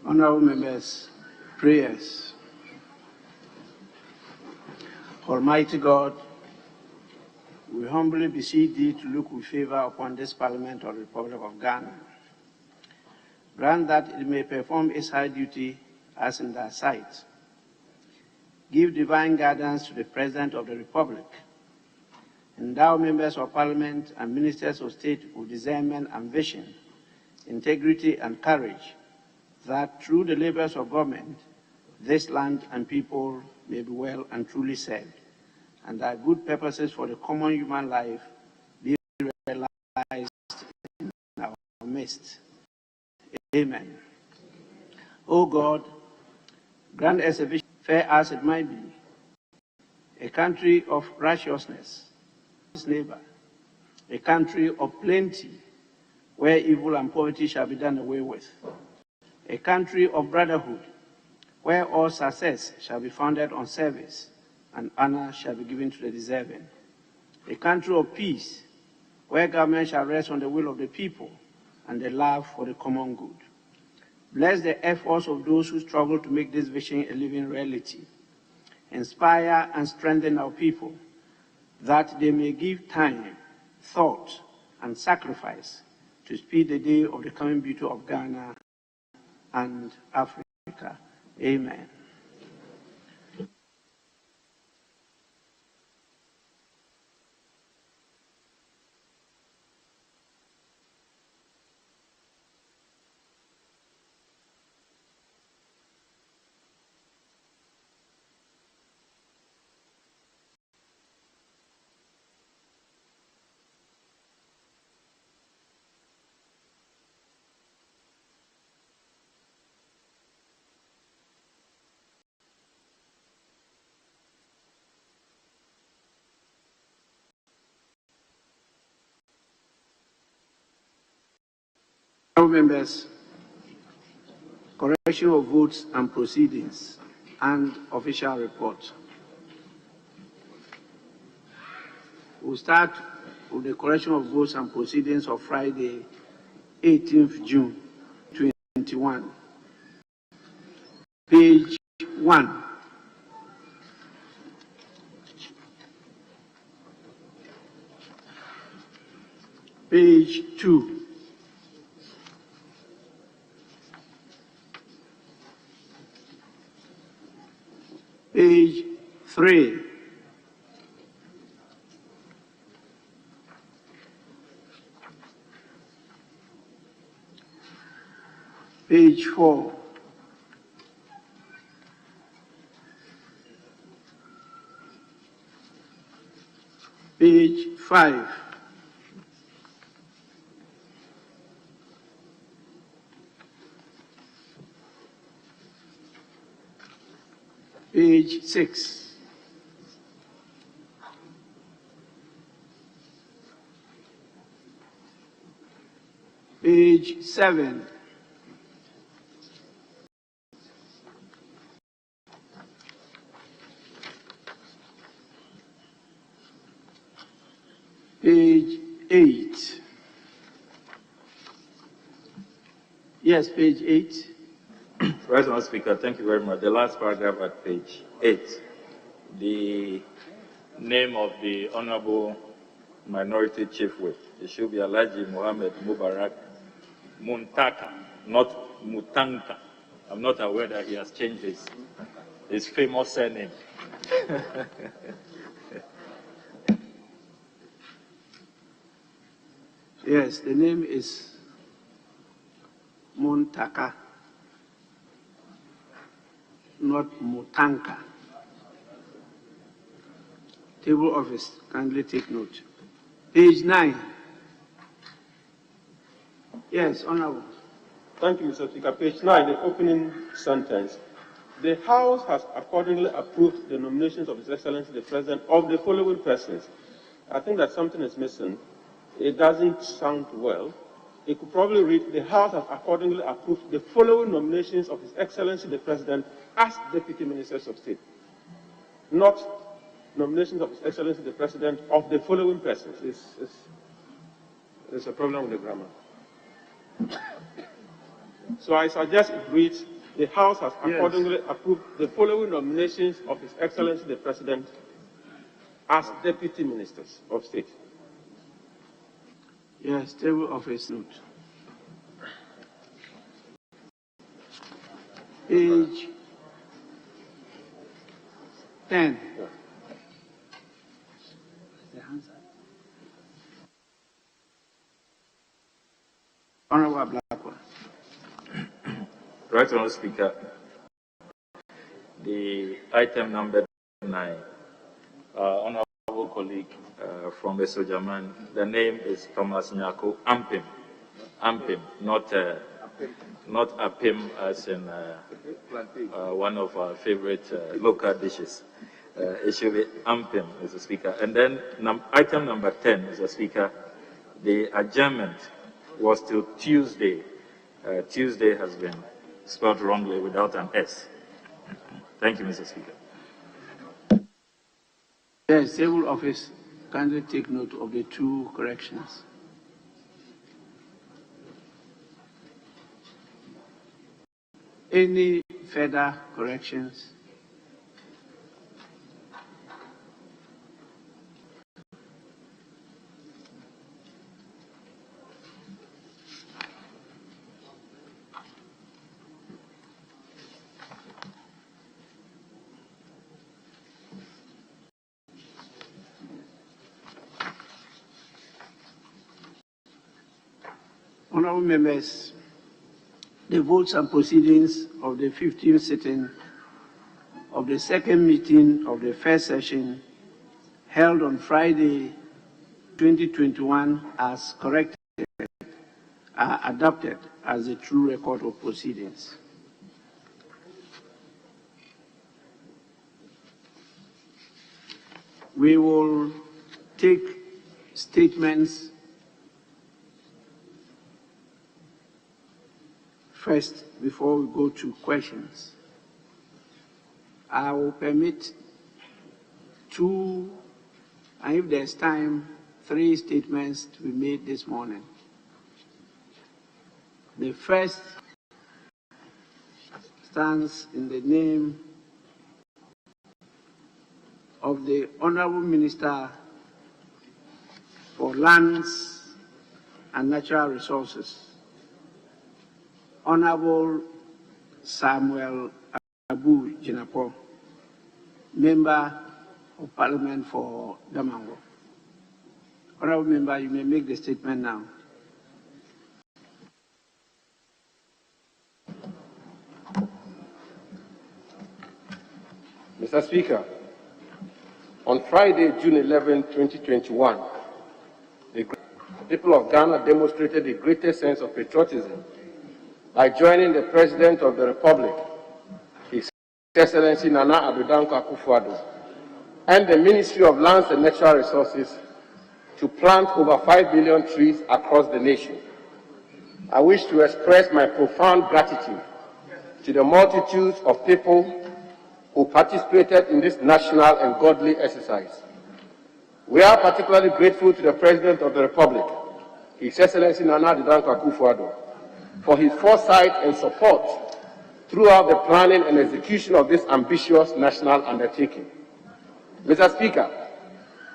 Honorable members, prayers. Almighty God, we humbly beseech thee to look with favor upon this Parliament of the Republic of Ghana. Grant that it may perform its high duty as in thy sight. Give divine guidance to the President of the Republic. Endow members of Parliament and ministers of state with discernment and vision, integrity and courage, that through the labors of government, this land and people may be well and truly served, and that good purposes for the common human life be realized in our midst. Amen. O God, grant us a vision, fair as it might be, a country of righteousness, its neighbor, a country of plenty, where evil and poverty shall be done away with, a country of brotherhood, where all success shall be founded on service and honor shall be given to the deserving, a country of peace, where government shall rest on the will of the people and the love for the common good. Bless the efforts of those who struggle to make this vision a living reality. Inspire and strengthen our people, that they may give time, thought, and sacrifice to speed the day of the coming beauty of Ghana and Africa. Amen. Members, correction of votes and proceedings and official report. We'll start with the correction of votes and proceedings of Friday, 18th June 2021. Page 1. Page 2. Page 3. Page 4. Page 5. Page 6. Page 7. Page 8. Yes, page 8. President Speaker, thank you very much. The last paragraph at page 8, the name of the Honorable Minority Chief Whip, it should be Alhaji Mohammed Mubarak Muntaka, not Mutanka. I'm not aware that he has changed his famous surname. Yes, the name is Muntaka, not Mutanka. Table office, kindly take note. Page 9. Yes, Honorable. Thank you, Mr. Speaker. Page 9, the opening sentence. The House has accordingly approved the nominations of His Excellency the President of the following persons. I think that something is missing. It doesn't sound well. It could probably read, the House has accordingly approved the following nominations of His Excellency the President as Deputy Ministers of State. Not nominations of His Excellency the President of the following persons. There's a problem with the grammar. So I suggest it reads, The House has accordingly approved the following nominations of His Excellency the President as Deputy Ministers of State. Yes, table of his note. Page 10. Honorable Blackwell. Right, Honourable Speaker. The item number 9, Honourable colleague from the Sojaman, the name is Thomas Nyako Ampim. Ampim, not Apim as in one of our favorite local dishes. It should be Ampim, Mr. Speaker. And then item number 10, Mr. Speaker, the adjournment was till Tuesday. Tuesday has been spelled wrongly without an S. Thank you, Mr. Speaker. Yes, civil office kindly take note of the two corrections. Any further corrections? Honourable members, the votes and proceedings of the 15th sitting of the second meeting of the first session held on Friday, 2021 as corrected are adopted as a true record of proceedings. We will take statements first before we go to questions. I will permit 2, and if there's time, 3 statements to be made this morning. The first stands in the name of the Honorable Minister for Lands and Natural Resources, Honorable Samuel Abu Jinapo, Member of Parliament for Damango. Honorable Member, you may make the statement now. Mr. Speaker, on Friday, June 11, 2021, the people of Ghana demonstrated the greatest sense of patriotism by joining the President of the Republic, His Excellency Nana Addo Dankwa Akufo-Addo, and the Ministry of Lands and Natural Resources to plant over 5 billion trees across the nation. I wish to express my profound gratitude to the multitudes of people who participated in this national and godly exercise. We are particularly grateful to the President of the Republic, His Excellency Nana Addo Dankwa Akufo-Addo, for his foresight and support throughout the planning and execution of this ambitious national undertaking. Mr. Speaker,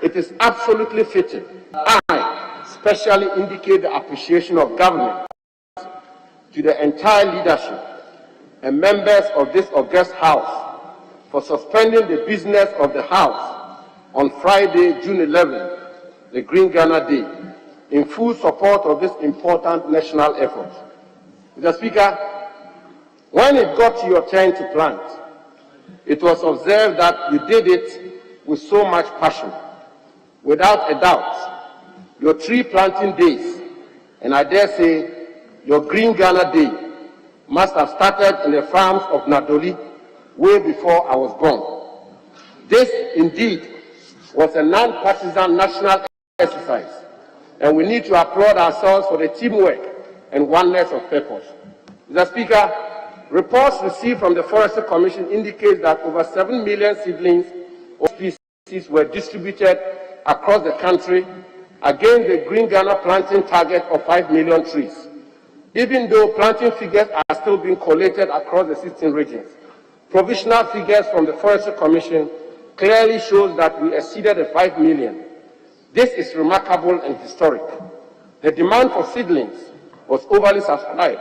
it is absolutely fitting I specially indicate the appreciation of government to the entire leadership and members of this august House for suspending the business of the House on Friday, June 11, the Green Ghana Day, in full support of this important national effort. Mr. Speaker, when it got to your turn to plant, it was observed that you did it with so much passion. Without a doubt, your tree planting days, and I dare say your Green Ghana Day, must have started in the farms of Nadoli way before I was born. This, indeed, was a non-partisan national exercise, and we need to applaud ourselves for the teamwork and oneness of purpose. Mr. Speaker, reports received from the Forestry Commission indicate that over 7 million seedlings of species were distributed across the country against the Green Ghana planting target of 5 million trees. Even though planting figures are still being collated across the 16 regions. Provisional figures from the Forestry Commission clearly shows that we exceeded the 5 million. This is remarkable and historic. The demand for seedlings was overly subscribed.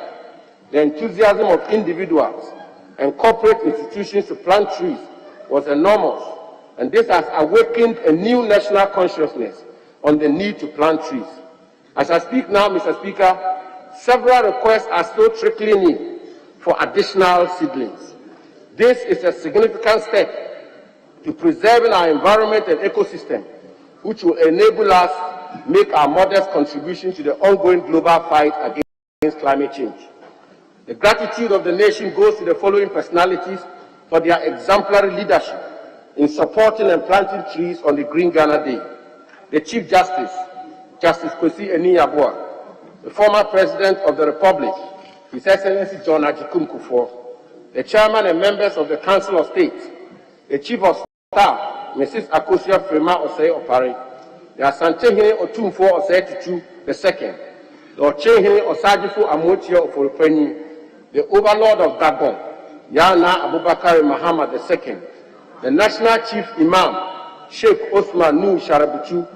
The enthusiasm of individuals and corporate institutions to plant trees was enormous, and this has awakened a new national consciousness on the need to plant trees. As I speak now, Mr. Speaker, several requests are still trickling in for additional seedlings. This is a significant step to preserving our environment and ecosystem, which will enable us to make our modest contribution to the ongoing global fight against climate change. The gratitude of the nation goes to the following personalities for their exemplary leadership in supporting and planting trees on the Green Ghana Day. The Chief Justice, Justice Kwesi Eni-Yabua, the former President of the Republic, His Excellency John Ajikum Kufuor, the Chairman and members of the Council of State, the Chief of Staff, Mrs. Akosia Frema Osei Opare, the Asantehene Otumfo Osei Tutu II, the Ochehene Osajifo Amotia Oforipeni, the Overlord of Gabon, Yana Abubakar Muhammad II, the National Chief Imam, Sheikh Osman Nu Sharabutu,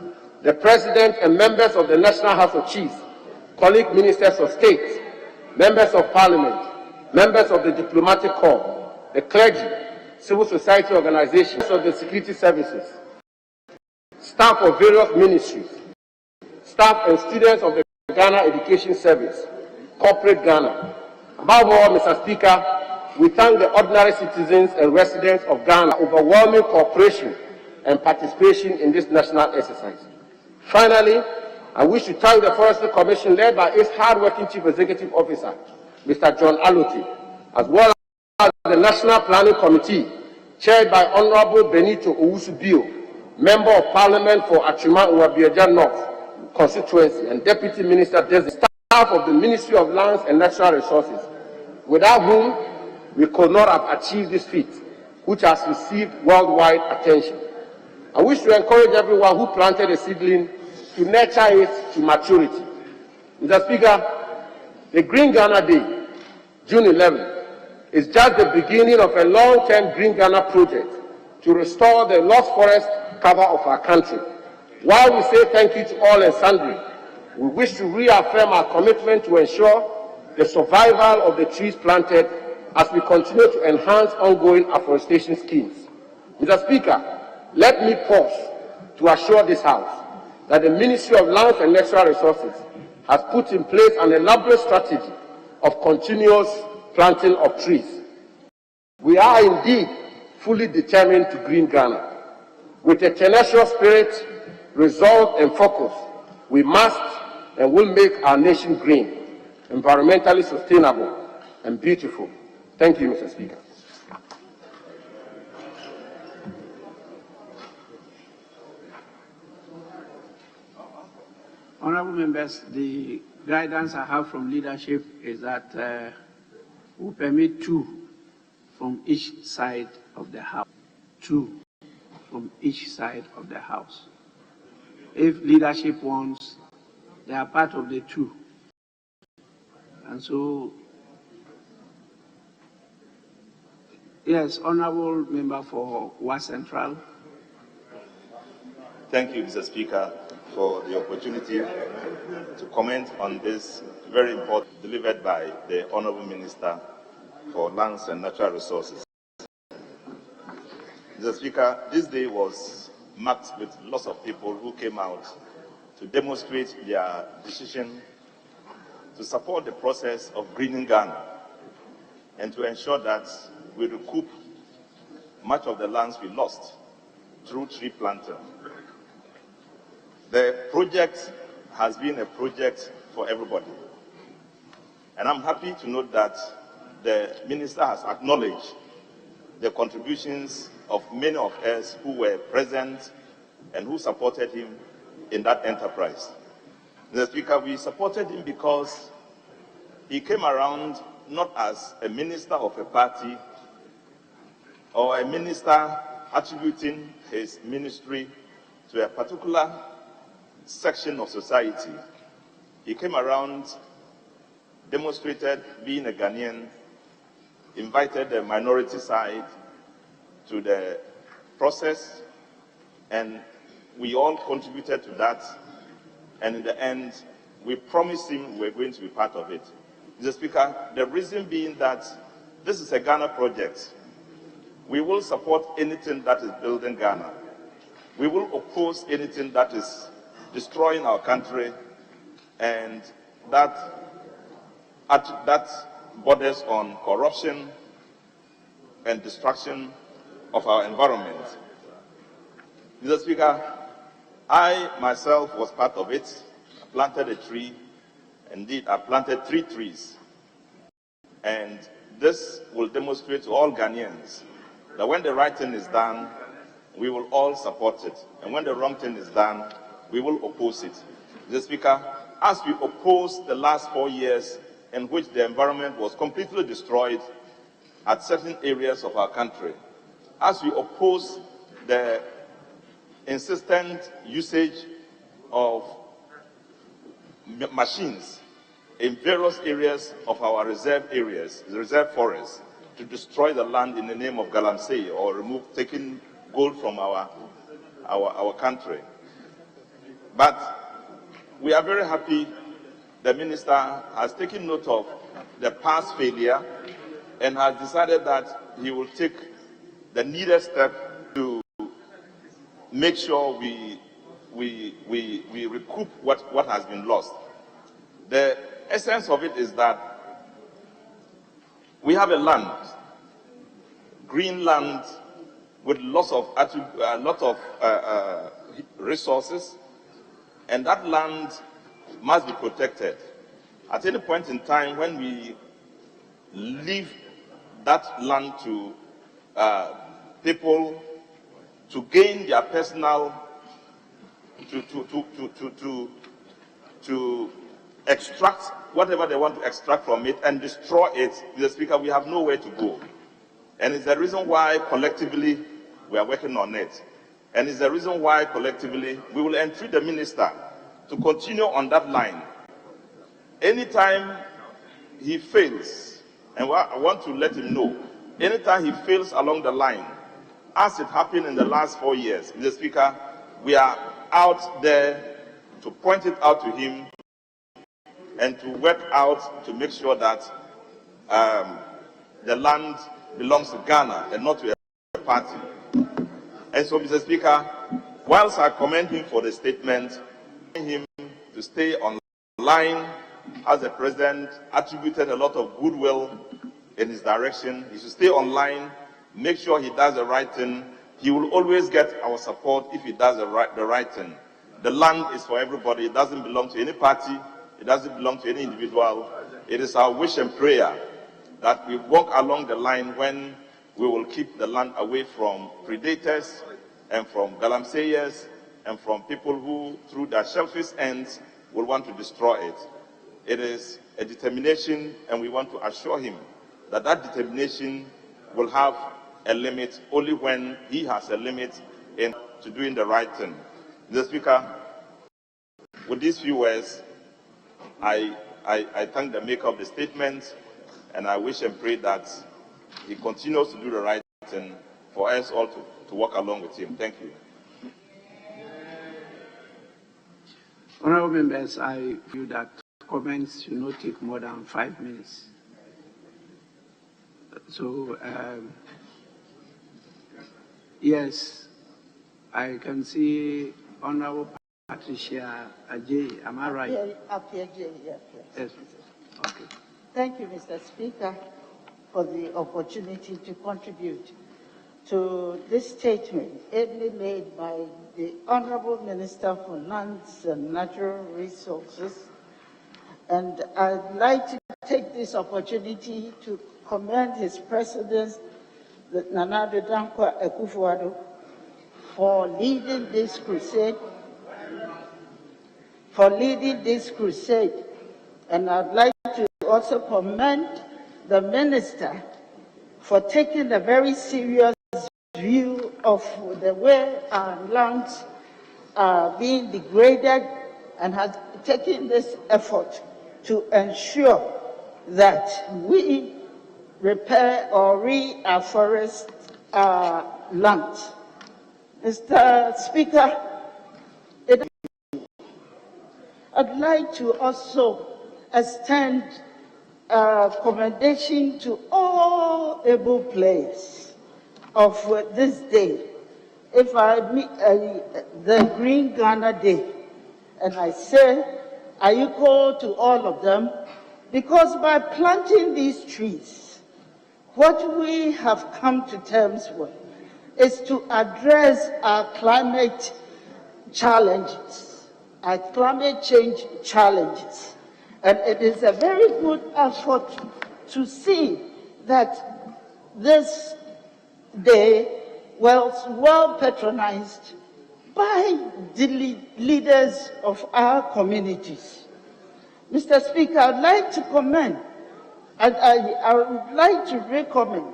the President and members of the National House of Chiefs, colleague ministers of state, members of parliament, members of the diplomatic corps, the clergy, civil society organizations of the security services, staff of various ministries, staff and students of the Ghana Education Service, corporate Ghana. Above all, Mr. Speaker, we thank the ordinary citizens and residents of Ghana for overwhelming cooperation and participation in this national exercise. Finally, I wish to thank the Forestry Commission led by its hard-working Chief Executive Officer, Mr. John Alote, as well as the National Planning Committee, chaired by Honorable Benito Owusu-Bio, Member of Parliament for Achima Uwabieja North constituency and Deputy Minister Designate, staff of the Ministry of Lands and Natural Resources, without whom we could not have achieved this feat, which has received worldwide attention. I wish to encourage everyone who planted a seedling to nurture it to maturity. Mr. Speaker, the Green Ghana Day, June 11, is just the beginning of a long-term Green Ghana project to restore the lost forest cover of our country. While we say thank you to all and sundry, we wish to reaffirm our commitment to ensure the survival of the trees planted as we continue to enhance ongoing afforestation schemes. Mr. Speaker, let me pause to assure this House that the Ministry of Lands and Natural Resources has put in place an elaborate strategy of continuous planting of trees. We are indeed fully determined to green Ghana. With a tenacious spirit, resolve and focus, we must and will make our nation green, environmentally sustainable and beautiful. Thank you, Mr. Speaker. Honorable members, the guidance I have from leadership is that we permit 2 from each side of the House. 2 from each side of the House. If leadership wants, they are part of the 2. And so, yes, Honorable Member for West Central. Thank you, Mr. Speaker, for the opportunity to comment on this very important delivered by the Honorable Minister for Lands and Natural Resources. Mr. Speaker, this day was marked with lots of people who came out to demonstrate their decision to support the process of greening Ghana and to ensure that we recoup much of the lands we lost through tree planting. The project has been a project for everybody. And I'm happy to note that the Minister has acknowledged the contributions of many of us who were present and who supported him in that enterprise. Mr. Speaker, we supported him because he came around not as a minister of a party or a minister attributing his ministry to a particular section of society. He came around demonstrated, being a Ghanaian, invited the minority side to the process, and we all contributed to that. And in the end, we promised him we were going to be part of it. Mr. Speaker, the reason being that this is a Ghana project. We will support anything that is building Ghana. We will oppose anything that is destroying our country and that borders on corruption and destruction of our environment. Mr. Speaker, I myself was part of it. I planted a tree. Indeed, I planted 3 trees. And this will demonstrate to all Ghanaians that when the right thing is done, we will all support it. And when the wrong thing is done, we will oppose it. Mr. Speaker, as we oppose the last 4 years in which the environment was completely destroyed at certain areas of our country, as we oppose the insistent usage of machines in various areas of our reserve areas, the reserve forests, to destroy the land in the name of galamsey or taking gold from our country. But we are very happy the minister has taken note of the past failure and has decided that he will take the needed step to make sure we recoup what has been lost. The essence of it is that we have a land, green land, with lots of resources, and that land must be protected. At any point in time, when we leave that land to people to gain their personal, to extract whatever they want to extract from it and destroy it, Mr. Speaker, we have nowhere to go. And it's the reason why collectively we are working on it. And it's the reason why collectively we will entreat the minister to continue on that line. Anytime he fails, and I want to let him know, anytime he fails along the line, as it happened in the last 4 years, Mr. Speaker, we are out there to point it out to him and to work out to make sure that the land belongs to Ghana and not to a party. And so, Mr. Speaker, whilst I commend him for the statement, him to stay online, as the president attributed a lot of goodwill in his direction, he should stay online, make sure he does the right thing. He will always get our support if he does the right thing. The land is for everybody. It doesn't belong to any party. It doesn't belong to any individual. It is our wish and prayer that we walk along the line when we will keep the land away from predators and from galamseyers and from people who, through their selfish ends, will want to destroy it. It is a determination, and we want to assure him that that determination will have a limit only when he has a limit to doing the right thing. Mr. Speaker, with these few words, I thank the maker of the statement, and I wish and pray that he continues to do the right thing for us all to work along with him. Thank you. Honorable members, I feel that comments should not take more than 5 minutes. So, yes, I can see Honorable Patricia Ajay. Am I right? Yes. Okay. Thank you, Mr. Speaker, for the opportunity to contribute to this statement ably made by the Honorable Minister for Lands and Natural Resources. And I'd like to take this opportunity to commend His President, Nana Addo Dankwa Akufo-Addo, for leading this crusade. And I'd like to also commend the Minister for taking a very serious view of the way our lands are being degraded and has taken this effort to ensure that we repair or reforest our land. Mr. Speaker, I'd like to also extend commendation to all able players of this day. If I admit the Green Ghana Day, and I say I equal to all of them, because by planting these trees, what we have come to terms with is to address our climate challenges, our climate change challenges. And it is a very good effort to see that this day was well patronized by the leaders of our communities. Mr. Speaker, I'd like to commend, I would like to recommend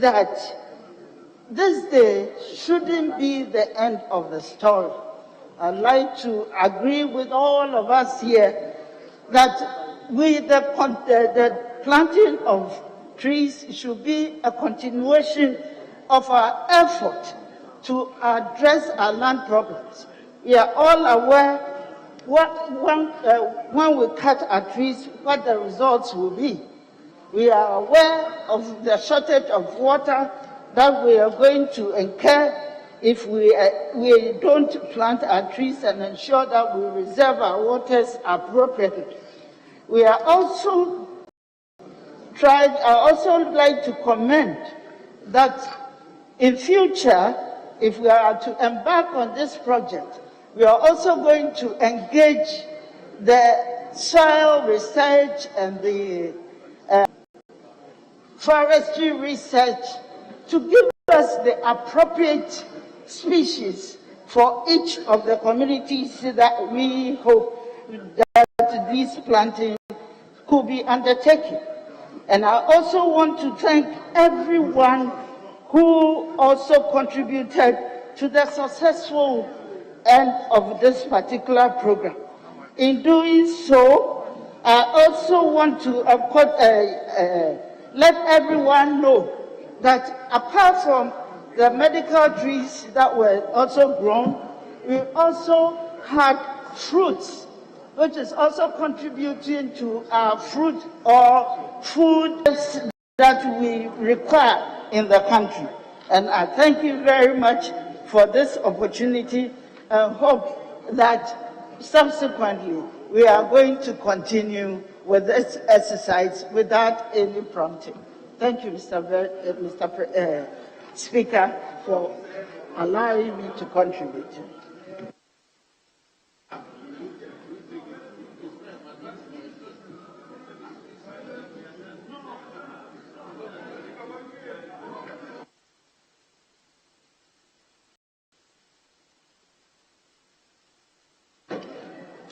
that this day shouldn't be the end of the story. I'd like to agree with all of us here that the planting of trees should be a continuation of our effort to address our land problems. We are all aware when we cut our trees, what the results will be. We are aware of the shortage of water that we are going to incur if we don't plant our trees and ensure that we reserve our waters appropriately. We are also I also like to commend that in future, if we are to embark on this project, we are also going to engage the soil research and the forestry research to give us the appropriate species for each of the communities that we hope that these plantings could be undertaken. And I also want to thank everyone who also contributed to the successful end of this particular program. In doing so, I also want to let everyone know that apart from the medical trees that were also grown, we also had fruits, which is also contributing to our fruit or food that we require in the country. And I thank you very much for this opportunity and hope that subsequently we are going to continue with this exercise without any prompting. Thank you, Mr. Speaker, for allowing me to contribute.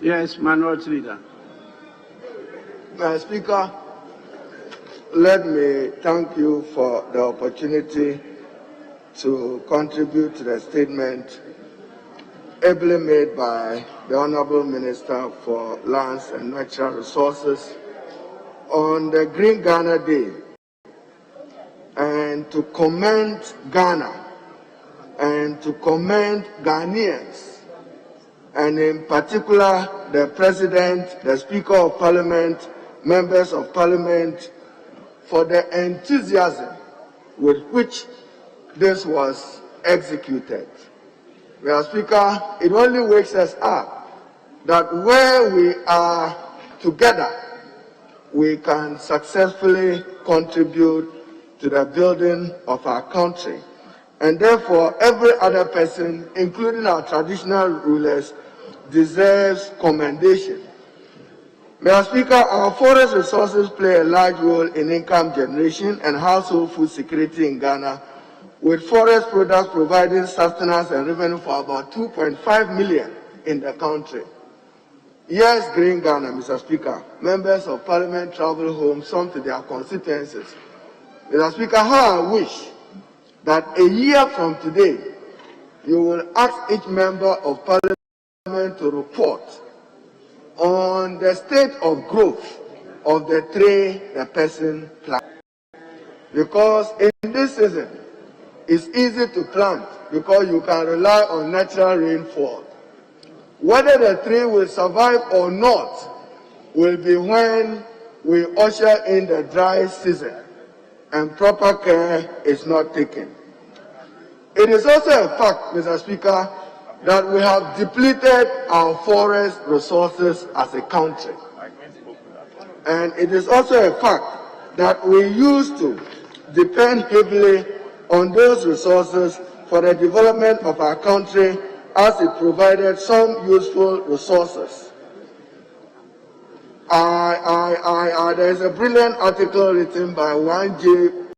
Yes, Minority Leader. Mr. Speaker, let me thank you for the opportunity to contribute to the statement ably made by the Honorable Minister for Lands and Natural Resources on the Green Ghana Day, and to commend Ghana and to commend Ghanaians, and in particular the President, the Speaker of Parliament, members of Parliament, for the enthusiasm with which this was executed. Mr. Speaker, it only wakes us up that where we are together, we can successfully contribute to the building of our country. And therefore, every other person, including our traditional rulers, deserves commendation. Mr. Speaker, our forest resources play a large role in income generation and household food security in Ghana, with forest products providing sustenance and revenue for about 2.5 million in the country. Yes, Green Ghana, Mr. Speaker, members of Parliament travel home, some to their constituencies. Mr. Speaker, how I wish that a year from today, you will ask each member of Parliament to report on the state of growth of the tree the person plants. Because in this season, it's easy to plant because you can rely on natural rainfall. Whether the tree will survive or not will be when we usher in the dry season and proper care is not taken. It is also a fact, Mr. Speaker, that we have depleted our forest resources as a country. And it is also a fact that we used to depend heavily on those resources for the development of our country as it provided some useful resources. There's a brilliant article written by 1J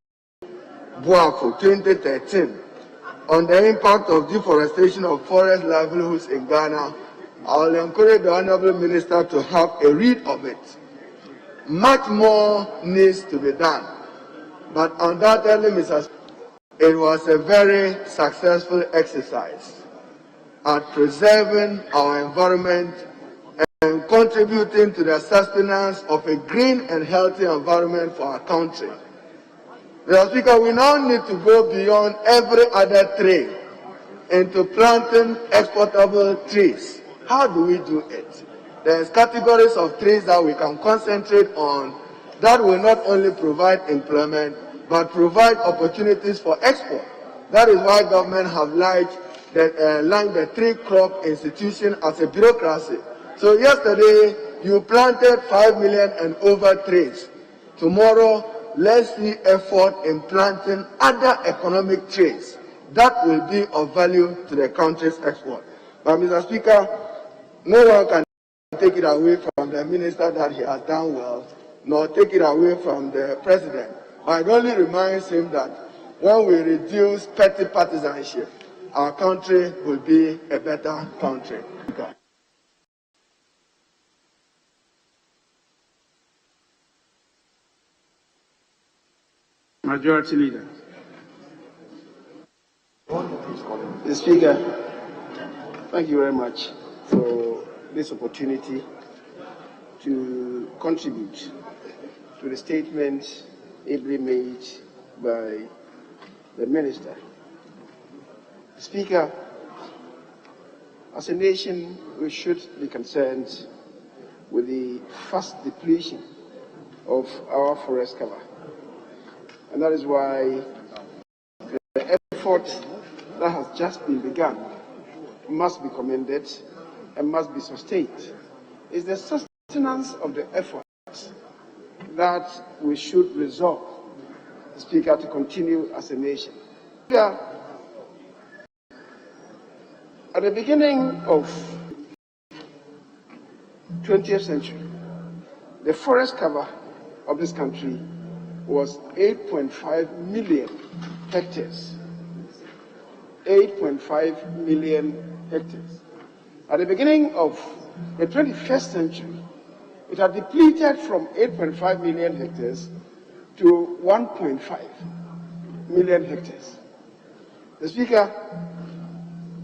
Buafu, 2013, on the impact of deforestation of forest livelihoods in Ghana. I'll encourage the Honorable Minister to have a read of it. Much more needs to be done. But undoubtedly, Mr. Speaker, it was a very successful exercise at preserving our environment and contributing to the sustenance of a green and healthy environment for our country. Mr. Speaker, we now need to go beyond every other tree into planting exportable trees. How do we do it? There's categories of trees that we can concentrate on that will not only provide employment, but provide opportunities for export. That is why government have launched the Tree Crop Institution as a bureaucracy. So yesterday, you planted 5 million and over trees. Tomorrow, let's see effort in planting other economic trees that will be of value to the country's export. But Mr. Speaker, no one can take it away from the minister that he has done well, nor take it away from the president. But it only reminds him that when we reduce petty partisanship, our country will be a better country. Majority Leader. Mr. Speaker, thank you very much for this opportunity to contribute to the statement ably made by the Minister. Speaker, as a nation, we should be concerned with the fast depletion of our forest cover. And that is why the effort that has just been begun must be commended and must be sustained. It's the sustenance of the effort that we should resolve, Speaker, to continue as a nation. Speaker, at the beginning of 20th century, the forest cover of this country was 8.5 million hectares. 8.5 million hectares. At the beginning of the 21st century, it had depleted from 8.5 million hectares to 1.5 million hectares. The Speaker,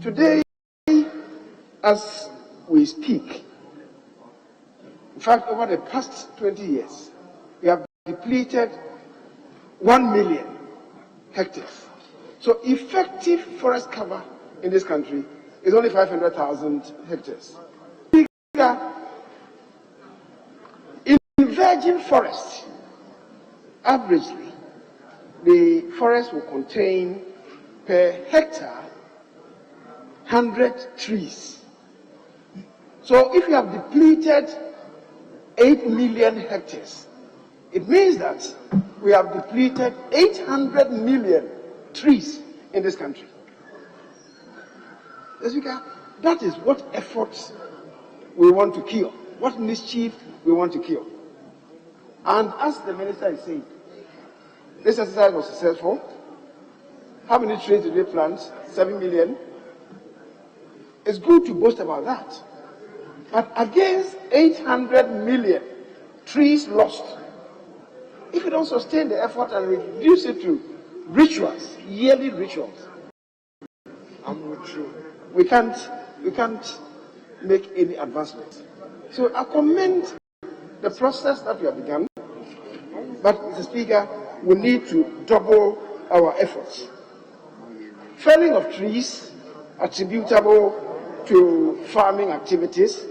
today, as we speak, in fact, over the past 20 years, we have depleted 1 million hectares. So effective forest cover in this country is only 500,000 hectares. In virgin forest, averagely, the forest will contain per hectare 100 trees. So if you have depleted 8 million hectares, it means that we have depleted 800 million trees in this country. Speaker, that is what efforts we want to kill, what mischief we want to kill. And as the minister is saying, this exercise was successful. How many trees did we plant? 7 million. It's good to boast about that. But against 800 million trees lost, if you don't sustain the effort and reduce it to rituals, yearly rituals, we can't make any advancement. So I commend the process that we have begun, but, Mr. Speaker, we need to double our efforts. Felling of trees attributable to farming activities,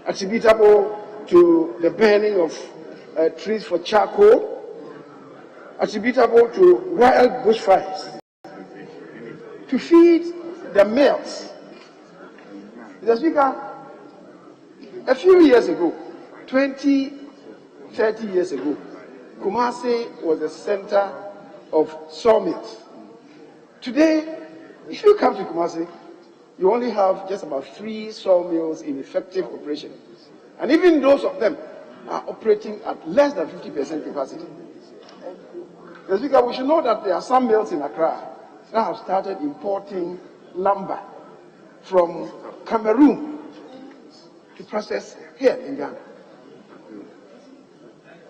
attributable to the burning of trees for charcoal, attributable to wild bushfires, to feed the males. Mr. Speaker, a few years ago, 20, 30 years ago, Kumasi was the center of sawmills. Today, if you come to Kumasi, you only have just about 3 sawmills in effective operation. And even those of them are operating at less than 50% capacity. Mr. Speaker, we should know that there are some mills in Accra that have started importing lumber from Cameroon to process here in Ghana.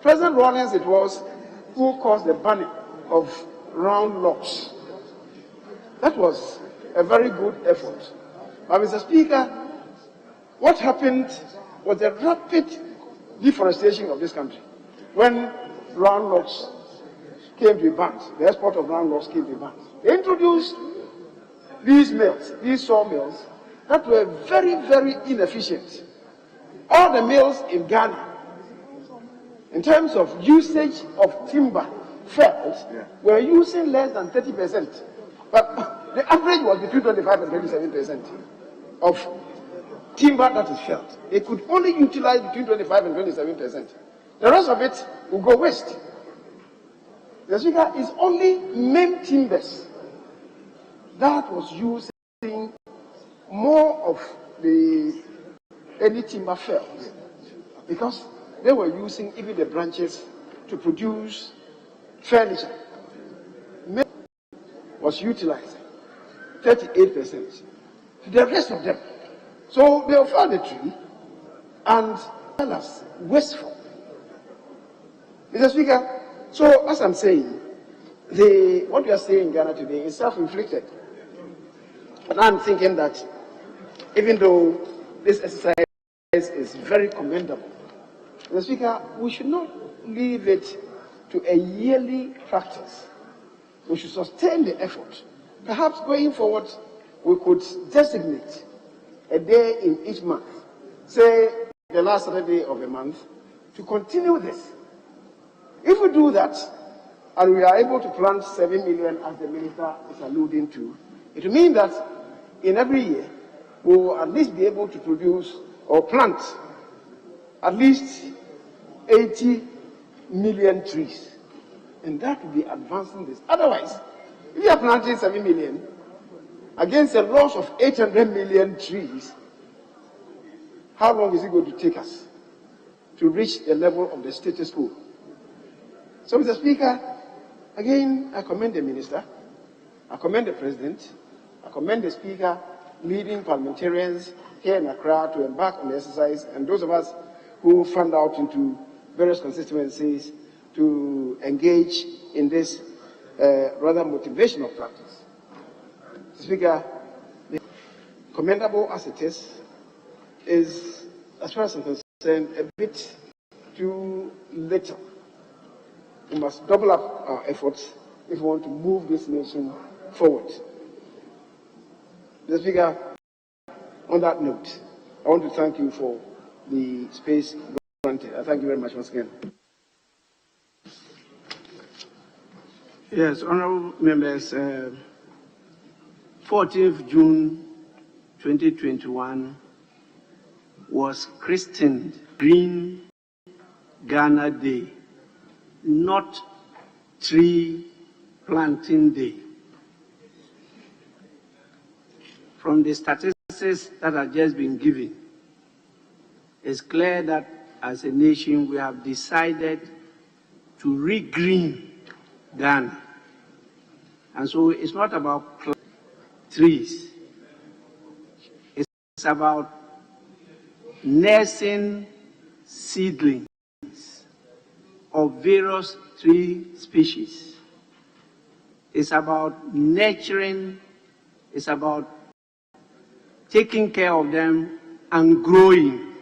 President Rawlings, it was, who caused the banning of round logs. That was a very good effort. But, Mr. Speaker, what happened was the rapid deforestation of this country. When round logs came to be banned, the export of round logs came to be banned, they introduced these mills, these sawmills, that were very, very inefficient. All the mills in Ghana, in terms of usage of timber felled, were using less than 30%. But the average was between 25 and 27% of timber that is felled. They could only utilize between 25 and 27%. The rest of it will go waste. The Speaker, is only main timbers that was using more of any timber felled, because they were using even the branches to produce furniture. Main was utilizing 38%. The rest of them, so they will fell the tree and tell us wasteful. Mr. Speaker, so as I'm saying, what we are saying in Ghana today is self-inflicted. And I'm thinking that even though this exercise is very commendable, Mr. Speaker, we should not leave it to a yearly practice. We should sustain the effort. Perhaps going forward, we could designate a day in each month, say the last Saturday of a month, to continue this. If we do that, and we are able to plant 7 million, as the minister is alluding to, it will mean that in every year, we will at least be able to produce or plant at least 80 million trees. And that will be advancing this. Otherwise, if you are planting 7 million against a loss of 800 million trees, how long is it going to take us to reach the level of the status quo? So, Mr. Speaker, again, I commend the minister, I commend the president, I commend the speaker, leading parliamentarians here in Accra to embark on the exercise, and those of us who fund out into various constituencies to engage in this rather motivational practice. Mr. Speaker, commendable as it is, as far as I'm concerned, a bit too little. We must double up our efforts if we want to move this nation forward. Mr. Speaker, on that note, I want to thank you for the space granted. I thank you very much once again. Yes, honorable members, 14th June 2021 was christened Green Ghana Day, not Tree Planting Day. From the statistics that have just been given, it's clear that as a nation we have decided to re-green Ghana. And so it's not about trees. It's about nursing seedlings of various tree species. It's about nurturing, it's about taking care of them and growing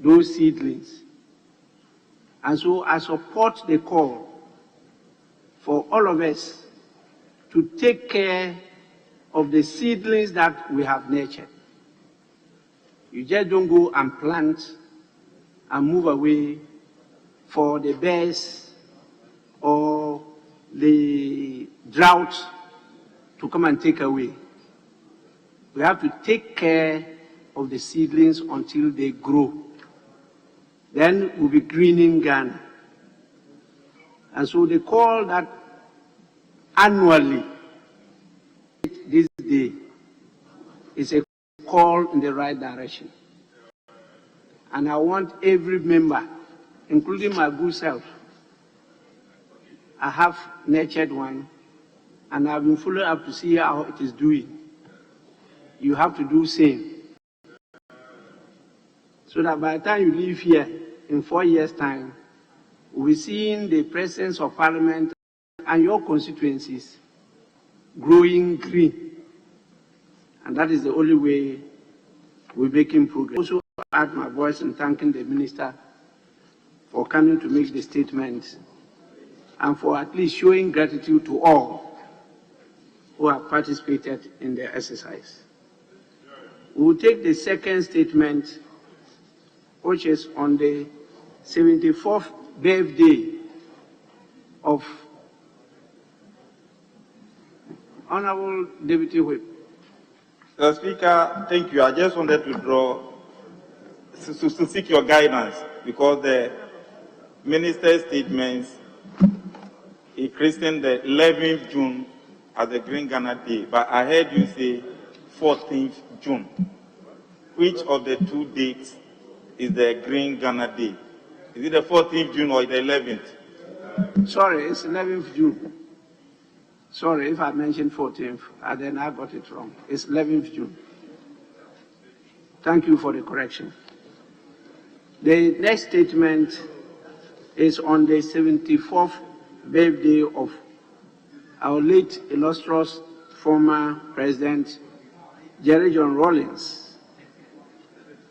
those seedlings And so I support the call for all of us to take care of the seedlings that we have nurtured. You just don't go and plant and move away for the bears or the drought to come and take away. We have to take care of the seedlings until they grow. Then we'll be greening Ghana. And so they call that annually this day is a call in the right direction. And I want every member, including my good self, I have nurtured one, and I've been following up to see how it is doing. You have to do same. So that by the time you leave here, in 4 years' time, we'll be seeing the presence of Parliament and your constituencies growing green. And that is the only way we're making progress. Also add my voice in thanking the Minister for coming to make the statement and for at least showing gratitude to all who have participated in the exercise. We will take the second statement, which is on the 74th birthday of Honorable Deputy Whip. Mr. Speaker, thank you. I just wanted to seek your guidance because the minister's statements, he christened the 11th June as the Green Ghana Day, but I heard you say 14th June. Which of the two dates is the Green Ghana Day? Is it the 14th June or the 11th? Sorry, it's 11th June. Sorry if I mentioned 14th, and then I got it wrong. It's 11th June. Thank you for the correction. The next statement is on the 74th birthday of our late illustrious former President Jerry John Rawlings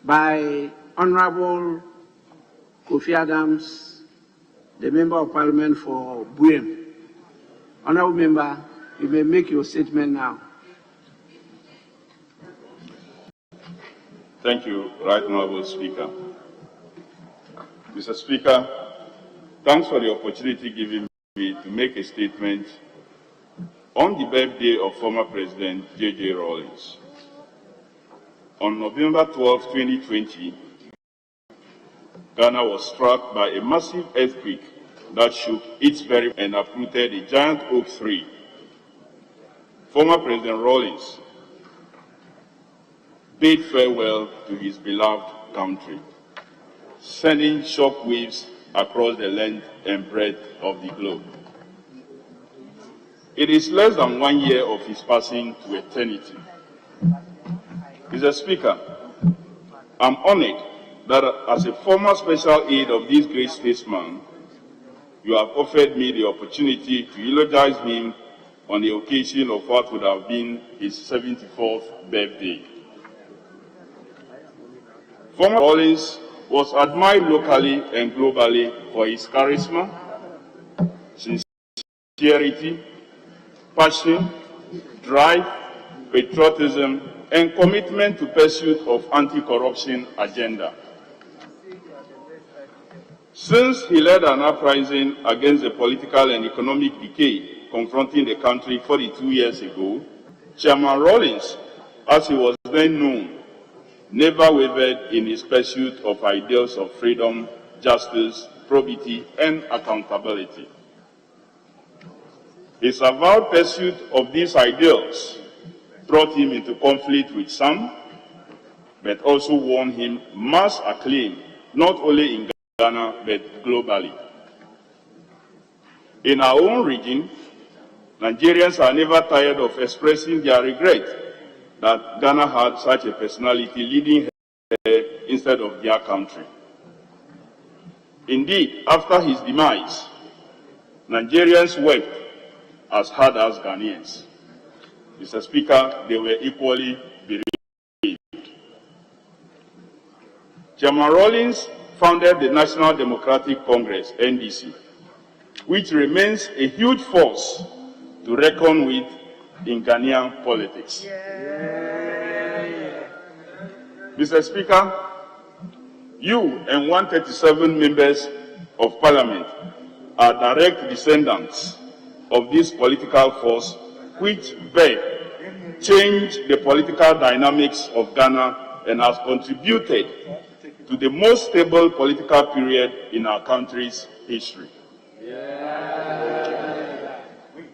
by Honorable Kofi Adams, the Member of Parliament for Buem. Honorable Member, you may make your statement now. Thank you, Right Honorable Speaker. Mr. Speaker, thanks for the opportunity given me to make a statement on the birthday of former President J.J. Rawlings. On November 12, 2020, Ghana was struck by a massive earthquake that shook its very and uprooted a giant oak tree. Former President Rawlings bade farewell to his beloved country, sending shock waves across the length and breadth of the globe. It is less than 1 year of his passing to eternity. Mr. Speaker, I'm honored that as a former special aide of this great statesman, you have offered me the opportunity to eulogize him on the occasion of what would have been his 74th birthday. Former Rawlings was admired locally and globally for his charisma, sincerity, passion, drive, patriotism, and commitment to pursuit of anti-corruption agenda. Since he led an uprising against the political and economic decay confronting the country 42 years ago, Chairman Rawlings, as he was then known, never wavered in his pursuit of ideals of freedom, justice, probity, and accountability. His avowed pursuit of these ideals brought him into conflict with some, but also won him mass acclaim, not only in Ghana, but globally. In our own region, Nigerians are never tired of expressing their regret that Ghana had such a personality leading her instead of their country. Indeed, after his demise, Nigerians wept as hard as Ghanaians. Mr. Speaker, they were equally bereaved. Chairman Rawlings founded the National Democratic Congress, NDC, which remains a huge force to reckon with in Ghanaian politics. Mr. Speaker, you and 137 members of Parliament are direct descendants of this political force which changed the political dynamics of Ghana and has contributed to the most stable political period in our country's history.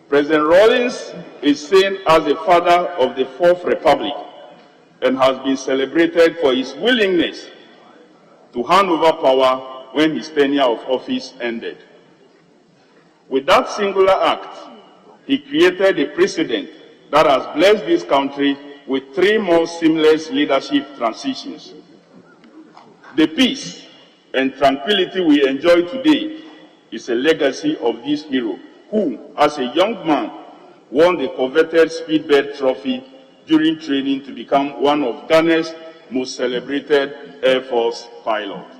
President Rawlings is seen as the father of the Fourth Republic and has been celebrated for his willingness to hand over power when his tenure of office ended. With that singular act, he created a precedent that has blessed this country with 3 more seamless leadership transitions. The peace and tranquility we enjoy today is a legacy of this hero who, as a young man, won the coveted Speedbird Trophy during training to become one of Ghana's most celebrated Air Force pilots.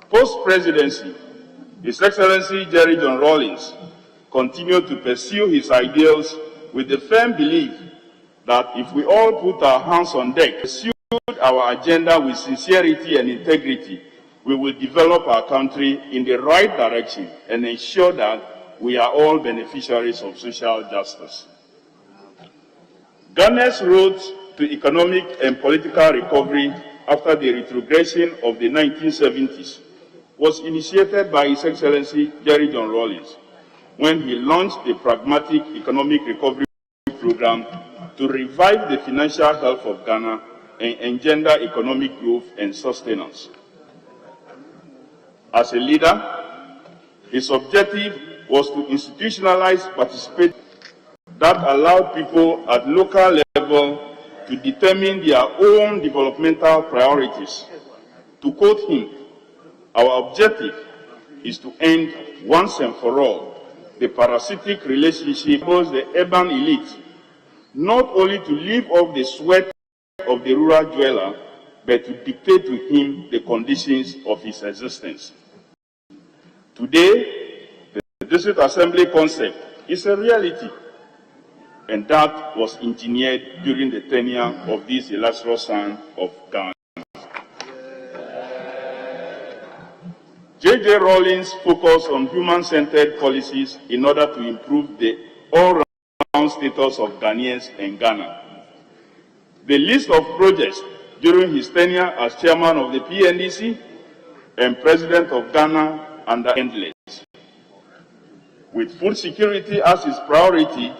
Post-presidency, His Excellency Jerry John Rawlings continued to pursue his ideals with the firm belief that if we all put our hands on deck, pursued our agenda with sincerity and integrity, we will develop our country in the right direction and ensure that we are all beneficiaries of social justice. Ghana's road to economic and political recovery after the retrogression of the 1970s was initiated by His Excellency Jerry John Rawlings when he launched the Pragmatic Economic Recovery Program to revive the financial health of Ghana and engender economic growth and sustenance. As a leader, his objective was to institutionalize participation that allowed people at local level to determine their own developmental priorities. To quote him, "Our objective is to end once and for all the parasitic relationship with the urban elite, not only to live off the sweat of the rural dweller, but to dictate to him the conditions of his existence." Today, the District Assembly concept is a reality, and that was engineered during the tenure of this illustrious son of Ghana. J.J. Rawlings focused on human-centered policies in order to improve the all-round status of Ghanaians and Ghana. The list of projects during his tenure as chairman of the PNDC and president of Ghana under endless. With food security as his priority,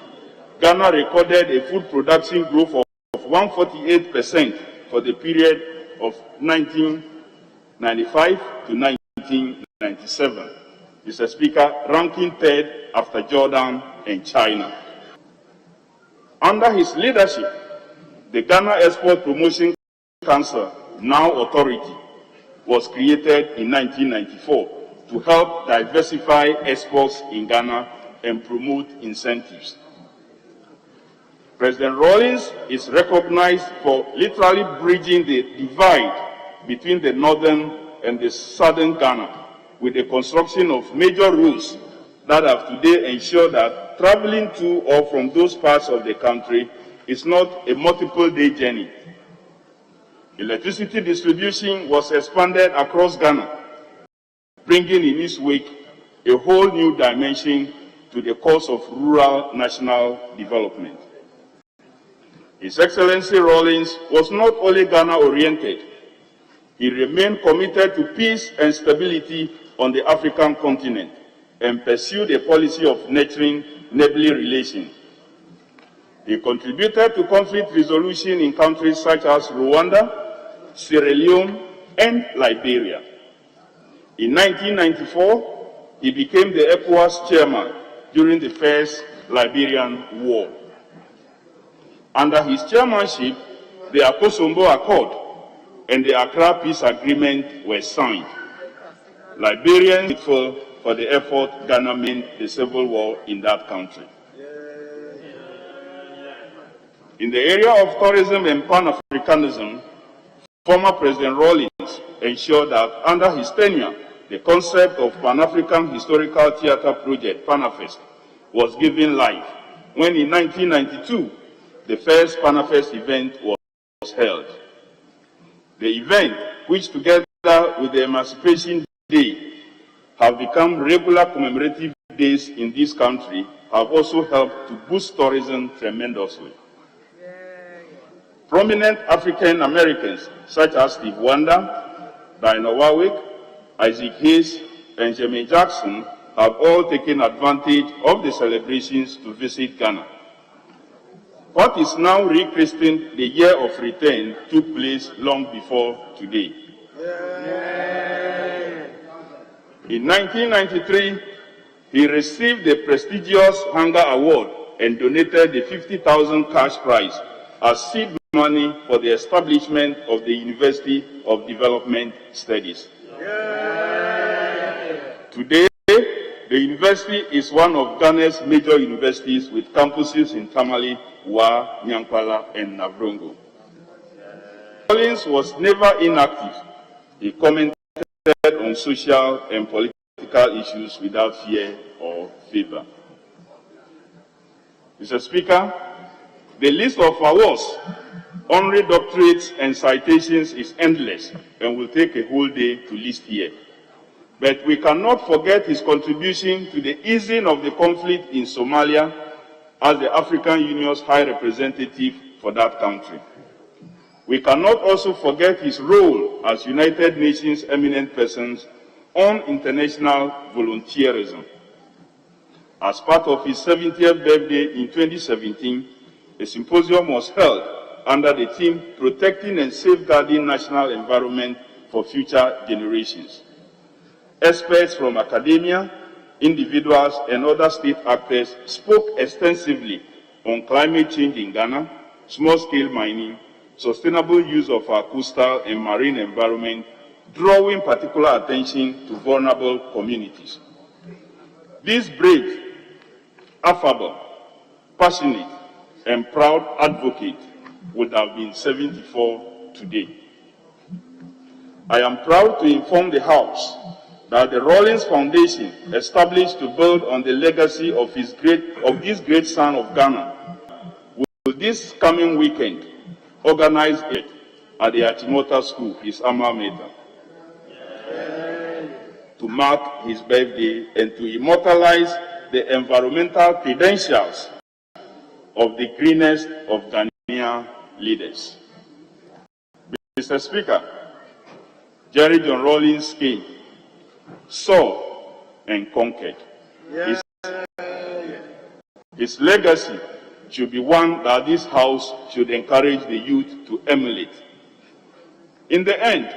Ghana recorded a food production growth of 148% for the period of 1995 to 1997. Mr. Speaker, ranking 3rd after Jordan and China. Under his leadership, the Ghana Export Promotion Council, now Authority, was created in 1994 to help diversify exports in Ghana and promote incentives. President Rawlings is recognized for literally bridging the divide between the northern and the southern Ghana with the construction of major roads that have today ensured that traveling to or from those parts of the country is not a multiple-day journey. Electricity distribution was expanded across Ghana, bringing in its wake a whole new dimension to the cause of rural national development. His Excellency Rawlings was not only Ghana-oriented, he remained committed to peace and stability on the African continent and pursued a policy of nurturing neighborly relations. He contributed to conflict resolution in countries such as Rwanda, Sierra Leone, and Liberia. In 1994, he became the ECOWAS chairman during the First Liberian War. Under his chairmanship, the Akosombo Accord and the Accra Peace Agreement were signed. Liberians were grateful for the effort Ghana made in the civil war in that country. In the area of tourism and Pan-Africanism, Former President Rawlings ensured that under his tenure, the concept of Pan-African Historical Theatre Project, PANAFEST, was given life when in 1992, the first PANAFEST event was held. The event, which together with the Emancipation Day have become regular commemorative days in this country, have also helped to boost tourism tremendously. Prominent African Americans such as Steve Wonder, Dinah Warwick, Isaac Hayes, and Jermaine Jackson have all taken advantage of the celebrations to visit Ghana. What is now rechristened the Year of Return took place long before today. In 1993, he received the prestigious Hunger Award and donated the 50,000 cash prize as seed money for the establishment of the University of Development Studies. Today, the university is one of Ghana's major universities with campuses in Tamale, Wa, Nyankwala, and Navrongo. Rawlings was never inactive. He commented on social and political issues without fear or favor. Mr. Speaker, the list of awards, honorary doctorates, and citations is endless and will take a whole day to list here. But we cannot forget his contribution to the easing of the conflict in Somalia as the African Union's High Representative for that country. We cannot also forget his role as United Nations eminent persons on international volunteerism. As part of his 70th birthday in 2017, a symposium was held under the theme Protecting and Safeguarding National Environment for Future Generations. Experts from academia, individuals, and other state actors spoke extensively on climate change in Ghana, small-scale mining, sustainable use of our coastal and marine environment, drawing particular attention to vulnerable communities. This brave, affable, passionate, and proud advocate would have been 74 today. I am proud to inform the House that the Rawlings Foundation, established to build on the legacy of this great son of Ghana, will this coming weekend organize it at the Achimota School, his alma mater, to mark his birthday and to immortalize the environmental credentials of the greenest of Ghanaian leaders. Mr. Speaker, Jerry John Rawlings came, saw, and conquered. His legacy should be one that this House should encourage the youth to emulate. In the end,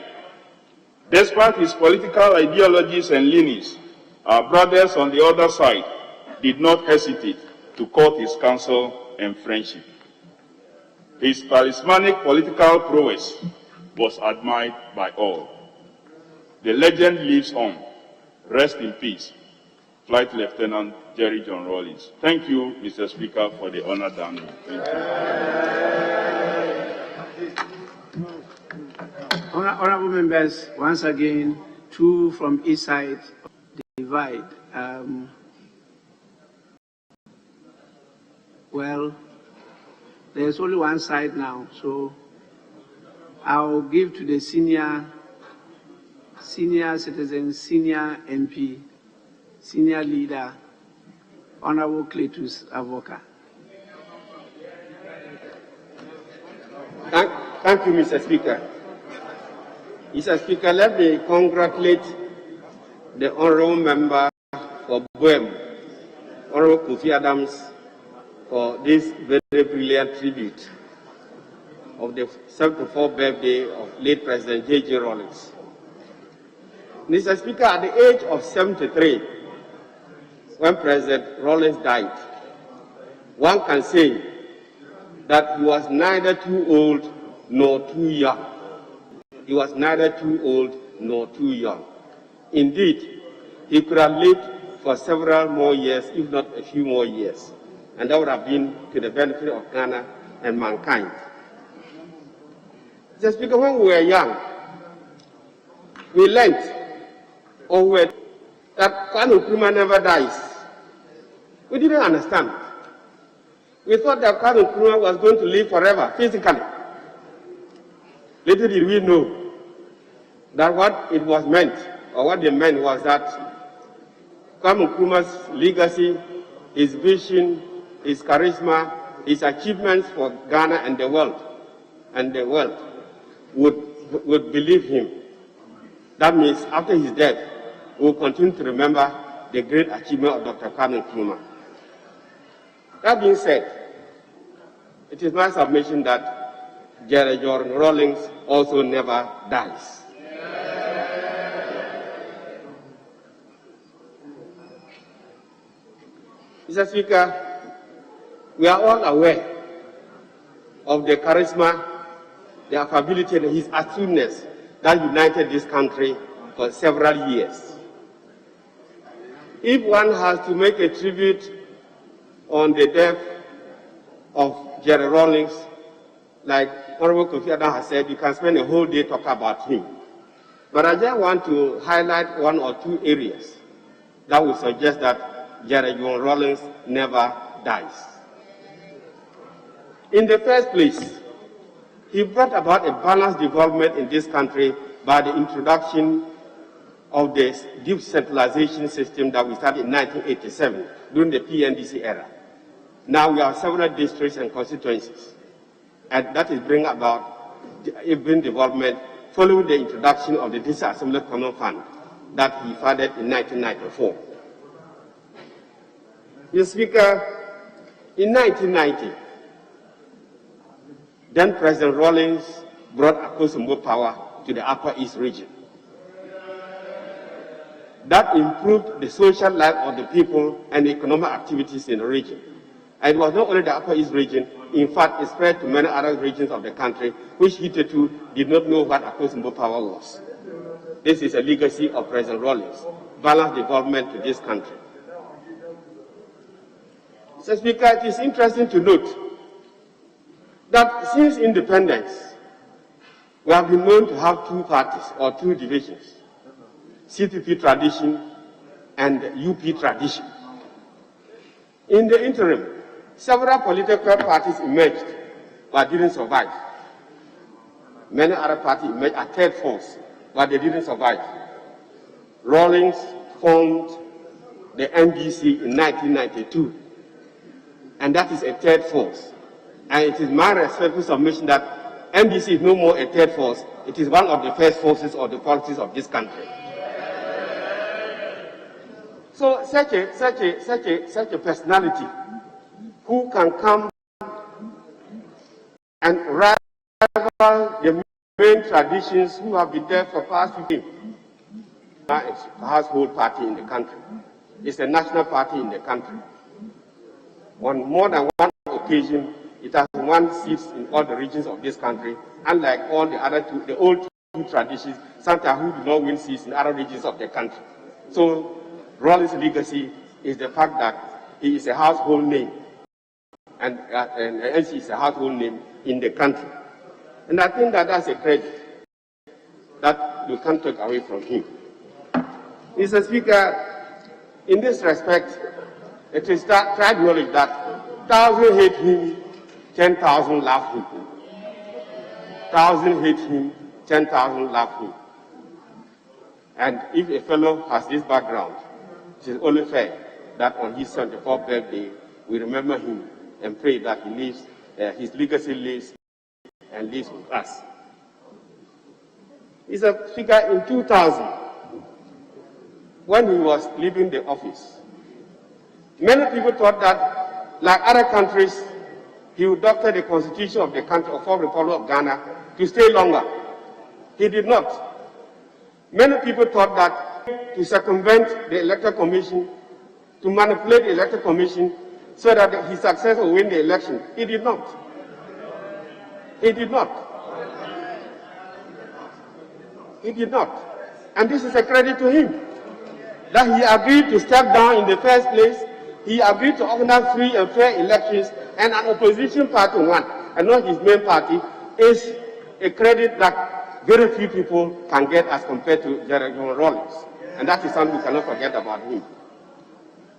despite his political ideologies and leanings, our brothers on the other side did not hesitate to court his counsel and friendship. His talismanic political prowess was admired by all. The legend lives on. Rest in peace, Flight Lieutenant Jerry John Rawlings. Thank you, Mr. Speaker, for the honor done me. Thank you. Honorable members, once again, two from each side of the divide. Well, there's only one side now, so I'll give to the senior citizen, senior MP, senior leader, Honorable Cletus Avoka. Thank you, Mr. Speaker. Mr. Speaker, let me congratulate the honorable member for Boem, Honorable Kofi Adams, for this very brilliant tribute of the 74th birthday of late President J.J. Rawlings. Mr. Speaker, at the age of 73, when President Rawlings died, one can say that he was neither too old nor too young. He was neither too old nor too young. Indeed, he could have lived for several more years, if not a few more years, and that would have been to the benefit of Ghana and mankind. Mr. Speaker, when we were young, we learned that Kwame Nkrumah never dies. We didn't understand. We thought that Kwame Nkrumah was going to live forever, physically. Little did we know that what it was meant, or what they meant, was that Kwame Nkrumah's legacy, his vision, his charisma, his achievements for Ghana and the world, would believe him. That means after his death, we will continue to remember the great achievement of Dr. Kwame Nkrumah. That being said, it is my submission that Jerry Jordan Rawlings also never dies. Mr. Speaker, we are all aware of the charisma, the affability, and his astuteness that united this country for several years. If one has to make a tribute on the death of Jerry Rawlings, like Honorable Kofi Adam has said, you can spend a whole day talking about him. But I just want to highlight one or two areas that would suggest that Jerry John Rawlings never dies. In the first place, he brought about a balanced development in this country by the introduction of the decentralization system that we started in 1987 during the PNDC era. Now we have several districts and constituencies, and that is bringing about even development following the introduction of the Disassembly Common Fund that he founded in 1994. Mr. Speaker, in 1990, then President Rawlings brought Akosombo power to the Upper East region. That improved the social life of the people and the economic activities in the region. And it was not only the Upper East region, in fact, it spread to many other regions of the country, which hitherto did not know what Akosombo power was. This is a legacy of President Rawlings, balanced development to this country. Mr. Speaker, it is interesting to note that since independence, we have been known to have two parties or two divisions, CPP tradition and UP tradition. In the interim, several political parties emerged but didn't survive. Many other parties emerged as third force, but they didn't survive. Rawlings formed the NDC in 1992, and that is a third force. And it is my respectful submission that NDC is no more a third force, it is one of the first forces of the politics of this country. So such a personality who can come and rival the main traditions who have been there for past 15 years, it's a household party in the country. It's a national party in the country. On more than one occasion, it has won seats in all the regions of this country, unlike all the other two, the old two traditions, sometimes who do not win seats in other regions of the country. So Rawlings' legacy is the fact that he is a household name, and NC is a household name in the country. And I think that that's a credit that we can't take away from him. Mr. Speaker, in this respect, it is tried to acknowledge that 1,000 hate him, 10,000 love him. 1,000 hate him, 10,000 love him. And if a fellow has this background, it is only fair that on his 74th birthday, we remember him and pray that he lives, his legacy lives and lives with us. Mr. Speaker, in 2000, when he was leaving the office, many people thought that, like other countries, he would doctor the constitution of the country, of the Republic of Ghana, to stay longer. He did not. Many people thought that to circumvent the electoral commission, to manipulate the electoral commission, so that his successor will win the election. He did not. He did not. He did not. And this is a credit to him, that he agreed to step down in the first place. He agreed to organize free and fair elections, and an opposition party won, and not his main party, is a credit that very few people can get as compared to General Rawlings. And that is something we cannot forget about him.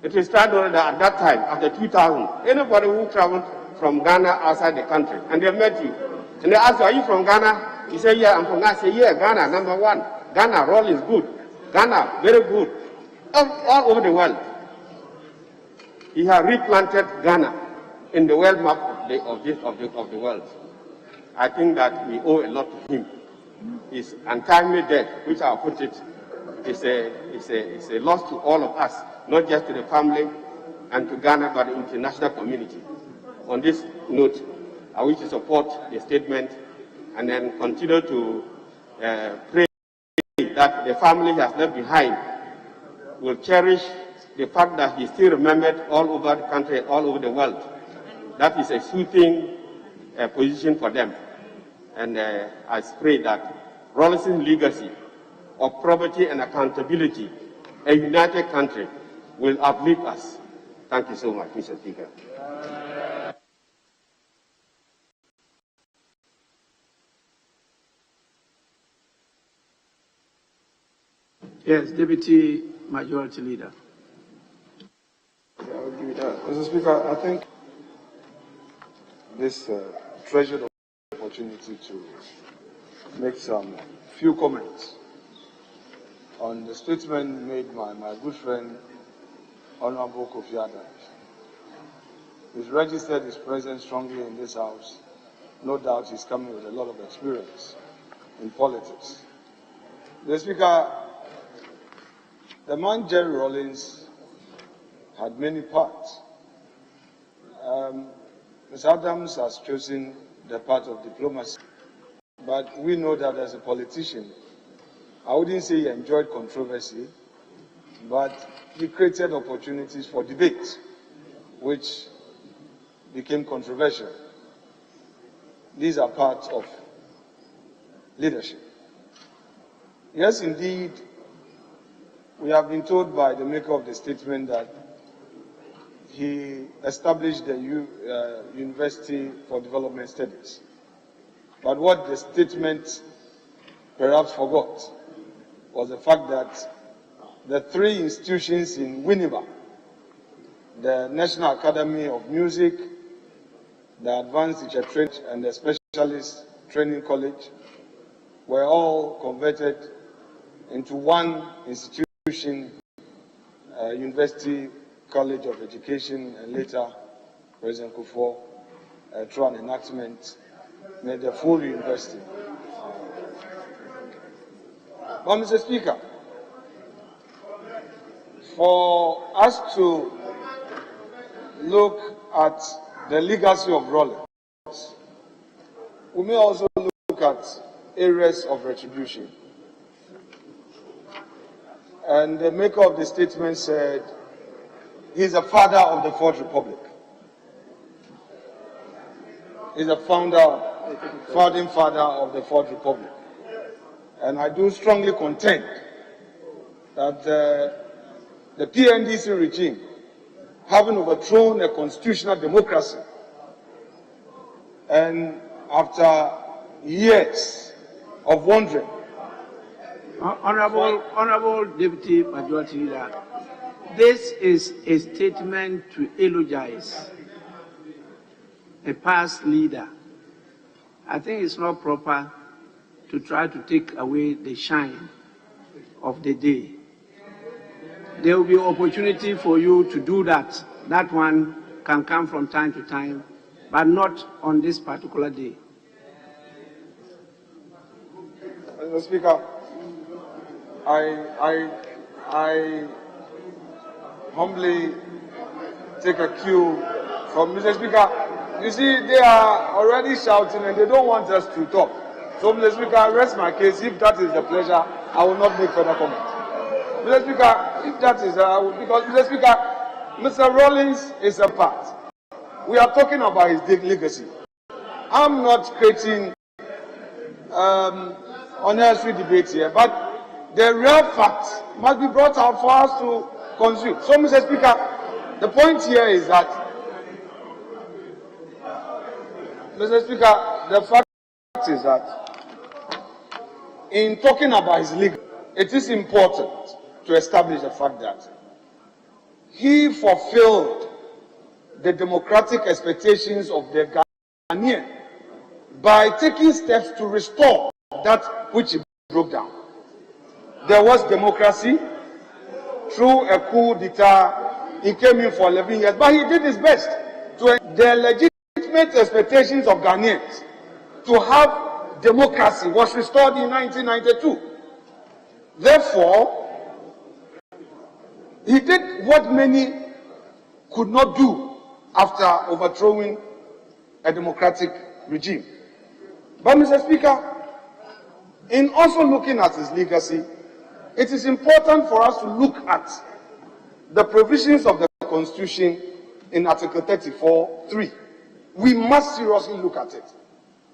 It is started that at that time, after 2000, anybody who traveled from Ghana outside the country, and they met you, and they ask you, are you from Ghana? You say, yeah, I'm from Ghana. Say, yeah, Ghana, number one. Ghana, Rawlings, good. Ghana, very good. All over the world. He has replanted Ghana in the world map of the world. I think that we owe a lot to him. His untimely death, which I'll put it, is a loss to all of us, not just to the family and to Ghana, but the international community. On this note, I wish to support the statement and then continue to pray that the family he has left behind will cherish the fact that he still remembered all over the country, all over the world. That is a soothing position for them. And I pray that Rawlings' legacy of probity and accountability, a united country, will uplift us. Thank you so much, Mr. Speaker. Yes, Deputy Majority Leader. I'll give you that. Mr. Speaker, I think this treasured opportunity to make some few comments on the statement made by my good friend, Honorable Kofi Adams. He's registered his presence strongly in this House. No doubt he's coming with a lot of experience in politics. Mr. Speaker, the man Jerry Rawlings had many parts. Mr. Adams has chosen the path of diplomacy, but we know that as a politician, I wouldn't say he enjoyed controversy, but he created opportunities for debate, which became controversial. These are parts of leadership. Yes, indeed, we have been told by the maker of the statement that he established the University for Development Studies. But what the statement perhaps forgot was the fact that the three institutions in Winneba, the National Academy of Music, the Advanced Teacher Training, and the Specialist Training College, were all converted into one institution, University College of Education, and later President Kufuor, through an enactment, made a full university. But Mr. Speaker, for us to look at the legacy of Rawlings, we may also look at areas of retribution. And the maker of the statement said he's a father of the Fourth Republic. He's a founding father of the Fourth Republic. And I do strongly contend that the PNDC regime, having overthrown a constitutional democracy, and after years of wandering, Honorable Deputy Majority Leader, this is a statement to eulogize a past leader. I think it's not proper to try to take away the shine of the day. There will be opportunity for you to do that. That one can come from time to time, but not on this particular day. Mr. Speaker, I humbly take a cue from Mr. Speaker. You see, they are already shouting and they don't want us to talk. So, Mr. Speaker, I rest my case. If that is the pleasure, I will not make further comment. Mr. Speaker, if that is, because Mr. Speaker, Mr. Rawlings is a part. We are talking about his legacy. I'm not creating unnecessary debate here, but the real facts must be brought out for us to consume. So, Mr. Speaker, the point here is that, Mr. Speaker, the fact is that in talking about his legal, it is important to establish the fact that he fulfilled the democratic expectations of the Ghanaian by taking steps to restore that which he broke down. There was democracy through a coup d'etat. He came in for 11 years, but he did his best to the legitimate expectations of Ghanaians to have democracy was restored in 1992. Therefore, he did what many could not do after overthrowing a democratic regime. But, Mr. Speaker, in also looking at his legacy, it is important for us to look at the provisions of the Constitution in Article 34(3). We must seriously look at it.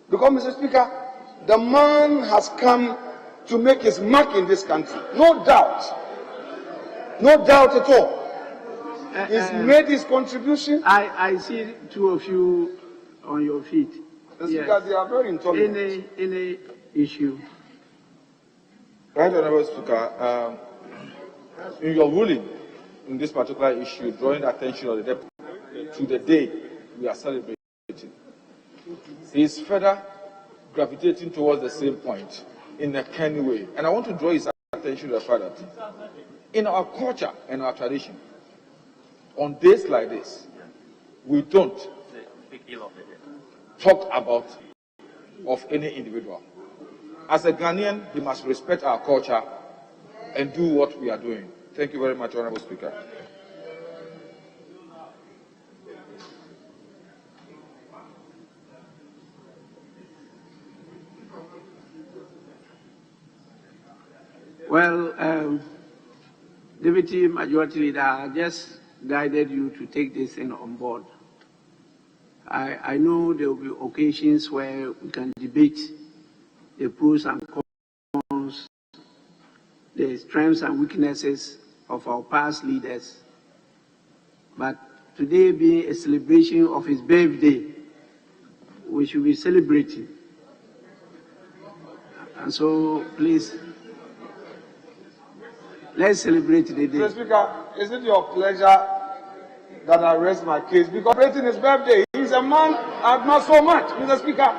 Because, Mr. Speaker, the man has come to make his mark in this country. No doubt. No doubt at all. He's made his contribution. I see two of you on your feet. Mr. Speaker, they are very intolerant. Any issue? Right, Honorable Speaker, in your ruling in this particular issue, drawing attention of the deputy to the day we are celebrating, he is further gravitating towards the same point in a canny way. And I want to draw his attention to the fact that in our culture and our tradition, on days like this, we don't talk about of any individual. As a Ghanaian, we must respect our culture and do what we are doing. Thank you very much, Honorable Speaker. Well, Deputy Majority Leader, I just guided you to take this thing on board. I know there will be occasions where we can debate the pros and cons, the strengths and weaknesses of our past leaders. But today being a celebration of his birthday, we should be celebrating. And so, please, let's celebrate the day. Mr. Speaker, is it your pleasure that I rest my case? Because celebrating his birthday, he's a man I admire so much, Mr. Speaker.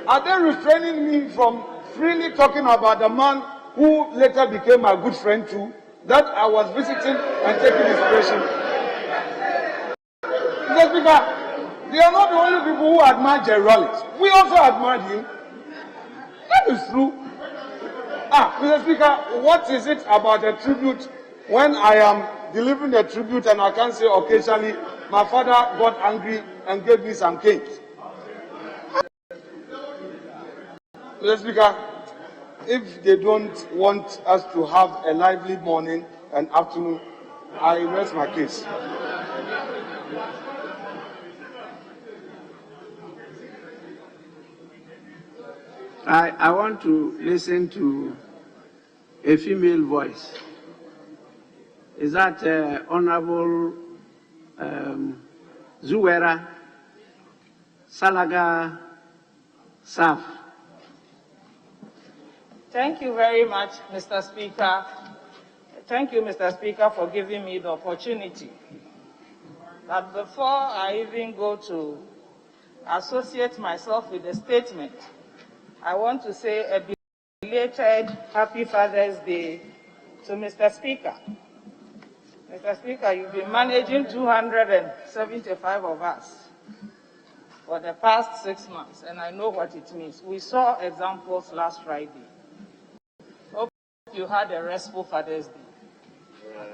Are they restraining me from freely talking about the man who later became my good friend too, that I was visiting and taking inspiration? Mr. Speaker, they are not the only people who admire Jerry Rawlings. We also admire him. That is true. Mr. Speaker, what is it about a tribute when I am delivering a tribute and I can say occasionally my father got angry and gave me some canes? Mr. Speaker, if they don't want us to have a lively morning and afternoon, I rest my case. I want to listen to a female voice. Is that Honorable Zuwera Salaga Saf? Thank you very much, Mr. Speaker. Thank you, Mr. Speaker, for giving me the opportunity. But before I even go to associate myself with the statement, I want to say a belated Happy Father's Day to Mr. Speaker. Mr. Speaker, you've been managing 275 of us for the past 6 months, and I know what it means. We saw examples last Friday. Hope you had a restful Father's Day.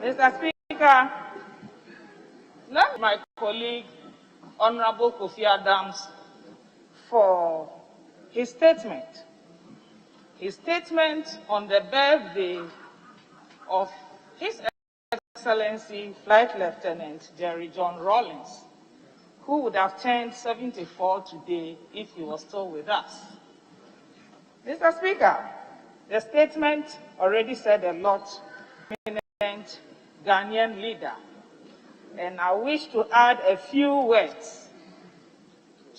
Mr. Speaker, let my colleague, Honorable Kofi Adams, for his statement. His statement on the birthday of His Excellency Flight Lieutenant Jerry John Rawlings, who would have turned 74 today if he was still with us. Mr. Speaker, the statement already said a lot. Eminent Ghanaian leader, and I wish to add a few words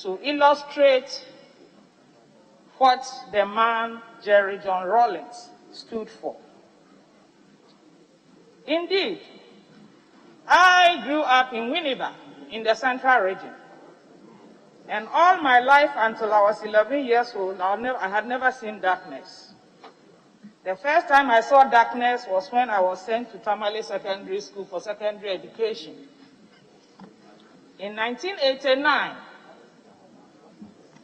to illustrate what the man Jerry John Rawlings stood for. Indeed, I grew up in Winneba, in the Central Region. And all my life until I was 11 years old, I had never seen darkness. The first time I saw darkness was when I was sent to Tamale Secondary School for secondary education. In 1989,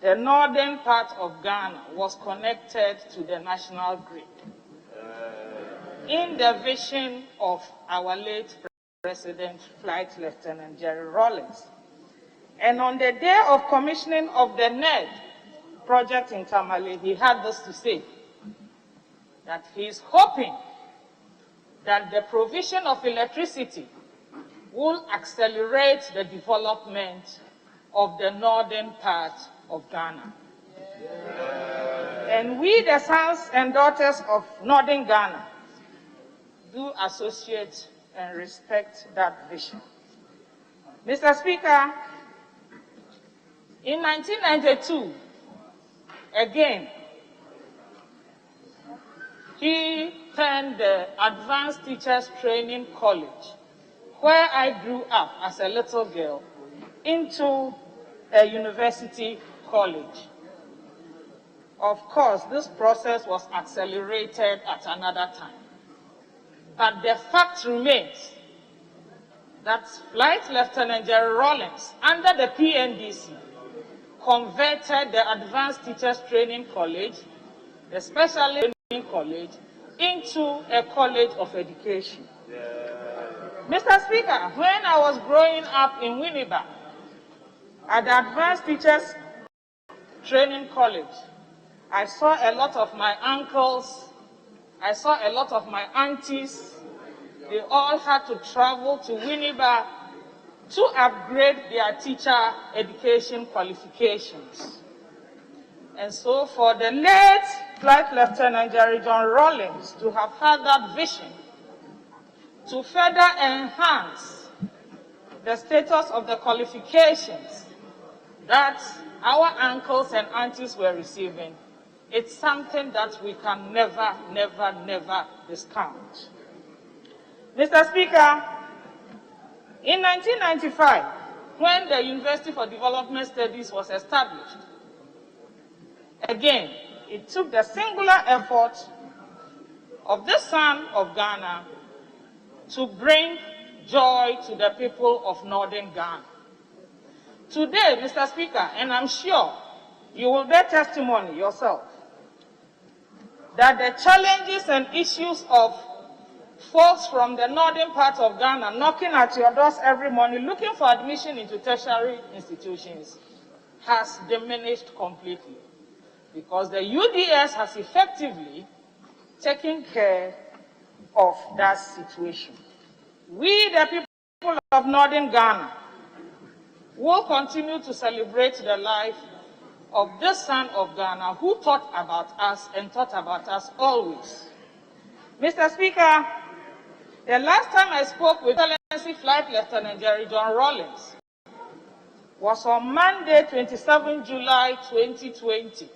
the northern part of Ghana was connected to the national grid in the vision of our late President, Flight Lieutenant Jerry Rawlings. And on the day of commissioning of the NED project in Tamale, he had this to say, that he is hoping that the provision of electricity will accelerate the development of the northern part of Ghana. And we, the sons and daughters of northern Ghana, do associate and respect that vision. Mr. Speaker, in 1992, again, he turned the Advanced Teachers Training College, where I grew up as a little girl, into a university college. Of course, this process was accelerated at another time. But the fact remains that Flight Lieutenant Jerry Rawlings, under the PNDC, converted the Advanced Teachers Training College, the Special Training College, into a college of education. Mr. Speaker, when I was growing up in Winneba, at the Advanced Teachers Training College, I saw a lot of my uncles, I saw a lot of my aunties. They all had to travel to Winneba to upgrade their teacher education qualifications. And so for the late Flight Lieutenant Jerry John Rawlings to have had that vision to further enhance the status of the qualifications that our uncles and aunties were receiving, it's something that we can never, never, never discount. Mr. Speaker, in 1995, when the University for Development Studies was established, again, it took the singular effort of the son of Ghana to bring joy to the people of northern Ghana. Today, Mr. Speaker, and I'm sure you will bear testimony yourself, that the challenges and issues of folks from the northern part of Ghana knocking at your doors every morning looking for admission into tertiary institutions has diminished completely, because the UDS has effectively taken care of that situation. We, the people of northern Ghana, will continue to celebrate the life of this son of Ghana who thought about us and thought about us always. Mr. Speaker, the last time I spoke with Excellency Flight Lieutenant Jerry John Rawlings was on Monday, 27 July 2020.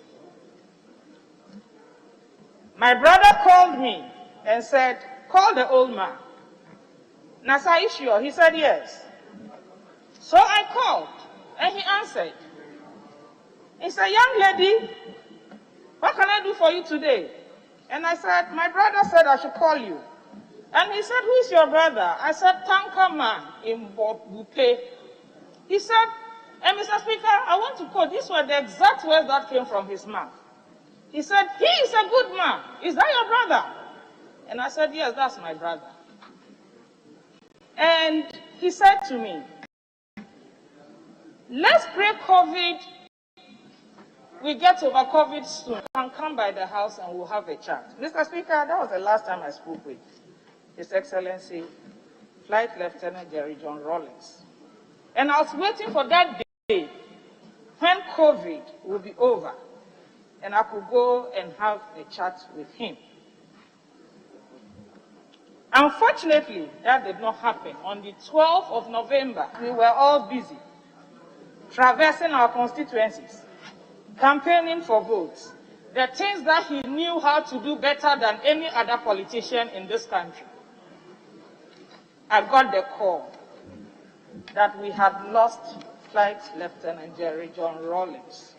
My brother called me and said, call the old man. Nasa, are you sure? He said yes. So I called and he answered. He said, young lady, what can I do for you today? And I said, my brother said I should call you. And he said, who is your brother? I said, Tanker Man in Bupe. He said, Mr. Speaker, I want to quote. These were the exact words that came from his mouth. He said, he is a good man. Is that your brother? And I said, yes, that's my brother. And he said to me, let's pray COVID, we get over COVID soon. You can come by the house and we'll have a chat. Mr. Speaker, that was the last time I spoke with His Excellency Flight Lieutenant Jerry John Rawlings. And I was waiting for that day when COVID will be over and I could go and have a chat with him. Unfortunately, that did not happen. On the 12th of November, we were all busy traversing our constituencies, campaigning for votes, the things that he knew how to do better than any other politician in this country, I got the call that we had lost Flight Lieutenant Jerry John Rawlings.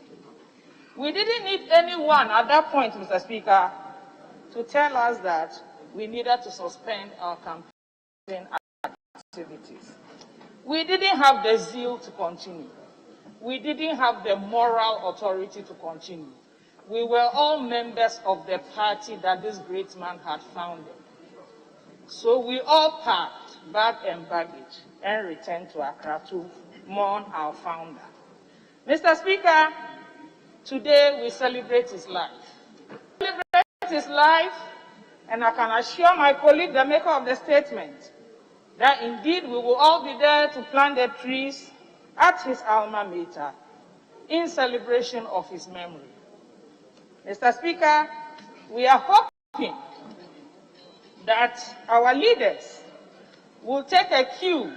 We didn't need anyone at that point, Mr. Speaker, to tell us that we needed to suspend our campaign activities. We didn't have the zeal to continue. We didn't have the moral authority to continue. We were all members of the party that this great man had founded. So we all packed bag and baggage and returned to Accra to mourn our founder. Mr. Speaker, today we celebrate his life. We celebrate his life, and I can assure my colleague, the maker of the statement, that indeed we will all be there to plant the trees at his alma mater in celebration of his memory. Mr. Speaker, we are hoping that our leaders will take a cue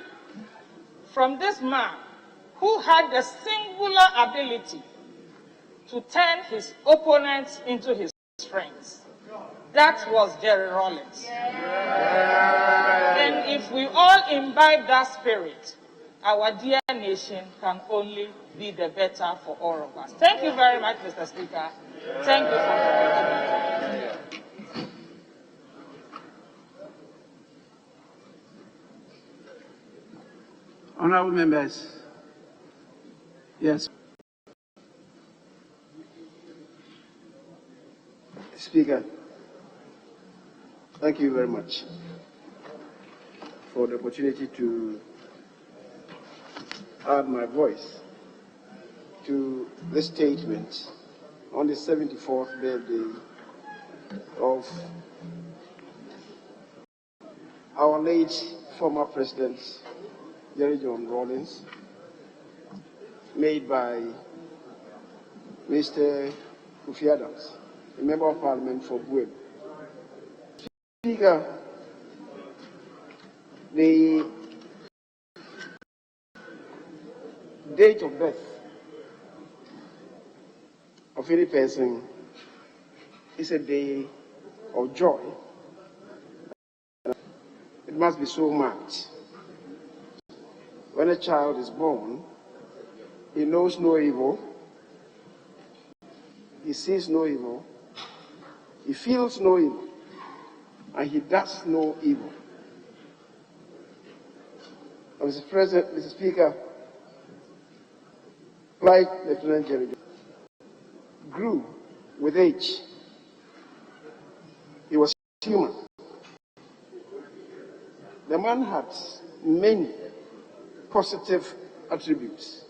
from this man who had the singular ability to turn his opponents into his friends. That was Jerry Rawlings. And if we all imbibe that spirit, our dear nation can only be the better for all of us. Thank you very much, Mr. Speaker. Thank you for the opportunity. Honourable members, yes. Speaker, thank you very much for the opportunity to add my voice to this statement on the 74th birthday of our late former President Jerry John Rawlings, made by Mr. Kofi Adams, a member of Parliament for Bueb. Speaker, the date of birth of any person is a day of joy. It must be so marked. When a child is born, he knows no evil, he sees no evil, he feels no evil, and he does no evil. Mr. President, Mr. Speaker, Flight Lieutenant Jerry grew with age. He was human. The man had many positive attributes.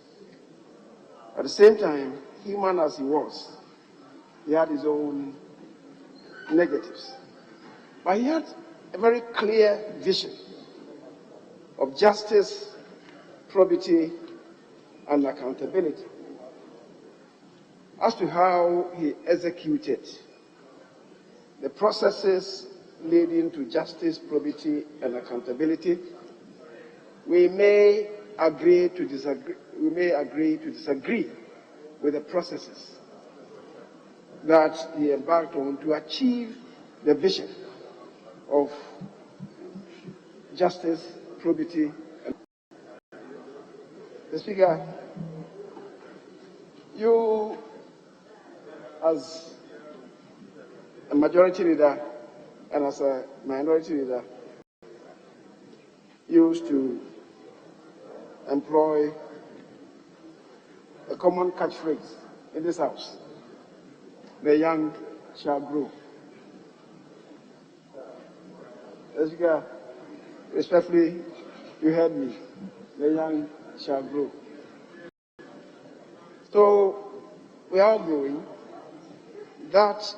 At the same time, human as he was, he had his own negatives. But he had a very clear vision of justice, probity, and accountability. As to how he executed the processes leading to justice, probity, and accountability, we may agree to disagree. We may agree to disagree with the processes that he embarked on to achieve the vision of justice, probity, and the Speaker, you as a majority leader and as a minority leader used to employ a common catchphrase in this house: the young shall grow. Speaker, respectfully, you heard me. The young shall grow. So we are growing. That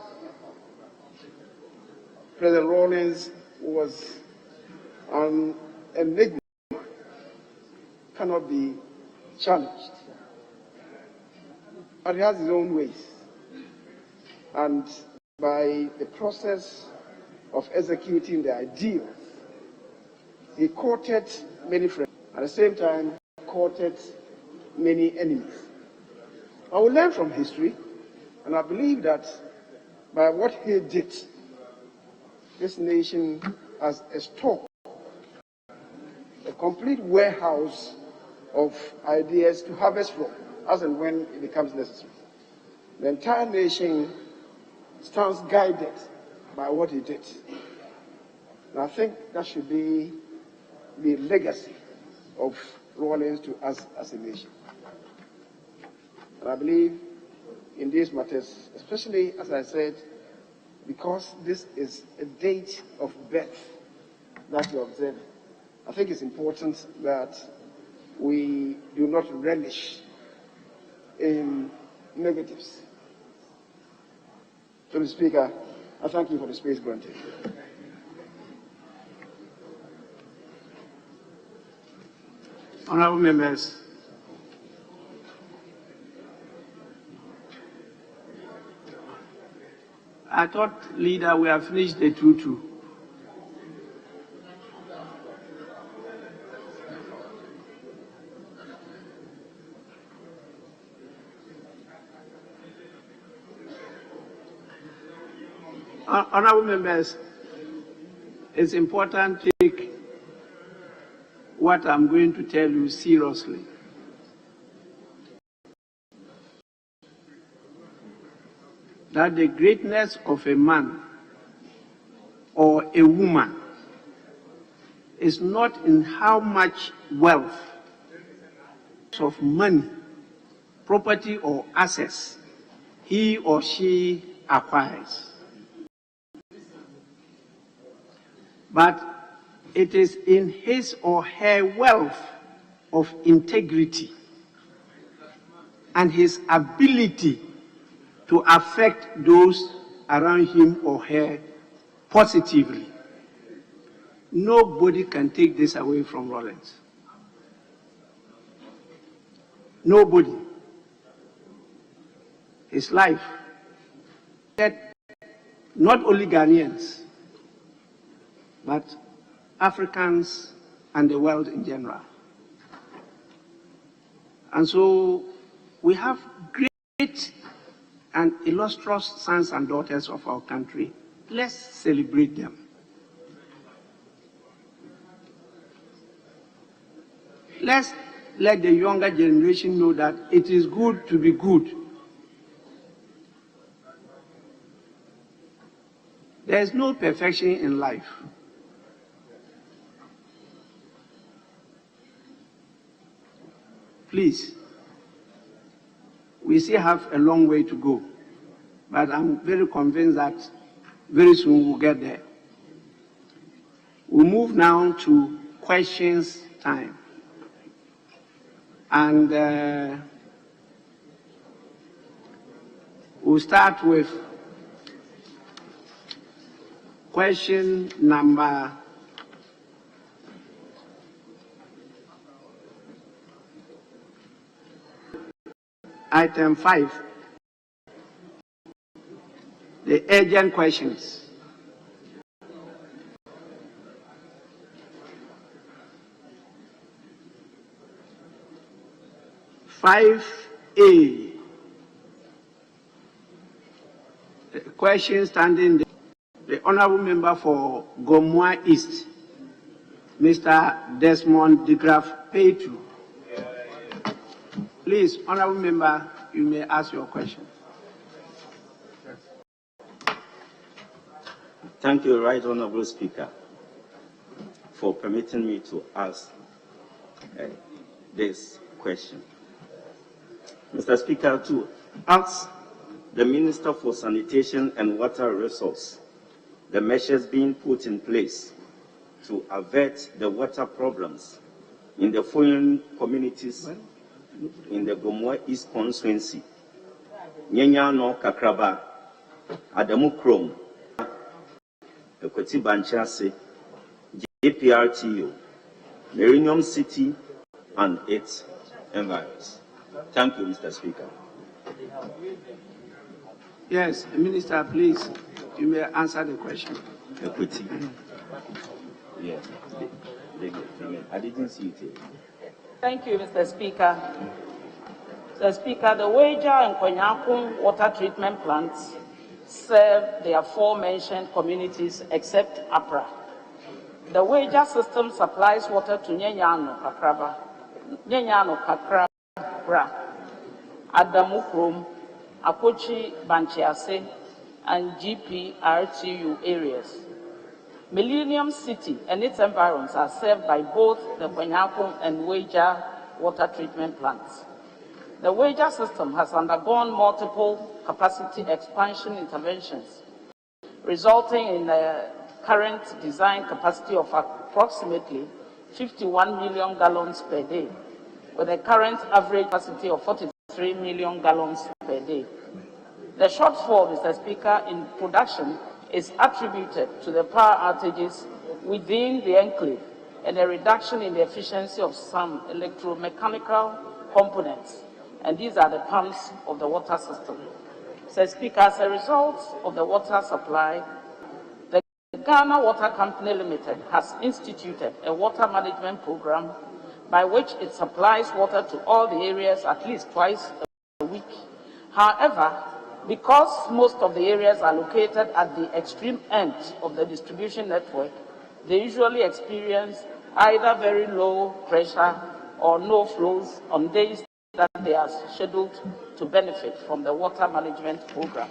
President Rawlings was an enigma, cannot be challenged. But he has his own ways. And by the process of executing the ideals, he courted many friends. At the same time, courted many enemies. I will learn from history, and I believe that by what he did, this nation has a stock, a complete warehouse of ideas to harvest from, as and when it becomes necessary. The entire nation stands guided by what he did. And I think that should be the legacy of Rawlings to us as a nation. And I believe in these matters, especially, as I said, because this is a date of birth that we observe, I think it's important that we do not relish in negatives. So, Mr. Speaker, I thank you for the space granted. Honourable members, I thought, Leader, we have finished the 2-2. Honourable members, it's important to take what I'm going to tell you seriously. That the greatness of a man or a woman is not in how much wealth, of money, property or assets he or she acquires, but it is in his or her wealth of integrity and his ability to affect those around him or her positively. Nobody can take this away from Rawlings. Nobody. His life, not only Ghanaians, but Africans and the world in general. And so we have great and illustrious sons and daughters of our country. Let's celebrate them. Let's let the younger generation know that it is good to be good. There is no perfection in life. Please, we still have a long way to go, but I'm very convinced that very soon we'll get there. We'll move now to questions time. And we'll start with question number item 5, the urgent questions. (5A). The question standing, the Honourable Member for Gomoa East, Mr. Desmond de Graaf Peitu. Please, Honourable Member, you may ask your question. Thank you, Right Honourable Speaker, for permitting me to ask this question. Mr. Speaker, to ask the Minister for Sanitation and Water Resources the measures being put in place to avert the water problems in the following communities in the Gomoa East constituency: Nyenyano Kakraba, Adamu Krom, Ekweti Banchase, JPRTO, Millennium City, and its environs. Thank you, Mr. Speaker. Yes, Minister, please, you may answer the question. Equity. Yeah, I didn't see it here. Thank you, Mr. Speaker. Mr. Speaker, the Wager and Konyakun water treatment plants serve the aforementioned communities except APRA. The Wager system supplies water to Nyenyano Kakrabra, Adamukrum, Akochi Banchiase, and GPRTU areas. Millennium City and its environs are served by both the Kwenyakum and Wager water treatment plants. The Wager system has undergone multiple capacity expansion interventions, resulting in a current design capacity of approximately 51 million gallons per day, with a current average capacity of 43 million gallons per day. The shortfall, Mr. Speaker, in production is attributed to the power outages within the enclave and a reduction in the efficiency of some electromechanical components, and these are the pumps of the water system. Mr. Speaker, as a result of the water supply, the Ghana Water Company Limited has instituted a water management program by which it supplies water to all the areas at least twice a week. However, because most of the areas are located at the extreme end of the distribution network, they usually experience either very low pressure or no flows on days that they are scheduled to benefit from the water management program.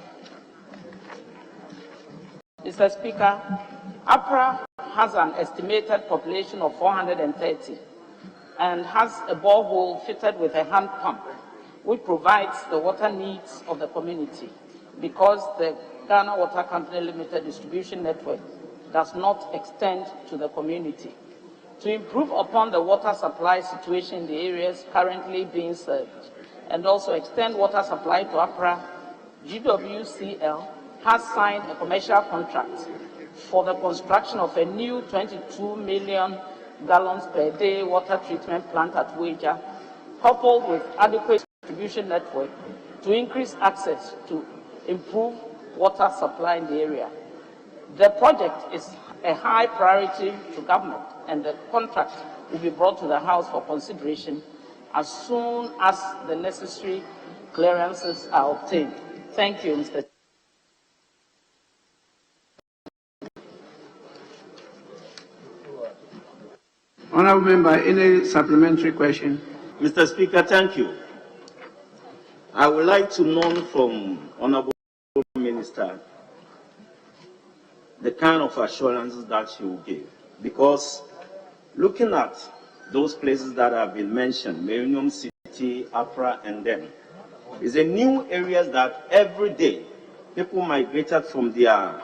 Mr. Speaker, APRA has an estimated population of 430 and has a borehole fitted with a hand pump, which provides the water needs of the community, because the Ghana Water Company Limited distribution network does not extend to the community. To improve upon the water supply situation in the areas currently being served and also extend water supply to APRA, GWCL has signed a commercial contract for the construction of a new 22 million gallons per day water treatment plant at Wager, coupled with adequate distribution network to increase access to improve water supply in the area. The project is a high priority to government, and the contract will be brought to the House for consideration as soon as the necessary clearances are obtained. Thank you, Mr. Honourable Member, any supplementary question? Mr. Speaker, thank you. I would like to know from Honourable Minister the kind of assurances that she will give, because looking at those places that have been mentioned, Millennium City, APRA, and them, is a new areas that every day people migrated from their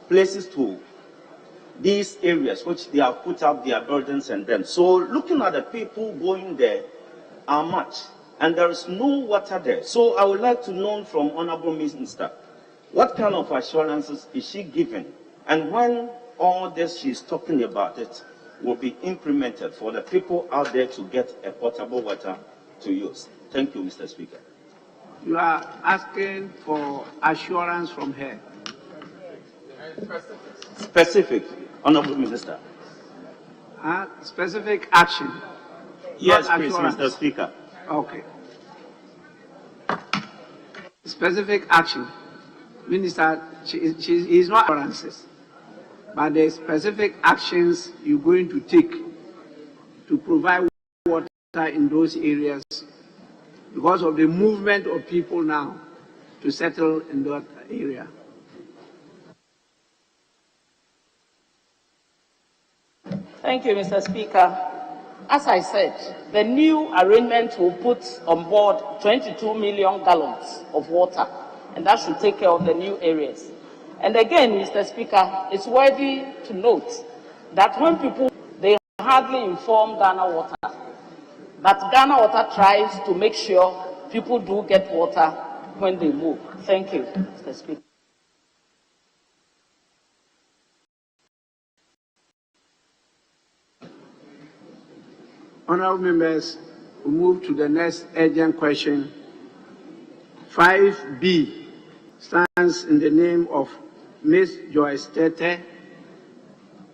places to these areas, which they have put up their burdens and them. So looking at the people going there are much, and there is no water there. So I would like to know from Honourable Minister, what kind of assurances is she giving, and when all this she's talking about it will be implemented for the people out there to get a potable water to use? Thank you, Mr. Speaker. You are asking for assurance from her. Specific, Honourable Minister. Specific action. Yes, please, Mr. Speaker. Okay. Specific action. Minister, is not assurances, but the specific actions you're going to take to provide water in those areas because of the movement of people now to settle in that area. Thank you, Mr. Speaker. As I said, the new arrangement will put on board 22 million gallons of water, and that should take care of the new areas. And again, Mr. Speaker, it's worthy to note that when people, they hardly inform Ghana Water, but Ghana Water tries to make sure people do get water when they move. Thank you, Mr. Speaker. Honourable members, we move to the next urgent question. 5B stands in the name of Ms. Joyce Tete,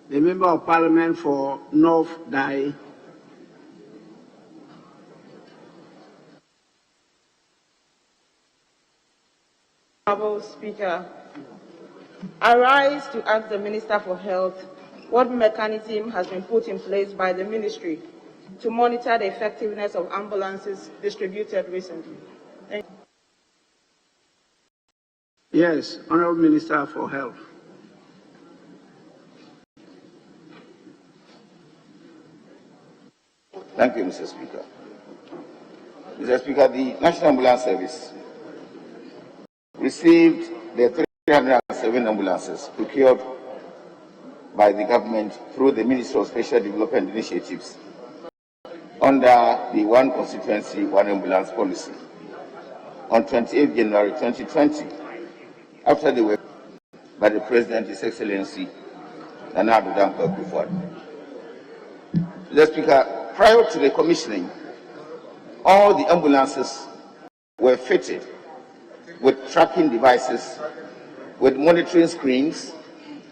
the Member of Parliament for North Dai. Honorable Speaker, I rise to ask the Minister for Health what mechanism has been put in place by the Ministry to monitor the effectiveness of ambulances distributed recently. Thank you. Yes, Honorable Minister for Health. Thank you, Mr. Speaker. Mr. Speaker, the National Ambulance Service received the 307 ambulances procured by the government through the Ministry of Special Development Initiatives under the One Constituency, One Ambulance policy on 28 January 2020, after they were by the President, His Excellency, Nana Addo Dankwa Akufo-Addo. Mr. Speaker, prior to the commissioning, all the ambulances were fitted with tracking devices, with monitoring screens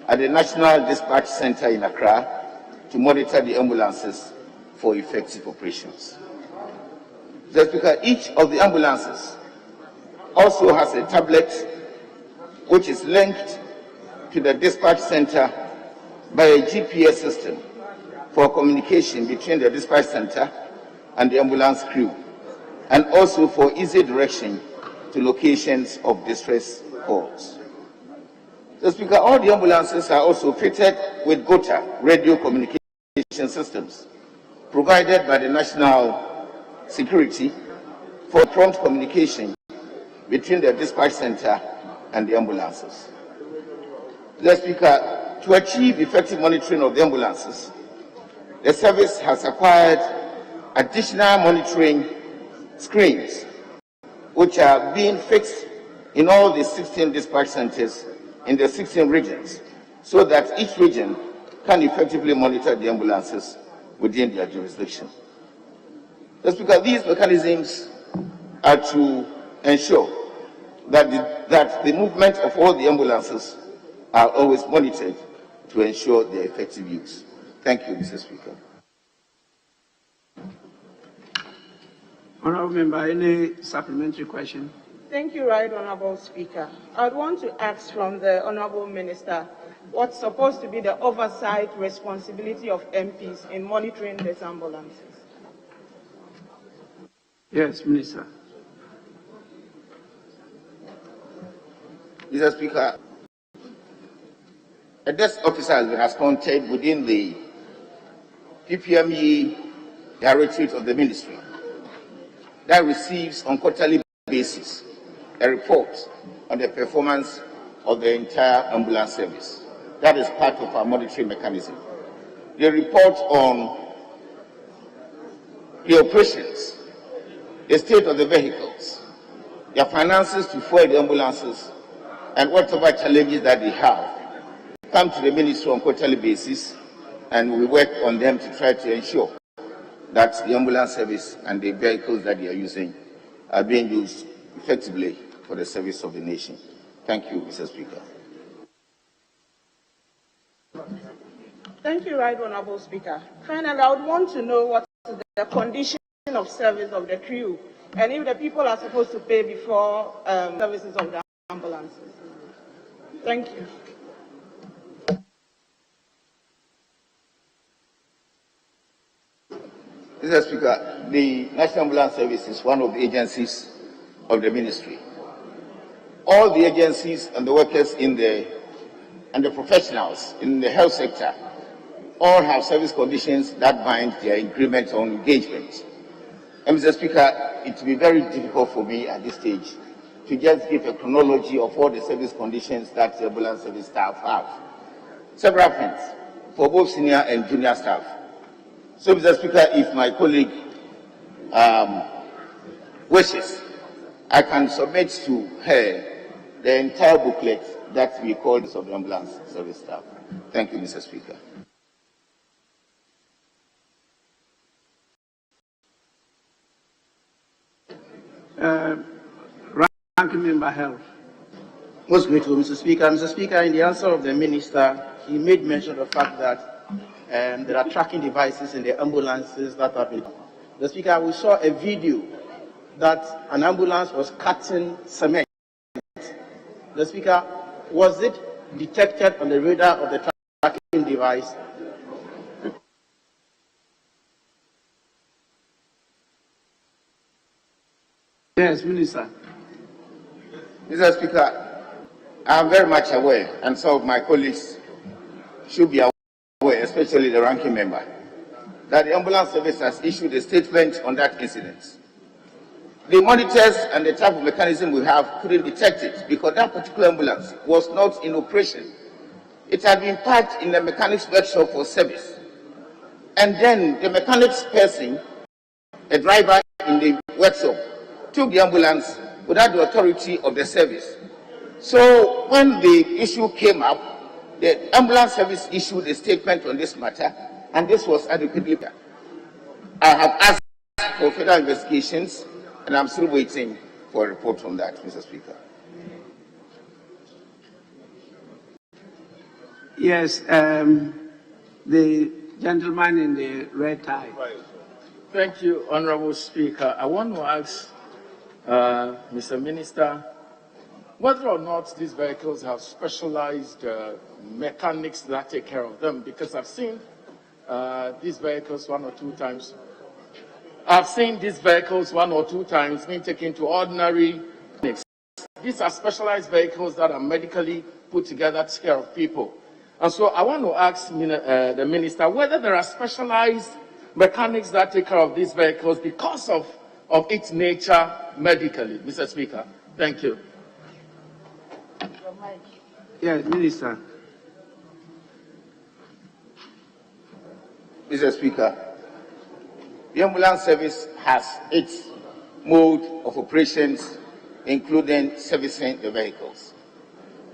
at the National Dispatch Center in Accra to monitor the ambulances for effective operations. Mr. Speaker, each of the ambulances also has a tablet which is linked to the dispatch center by a GPS system for communication between the dispatch center and the ambulance crew, and also for easy direction to locations of distress calls. Mr. Speaker, all the ambulances are also fitted with GOTA radio communication systems provided by the National Security for prompt communication between the dispatch center and the ambulances. Mr. Speaker, to achieve effective monitoring of the ambulances, the service has acquired additional monitoring screens, which are being fixed in all the 16 dispatch centers in the 16 regions, so that each region can effectively monitor the ambulances within their jurisdiction. Mr. Speaker, these mechanisms are to ensure that the movement of all the ambulances are always monitored to ensure their effective use. Thank you, Mr. Speaker. Honorable Member, any supplementary question? Thank you, Right Honorable Speaker. I'd want to ask from the Honorable Minister what's supposed to be the oversight responsibility of MPs in monitoring these ambulances. Yes, Minister. Mr. Speaker, a desk officer has been appointed within the PPME Directorate of the Ministry that receives on quarterly basis a report on the performance of the entire ambulance service. That is part of our monitoring mechanism. The report on the operations, the state of the vehicles, their finances to fuel the ambulances, and whatever challenges that they have come to the ministry on quarterly basis, and we work on them to try to ensure that the ambulance service and the vehicles that they are using are being used effectively for the service of the nation. Thank you, Mr. Speaker. Thank you, Right Honorable Speaker. Finally, I would want to know what is the condition of service of the crew, and if the people are supposed to pay before services of the ambulances. Thank you. Mr. Speaker, the National Ambulance Service is one of the agencies of the ministry. All the agencies and the workers and the professionals in the health sector all have service conditions that bind their agreement on engagement. And Mr. Speaker, it will be very difficult for me at this stage to just give a chronology of all the service conditions that the ambulance service staff have. Several things for both senior and junior staff. So, Mr. Speaker, if my colleague wishes, I can submit to her the entire booklet that we call the ambulance service staff. Thank you, Mr. Speaker. Ranking Member Health. Most grateful, Mr. Speaker. Mr. Speaker, in the answer of the minister, he made mention of the fact that there are tracking devices in the ambulances that have been. The Speaker, we saw a video that an ambulance was cutting cement The Speaker, was it detected on the radar of the tracking device? Yes, Minister. Mr. Speaker, I am very much aware, and some of my colleagues should be aware, especially the ranking member, that the ambulance service has issued a statement on that incident. The monitors and the type of mechanism we have couldn't detect it because that particular ambulance was not in operation. It had been parked in the mechanic's workshop for service. And then the mechanic's person, a driver in the workshop, took the ambulance without the authority of the service. So when the issue came up, the ambulance service issued a statement on this matter, and this was adequately done. I have asked for further investigations, and I'm still waiting for a report on that, Mr. Speaker. Yes, the gentleman in the red tie. Thank you, Honorable Speaker. I want to ask Mr. Minister whether or not these vehicles have specialized mechanics that take care of them, because I've seen these vehicles one or two times. I've seen these vehicles one or two times being taken to ordinary clinics. These are specialized vehicles that are medically put together to take care of people. And so I want to ask the Minister whether there are specialized mechanics that take care of these vehicles because of its nature medically. Mr. Speaker, thank you. Yes, Minister. Mr. Speaker, the ambulance service has its mode of operations, including servicing the vehicles.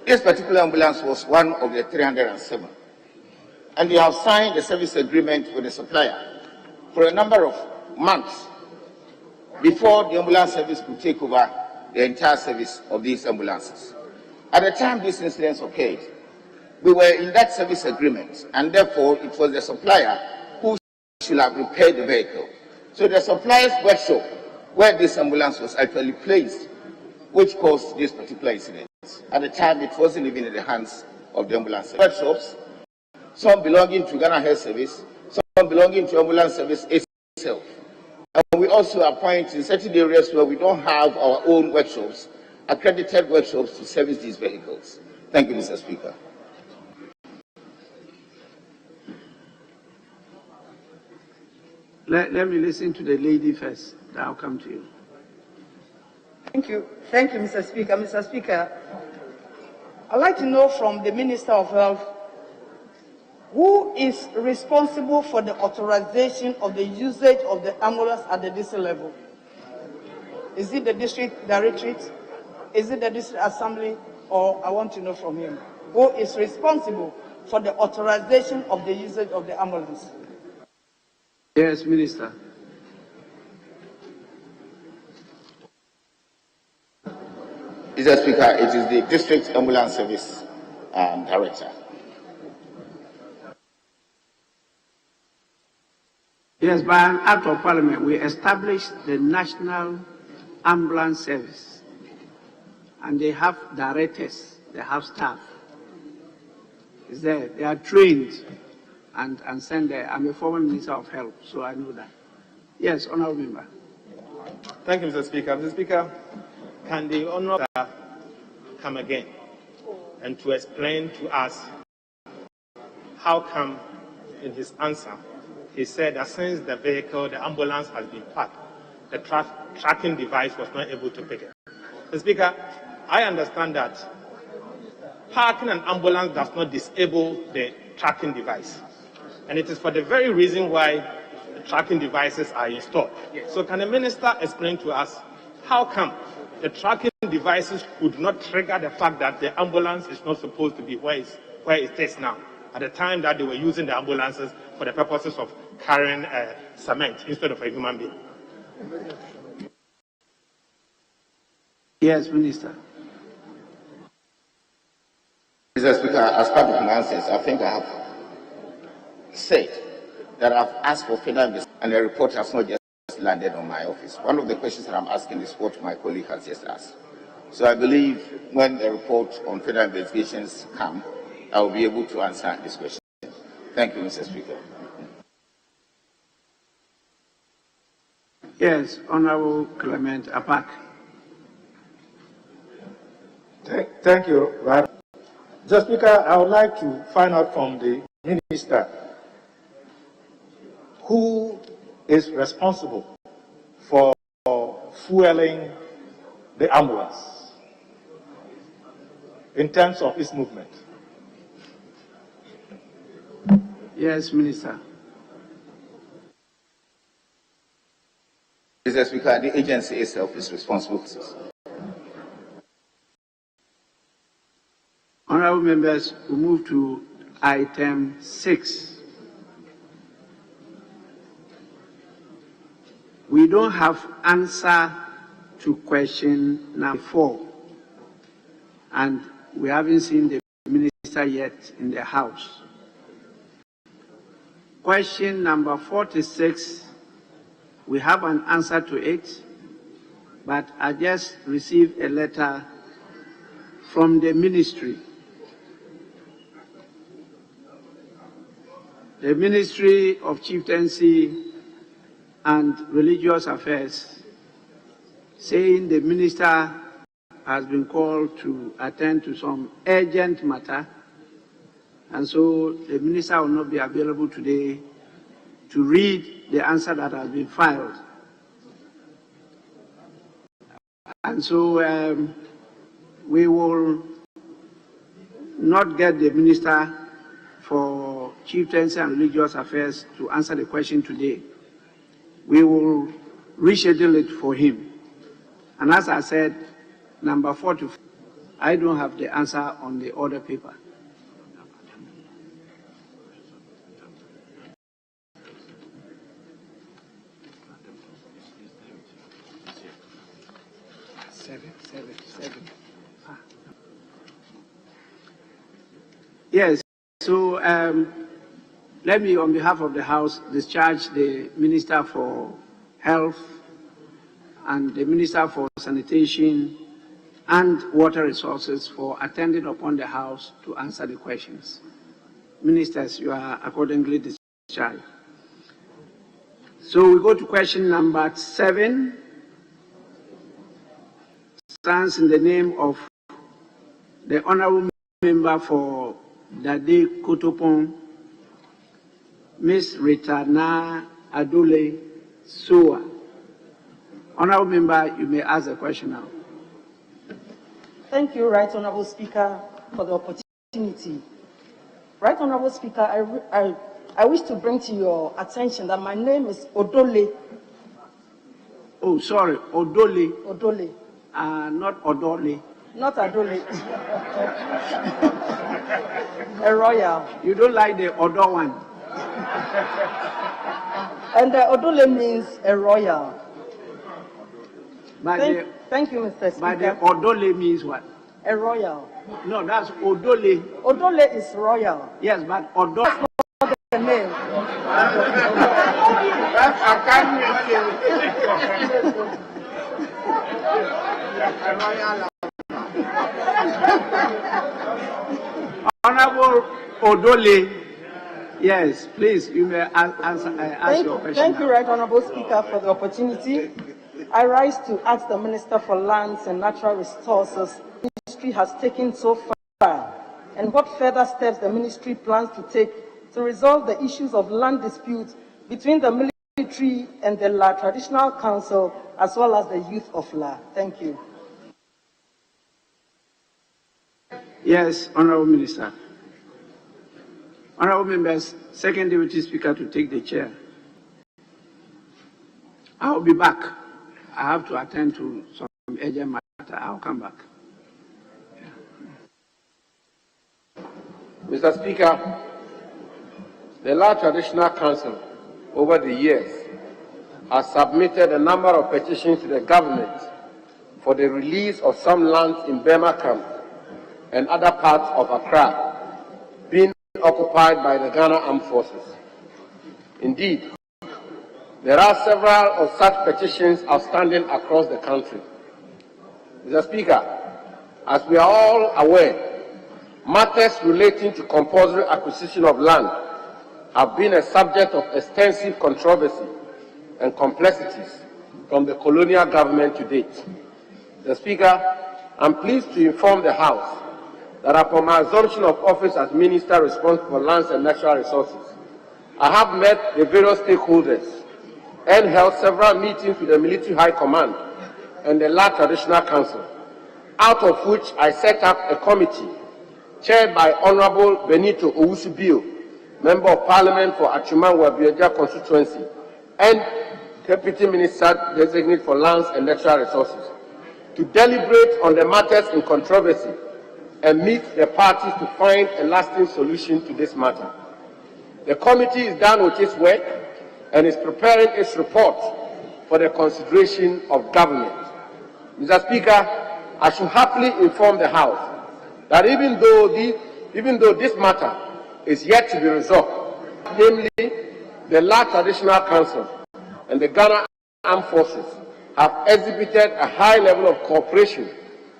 This particular ambulance was one of the 307, and they have signed a service agreement with the supplier for a number of months before the ambulance service could take over the entire service of these ambulances. At the time these incidents occurred, we were in that service agreement, and therefore it was the supplier who should have repaired the vehicle. So the supplier's workshop, where this ambulance was actually placed, which caused this particular incident. At the time, it wasn't even in the hands of the ambulance workshops, some belonging to Ghana Health Service, some belonging to ambulance service itself. And we also appoint in certain areas where we don't have our own workshops, accredited workshops to service these vehicles. Thank you, Mr. Speaker. Let me listen to the lady first, then I'll come to you. Thank you, Mr. Speaker. Mr. Speaker, I'd like to know from the Minister of Health who is responsible for the authorization of the usage of the ambulance at the district level. Is it the district directorate? Is it the district assembly? Or I want to know from him who is responsible for the authorization of the usage of the ambulance. Yes, Minister. Mr. Speaker, it is the District Ambulance Service Director. Yes, by an act of Parliament, we established the National Ambulance Service, and they have directors, they have staff. It's there. They are trained and sent there. I'm a former Minister of Health, so I know that. Yes, Honourable Member. Thank you, Mr. Speaker. Mr. Speaker, can the Honourable come again and to explain to us how come in his answer he said that since the vehicle, the ambulance has been parked, the tracking device was not able to pick it. Mr. Speaker, I understand that parking an ambulance does not disable the tracking device. And it is for the very reason why the tracking devices are installed. Yes. So can the Minister explain to us how come the tracking devices could not trigger the fact that the ambulance is not supposed to be where it is now, at the time that they were using the ambulances for the purposes of carrying cement instead of a human being? Yes, Minister. Mr. Speaker, as part of my answers, I think I have said that I've asked for further investigation and the report has not just landed on my office. One of the questions that I'm asking is what my colleague has just asked. So I believe when the report on federal investigations come, I will be able to answer this question. Thank you, Mr. Speaker. Yes, Honorable Clement Apak. Thank you. Mr. Speaker, I would like to find out from the Minister who is responsible for fueling the ambulance in terms of its movement. Yes, Minister. Mr. Speaker, the agency itself is responsible. Honorable members, we move to item 6. We don't have answer to question number 4, and we haven't seen the minister yet in the House. Question number 46, we have an answer to it, but I just received a letter from the ministry. The Ministry of Chieftaincy and Religious Affairs, saying the minister has been called to attend to some urgent matter, and so the minister will not be available today to read the answer that has been filed. And so we will not get the Minister for Chieftaincy and Religious Affairs to answer the question today. We will reschedule it for him. And as I said, number 45, I don't have the answer on the order paper. Seven. Yes, so let me, on behalf of the House, discharge the Minister for Health and the Minister for Sanitation and Water Resources for attending upon the House to answer the questions. Ministers, you are accordingly discharged. So we go to question number 7. Stands in the name of the Honourable Member for Dade Kotopon, Ms. Ritana Adole Soa. Honourable Member, you may ask the question now. Thank you, Right Honourable Speaker, for the opportunity. Right Honourable Speaker, I wish to bring to your attention that my name is Odole. Oh, sorry, Odole. Odole. Not Odole. Not Adole. A royal. You don't like the Odo one? And the Odole means a royal. Thank you, Mr. Speaker. But the Odole means what? A royal. No, that's Odole. Odole is royal. Yes, but Odole. That's not the name. That's a kind of Honorable Odole, yes, please, you may ask your question. Thank you, Right Honourable Speaker, for the opportunity. I rise to ask the Minister for Lands and Natural Resources what the Ministry has taken so far, and what further steps the Ministry plans to take to resolve the issues of land disputes between the military and the La Traditional Council, as well as the youth of La. Thank you. Yes, Honourable Minister. Honourable Members, Second Deputy Speaker to take the chair. I will be back. I have to attend to some urgent matter. I'll come back. Mr. Speaker, the La Traditional Council over the years has submitted a number of petitions to the government for the release of some lands in Burma camp and other parts of Accra being occupied by the Ghana Armed Forces. Indeed, there are several of such petitions outstanding across the country. Mr. Speaker, as we are all aware, matters relating to compulsory acquisition of land have been a subject of extensive controversy and complexities from the colonial government to date. Mr. Speaker, I'm pleased to inform the House that upon my assumption of office as Minister responsible for lands and natural resources, I have met the various stakeholders and held several meetings with the Military High Command and the Land Traditional Council, out of which I set up a committee chaired by Honorable Benito Owusu-Bio, Member of Parliament for Achuman-Wabiaja constituency and Deputy Minister Designate for Lands and Natural Resources, to deliberate on the matters in controversy and meet the parties to find a lasting solution to this matter. The committee is done with its work and is preparing its report for the consideration of government. Mr. Speaker, I should happily inform the House that even though this matter is yet to be resolved, namely the Land Traditional Council and the Ghana Armed Forces have exhibited a high level of cooperation,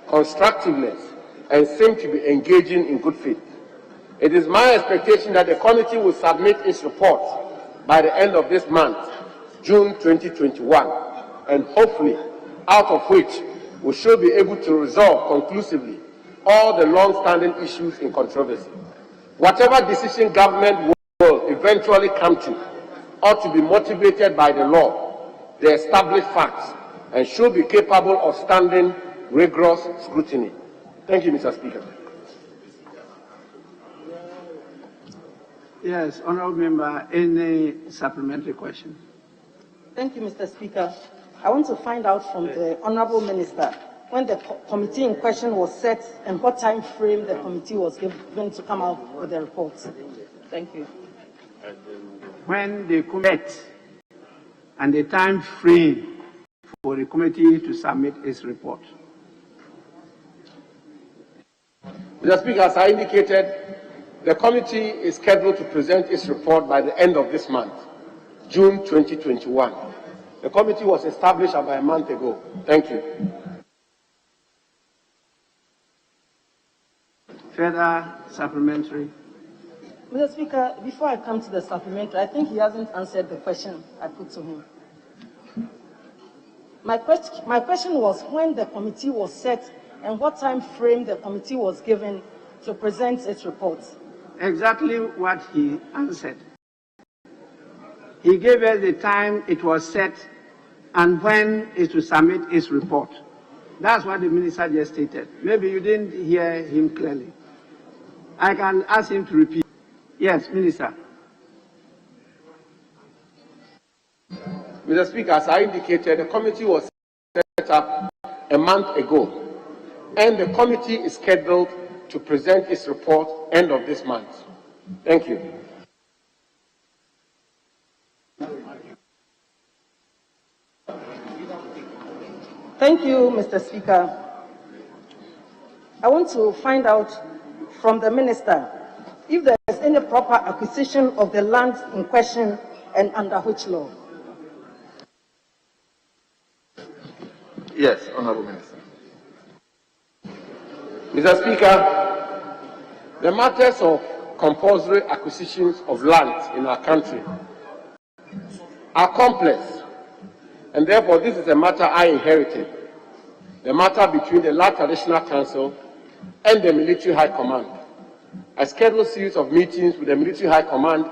constructiveness, and seem to be engaging in good faith. It is my expectation that the committee will submit its report by the end of this month, June 2021, and hopefully out of which we should be able to resolve conclusively all the long-standing issues in controversy. Whatever decision government will eventually come to ought to be motivated by the law, the established facts, and should be capable of standing rigorous scrutiny. Thank you, Mr. Speaker. Yes, Honourable Member, any supplementary question? Thank you, Mr. Speaker. I want to find out from the Honourable Minister when the committee in question was set and what time frame the committee was given to come out with the report. Thank you. When they met and the time frame for the committee to submit its report. Mr. Speaker, as I indicated, the committee is scheduled to present its report by the end of this month, June 2021. The committee was established about a month ago. Thank you. Further supplementary? Mr. Speaker, before I come to the supplementary, I think he hasn't answered the question I put to him. My question was when the committee was set and what time frame the committee was given to present its report. Exactly what he answered. He gave us the time it was set and when it to submit its report. That's what the minister just stated. Maybe you didn't hear him clearly. I can ask him to repeat. Yes, Minister. Mr. Speaker, as I indicated, the committee was set up a month ago, and the committee is scheduled to present its report end of this month. Thank you. Thank you, Mr. Speaker. I want to find out from the Minister if there is any proper acquisition of the land in question and under which law. Yes, Honourable Minister. Mr. Speaker, the matters of compulsory acquisitions of land in our country are complex, and therefore this is a matter I inherited, the matter between the Land Traditional Council and the Military High Command. I scheduled a series of meetings with the Military High Command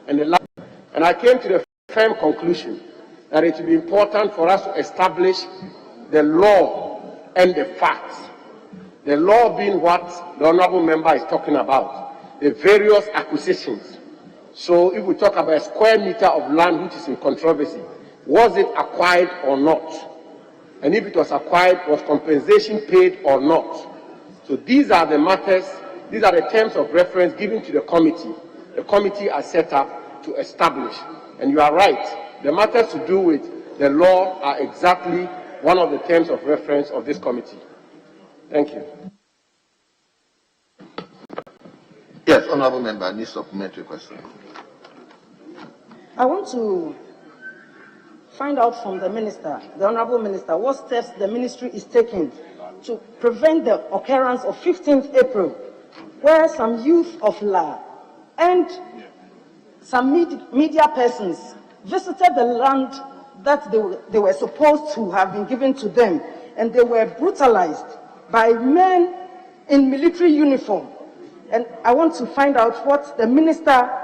and I came to the firm conclusion that it would be important for us to establish the law and the facts. The law being what the Honourable Member is talking about, the various acquisitions. So if we talk about a square meter of land which is in controversy, was it acquired or not? And if it was acquired, was compensation paid or not? So these are the matters, these are the terms of reference given to the committee. The committee are set up to establish. And you are right, the matters to do with the law are exactly one of the terms of reference of this committee. Thank you. Yes, Honourable Member, any supplementary question? I want to find out from the Minister, the Honourable Minister, what steps the Ministry is taking to prevent the occurrence of 15th April, where some youth of La and some media persons visited the land that they were supposed to have been given to them, and they were brutalized by men in military uniform. And I want to find out what the minister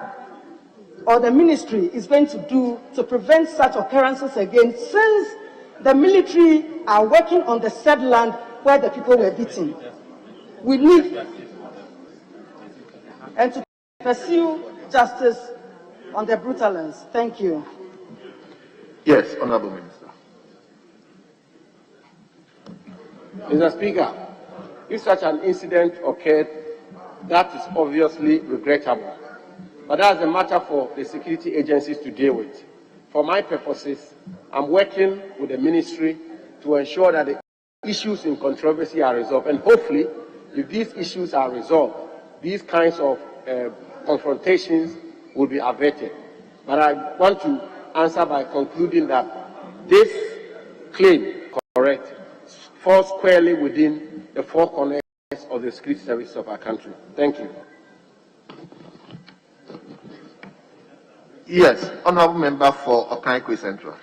or the ministry is going to do to prevent such occurrences again, since the military are working on the said land where the people were beaten. We need and to pursue justice on the brutalities. Thank you. Yes, Honorable Minister. Mr. Speaker, if such an incident occurred, that is obviously regrettable. But that's a matter for the security agencies to deal with. For my purposes, I'm working with the ministry to ensure that the issues in controversy are resolved. And hopefully, if these issues are resolved, these kinds of confrontations will be averted. But I want to answer by concluding that this claim, correct, falls squarely within the four corners of the security services of our country. Thank you. Yes, Honorable Member for Okaikwe Central.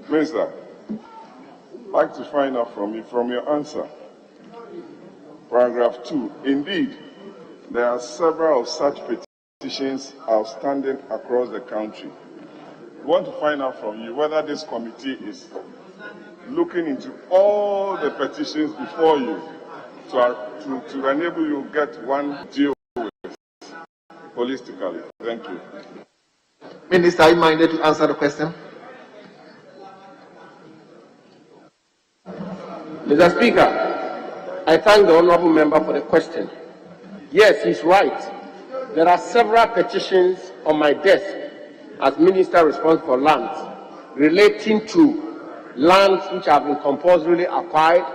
Minister, I'd like to find out from you, from your answer, paragraph 2. Indeed, there are several of such petitions outstanding across the country. We want to find out from you whether this committee is looking into all the petitions before you to enable you to get one deal with holistically. Thank you. Minister, are you minded to answer the question? Mr. Speaker, I thank the Honourable Member for the question. Yes, he's right. There are several petitions on my desk as Minister responsible for lands relating to lands which have been compulsorily acquired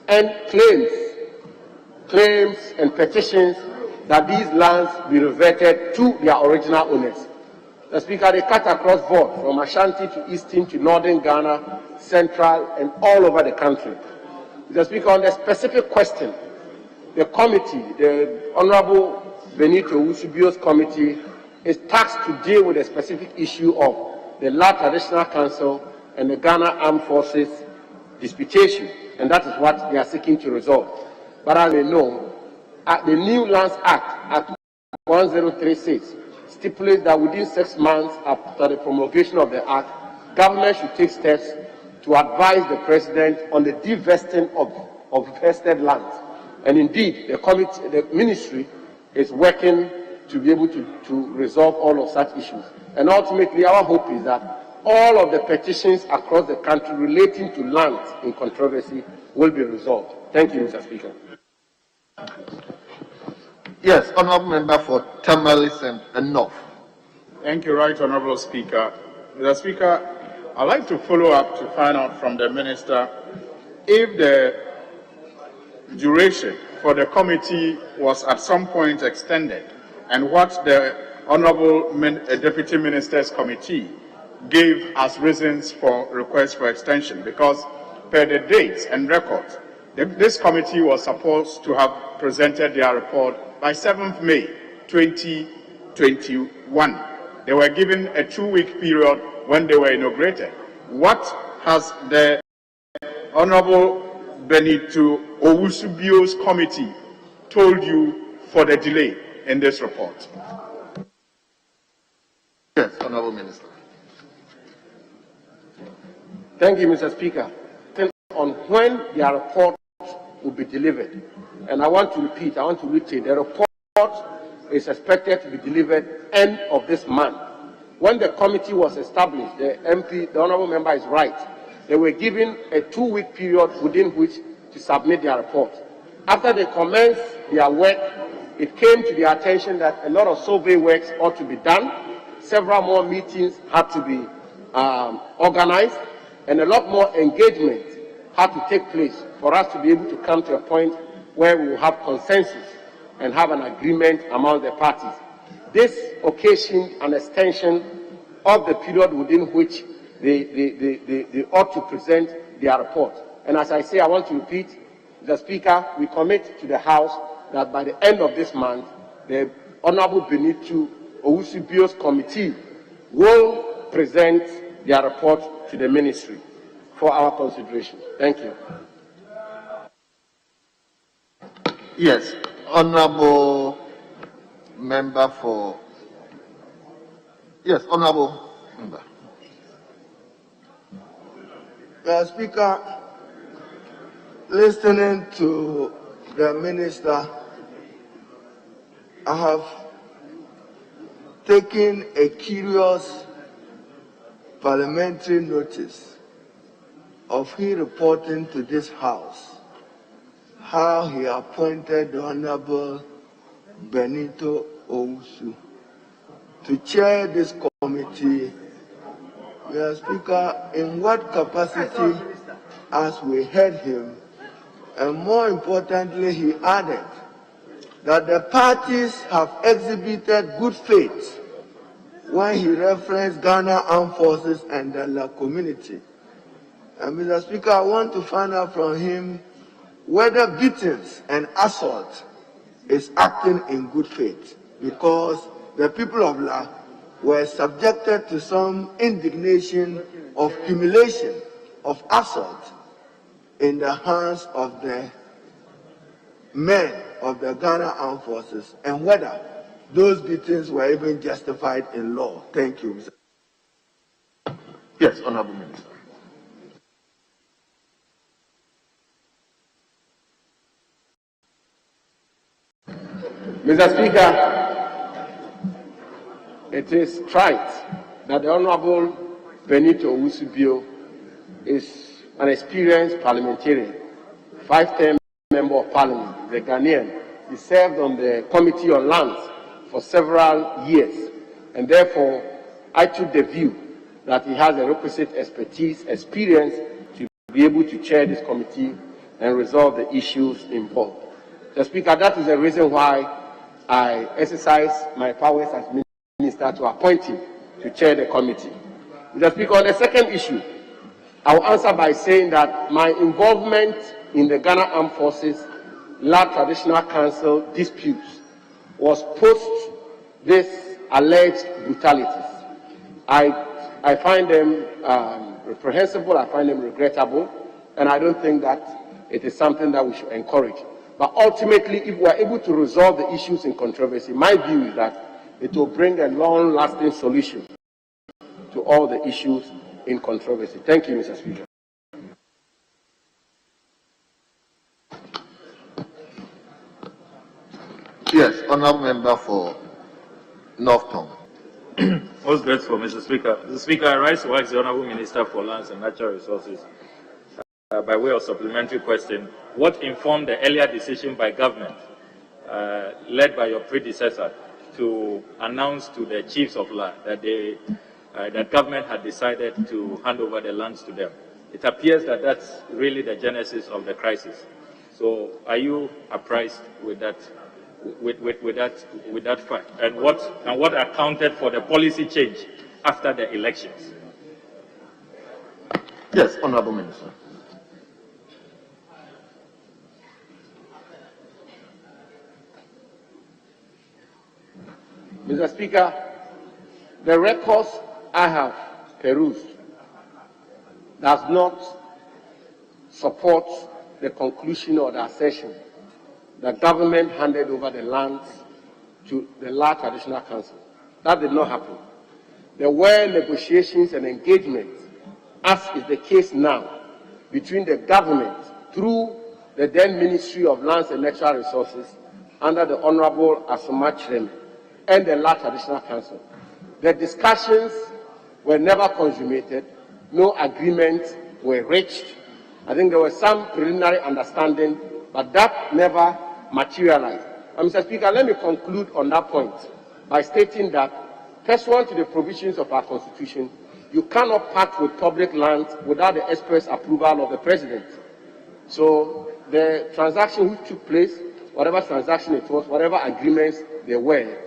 and claims and petitions that these lands be reverted to their original owners. The Speaker, they cut across board from Ashanti to Eastern to Northern Ghana, Central, and all over the country. Mr. Speaker, on the specific question, the committee, the Honorable Benito Usubio's committee, is tasked to deal with the specific issue of the La Traditional Council and the Ghana Armed Forces disputation, and that is what they are seeking to resolve. But as they know, the New Lands Act, Act 1036, stipulates that within 6 months after the promulgation of the Act, government should take steps to advise the President on the divesting of vested lands. And indeed, the ministry is working to be able to resolve all of such issues. And ultimately, our hope is that all of the petitions across the country relating to lands in controversy will be resolved. Thank you, Mr. Speaker. Yes, Honourable Member for Tamalis and North. Thank you, Right Honourable Speaker. Mr. Speaker, I'd like to follow up to find out from the Minister if the duration for the committee was at some point extended and what the Honourable Deputy Minister's Committee gave as reasons for requests for extension, because per the dates and records, this committee was supposed to have presented their report by 7th May 2021. They were given a 2-week period when they were inaugurated. What has the Honourable Benito Owusubio's committee told you for the delay in this report? Yes, Honourable Minister. Thank you, Mr. Speaker. On when their report will be delivered, and I want to repeat, I want to reiterate, the report is expected to be delivered end of this month. When the committee was established, the MP, the Honourable Member is right. They were given a 2-week period within which to submit their report. After they commenced their work, it came to their attention that a lot of survey works ought to be done. Several more meetings had to be organized, and a lot more engagement had to take place for us to be able to come to a point where we will have consensus and have an agreement among the parties. This occasioned an extension of the period within which they ought to present their report. And as I say, I want to repeat, Mr. Speaker, we commit to the House that by the end of this month, the Honorable Benito Owusu-Bio's committee will present their report to the ministry for our consideration. Thank you. Yes, Honorable Member for... Yes, Honorable Member. Speaker, listening to the Minister, I have taken a curious parliamentary notice of he reporting to this House how he appointed the Honorable Benito Owusu to chair this committee. Mr. Speaker, in what capacity, as we heard him, and more importantly, he added that the parties have exhibited good faith when he referenced Ghana Armed Forces and the La community. And Mr. Speaker, I want to find out from him whether beatings and assault is acting in good faith, because the people of La were subjected to some indignation of humiliation, of assault in the hands of the men of the Ghana Armed Forces, and whether those beatings were even justified in law. Thank you, Mr. Yes, Honorable Minister. Mr. Speaker, it is trite that the Honorable Benito Owusu-Bio is an experienced parliamentarian, 5-term member of parliament, the Ghanaian. He served on the Committee on Lands for several years, and therefore I took the view that he has the requisite expertise, experience to be able to chair this committee and resolve the issues involved. Mr. Speaker, that is the reason why I exercise my powers as Minister to appoint him to chair the committee. Mr. Speaker, on the second issue, I will answer by saying that my involvement in the Ghana Armed Forces Land Traditional Council disputes was post this alleged brutalities. I find them reprehensible, I find them regrettable, and I don't think that it is something that we should encourage. But ultimately, if we are able to resolve the issues in controversy, my view is that it will bring a long-lasting solution to all the issues in controversy. Thank you, Mr. Speaker. Yes, Honourable Member for Northton. Most grateful, Mr. Speaker. Mr. Speaker, I rise to ask the Honourable Minister for Lands and Natural Resources, by way of supplementary question, what informed the earlier decision by government, led by your predecessor, to announce to the chiefs of land that that government had decided to hand over the lands to them? It appears that that's really the genesis of the crisis. So, are you apprised with that? With that fact, and what accounted for the policy change after the elections? Yes, Honourable Minister. Mr. Speaker, the records I have perused does not support the conclusion or the assertion that government handed over the lands to the La Traditional Council. That did not happen. There were negotiations and engagements, as is the case now, between the government through the then Ministry of Lands and Natural Resources under the Honorable Asoma Chirem and the La Traditional Council. The discussions were never consummated, no agreements were reached. I think there was some preliminary understanding, but that never materialized. And Mr. Speaker, let me conclude on that point by stating that, pursuant to the provisions of our Constitution, you cannot part with public lands without the express approval of the President. So the transaction which took place, whatever transaction it was, whatever agreements there were,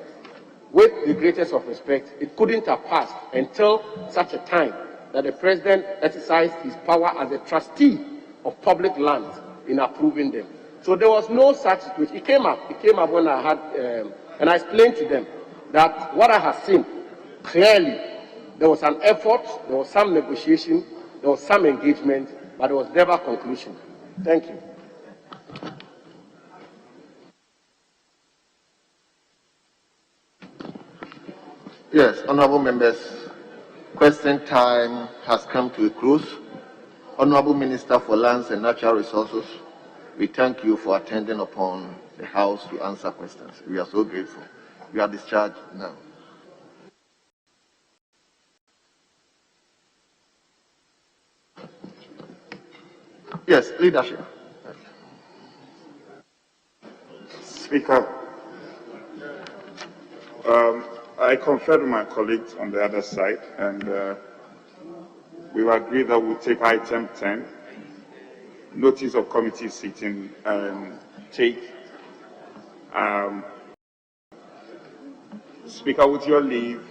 with the greatest of respect, it couldn't have passed until such a time that the President exercised his power as a trustee of public lands in approving them. So there was no such situation. It came up when I had, and I explained to them that what I have seen, clearly, there was an effort, there was some negotiation, there was some engagement, but there was never conclusion. Thank you. Yes, honorable members, question time has come to a close. Honorable Minister for Lands and Natural Resources, we thank you for attending upon the House to answer questions. We are so grateful. You are discharged now. Yes, leadership. Speaker, I conferred with my colleagues on the other side, and we've agreed that we'll take item 10, notice of committee sitting, and take, Speaker, with your leave,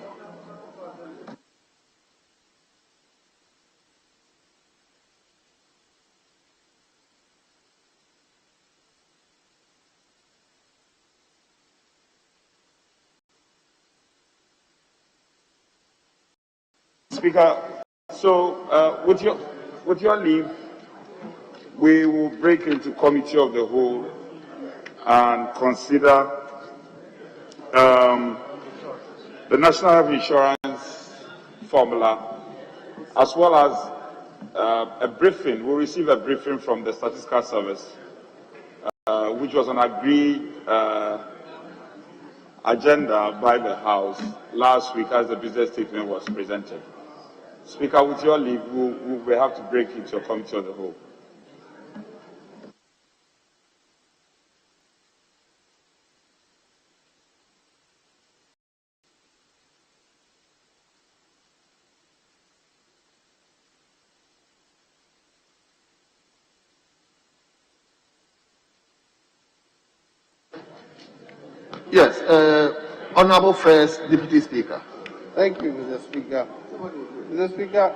Speaker, so with your leave, we will break into committee of the whole and consider the National Health Insurance formula, as well as a briefing. We'll receive a briefing from the Statistical Service, which was an agreed agenda by the House last week as the business statement was presented. Speaker, with your leave, we will have to break into a committee of the whole. Yes, Honorable First Deputy Speaker. Thank you, Mr. Speaker. Mr. Speaker,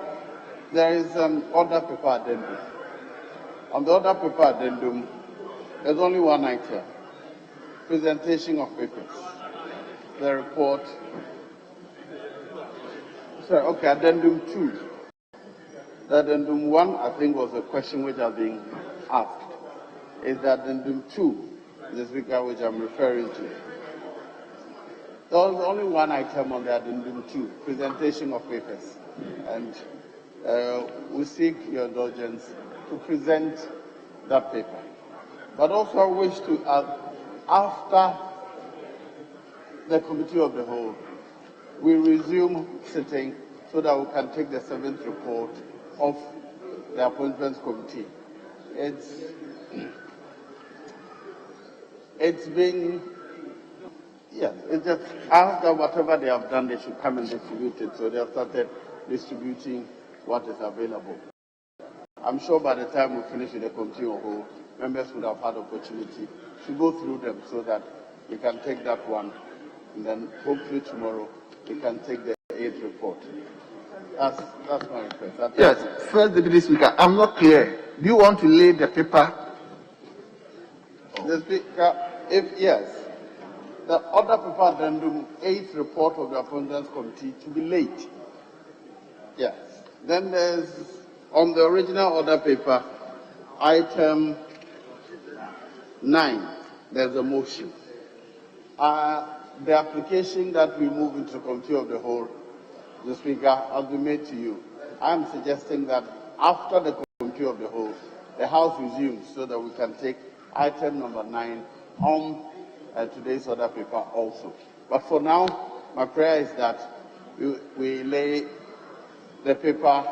there is an order paper addendum. On the order paper addendum, there's only one item: presentation of papers. The report. Sorry, okay, addendum 2. The addendum 1, I think, was a question which has been asked. Is the addendum 2, Mr. Speaker, which I'm referring to. There was only one item on the addendum 2, presentation of papers. And we seek your indulgence to present that paper. But also I wish to add, after the committee of the whole, we resume sitting so that we can take the 7th report of the appointments committee. It's been, yes, it's just after whatever they have done, they should come and distribute it. So they have started distributing what is available. I'm sure by the time we finish with the committee of whole, members would have had opportunity to go through them so that we can take that one, and then hopefully tomorrow we can take the 8th report. That's my request. Yes, First Deputy Speaker, I'm not clear. Do you want to lay the paper? The Speaker, if yes, the order paper addendum 8th report of the appointments committee to be late. Yes. Then there's, on the original order paper, item 9, there's a motion. The application that we move into the committee of the whole, the Speaker, has been made to you. I'm suggesting that after the committee of the whole, the House resumes so that we can take item number 9 on today's order paper also. But for now, my prayer is that we lay the paper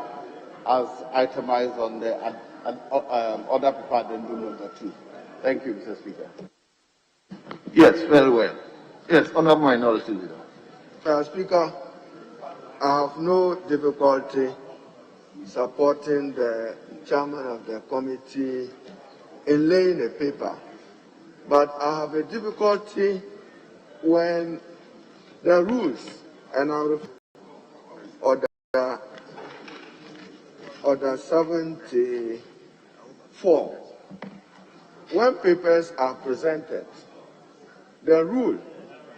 as itemized on the order paper addendum number 2. Thank you, Mr. Speaker. Yes, very well. Yes, Honorable Minority Leader. Speaker, I have no difficulty supporting the chairman of the committee in laying a paper, but I have a difficulty when the rules and our order 74 4, when papers are presented, the rule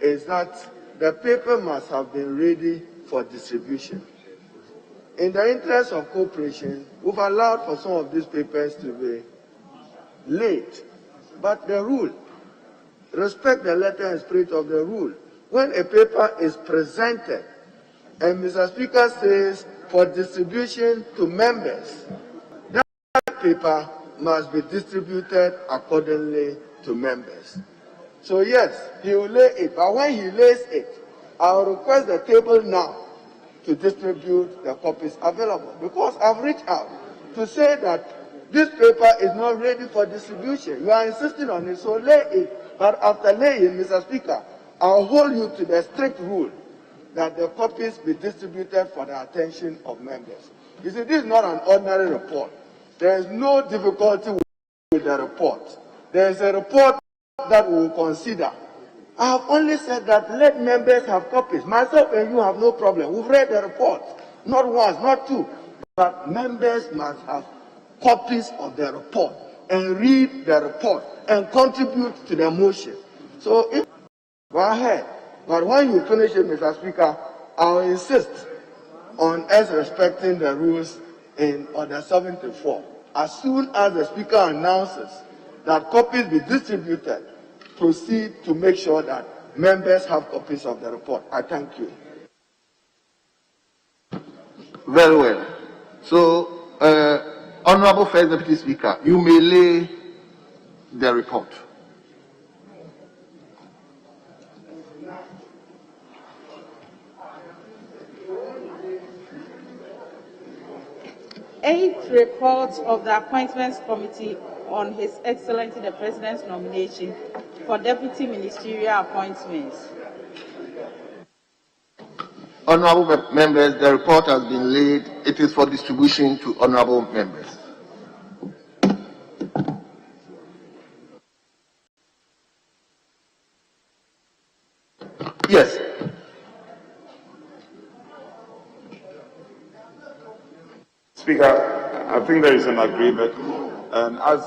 is that the paper must have been ready for distribution. In the interest of cooperation, we've allowed for some of these papers to be late, but the rule, respect the letter and spirit of the rule. When a paper is presented and Mr. Speaker says for distribution to members, that paper must be distributed accordingly to members. So yes, he will lay it, but when he lays it, I will request the table now to distribute the copies available, because I've reached out to say that this paper is not ready for distribution. You are insisting on it, so lay it. But after laying, Mr. Speaker, I'll hold you to the strict rule that the copies be distributed for the attention of members. You see, this is not an ordinary report. There is no difficulty with the report. There is a report that we will consider. I have only said that let members have copies. Myself and you have no problem. We've read the report. Not once, not two. But members must have copies of the report and read the report and contribute to the motion. So if go ahead. But when you finish it, Mr. Speaker, I'll insist on us respecting the rules in Order 74. As soon as the Speaker announces that copies be distributed, proceed to make sure that members have copies of the report. I thank you. Very well. So, Honorable First Deputy Speaker, you may lay the report. Eighth report of the Appointments Committee on His Excellency the President's nomination for Deputy Ministerial Appointments. Honorable members, the report has been laid. It is for distribution to honorable members. Yes. Speaker, I think there is an agreement, and as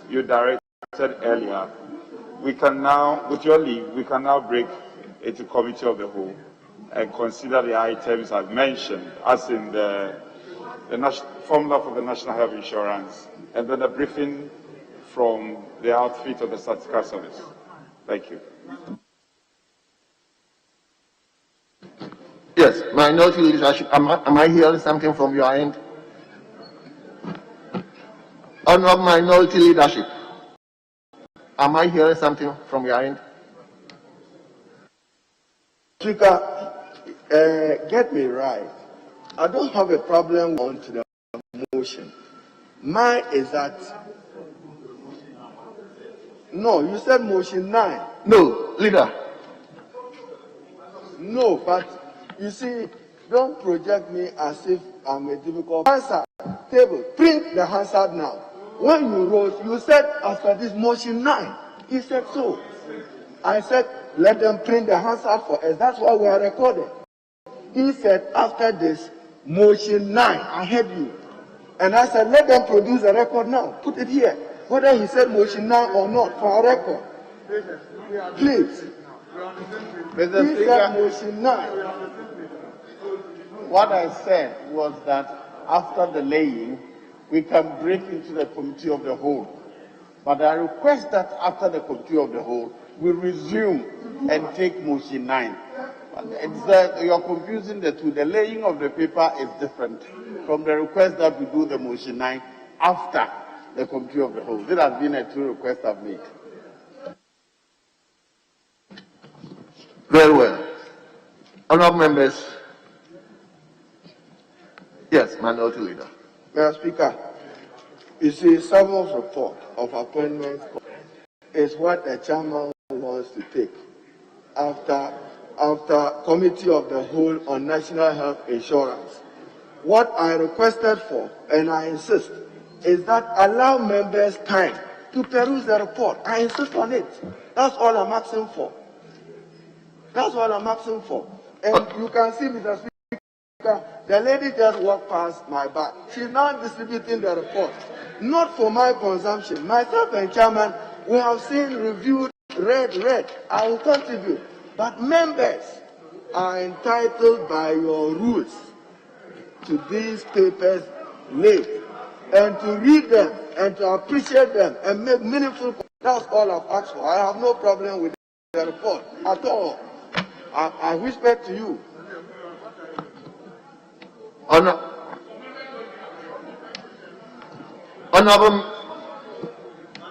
you directed earlier, we can now, with your leave, we can now break it to committee of the whole and consider the items I've mentioned, as in the formula for the National Health Insurance, and then a briefing from the outfit of the Statistical Service. Thank you. Yes, minority leadership. Am I hearing something from your end? Honorable minority leadership. Am I hearing something from your end? Speaker, get me right. I don't have a problem on to the motion. Mine is that. No, you said motion 9. No, leader. No, but you see, don't project me as if I'm a difficult Hansard table. Print the Hansard now. When you wrote, you said after this motion 9. He said so. I said, let them print the Hansard for us. That's why we are recording. He said after this motion 9. I heard you. And I said, let them produce a record now. Put it here. Whether he said motion 9 or not, for our record. Please. Mr. He said motion 9. What I said was that after the laying, we can break into the committee of the whole. But I request that after the committee of the whole, we resume and take motion 9. You're confusing the two. The laying of the paper is different from the request that we do the motion 9 after the committee of the whole. This has been a true request I've made. Very well. Honorable members. Yes, minority leader. Mr. Speaker, you see, Samuel's report of appointments is what the chairman wants to take after committee of the whole on national health insurance. What I requested for, and I insist, is that allow members time to peruse the report. I insist on it. That's all I'm asking for. That's all I'm asking for. And you can see, Mr. The lady just walked past my back. She's now distributing the report. Not for my consumption. Myself and chairman, we have seen, reviewed, read. I will contribute. But members are entitled by your rules to these papers late and to read them and to appreciate them and make meaningful. That's all I've asked for. I have no problem with the report at all. I whisper to you.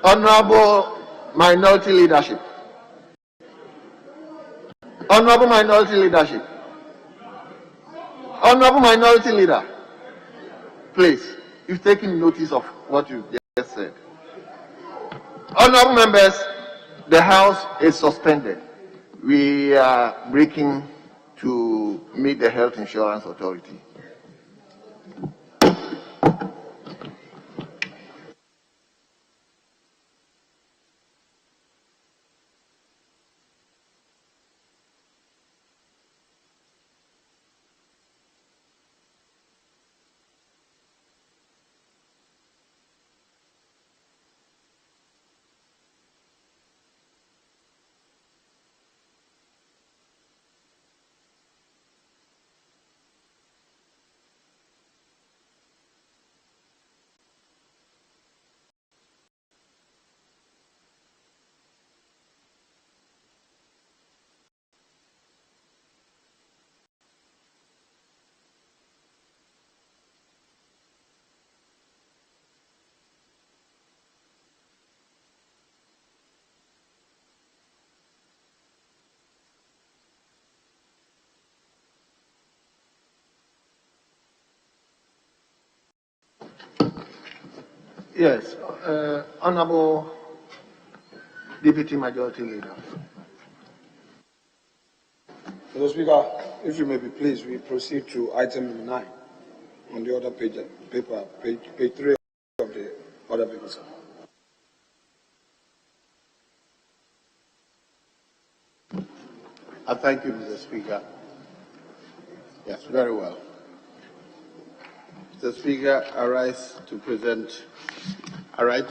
Honorable Minority Leadership. Honorable Minority Leadership. Honorable Minority Leader. Please, you've taken notice of what you just said. Honorable members, the House is suspended. We are breaking to meet the Health Insurance Authority. Yes, Honorable Deputy Majority Leader. Mr. Speaker, if you may be pleased, we proceed to item number 9 on the other page, page 3 of the other paper, sir. I thank you, Mr. Speaker. Yes, very well. Mr. Speaker, I rise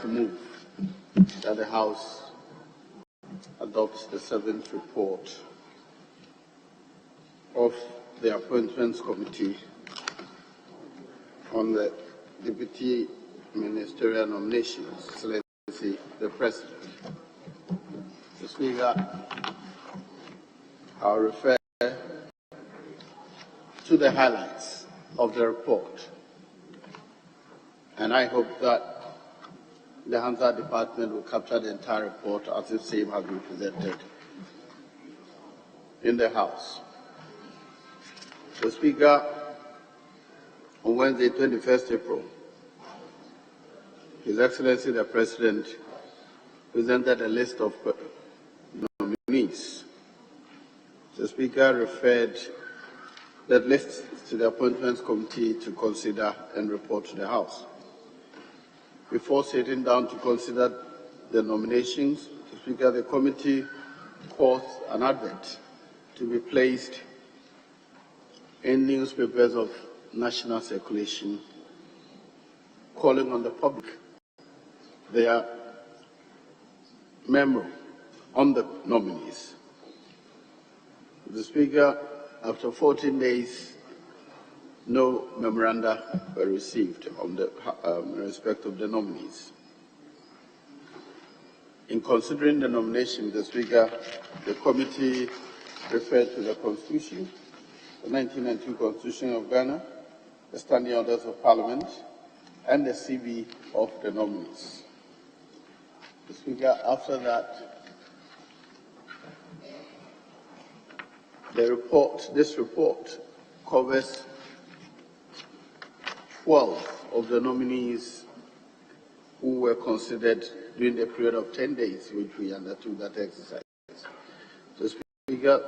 to move that the House adopts the 7th report of the Appointments Committee on the Deputy Ministerial Nominations, Excellency the President. Mr. Speaker, I'll refer to the highlights of the report, and I hope that the Hansard Department will capture the entire report as if same has been presented in the House. The Speaker, on Wednesday, 21st April, His Excellency the President presented a list of nominees. The Speaker referred that list to the Appointments Committee to consider and report to the House. Before sitting down to consider the nominations, the Speaker, the committee caused an advert to be placed in newspapers of national circulation, calling on the public their memo on the nominees. The Speaker, after 14 days, no memoranda were received on the in respect of the nominees. In considering the nomination, the Speaker, the committee referred to the Constitution, the 1992 Constitution of Ghana, the Standing Orders of Parliament, and the CV of the nominees. The Speaker, after that, this report covers 12 of the nominees who were considered during the period of 10 days which we undertook that exercise. So, Speaker,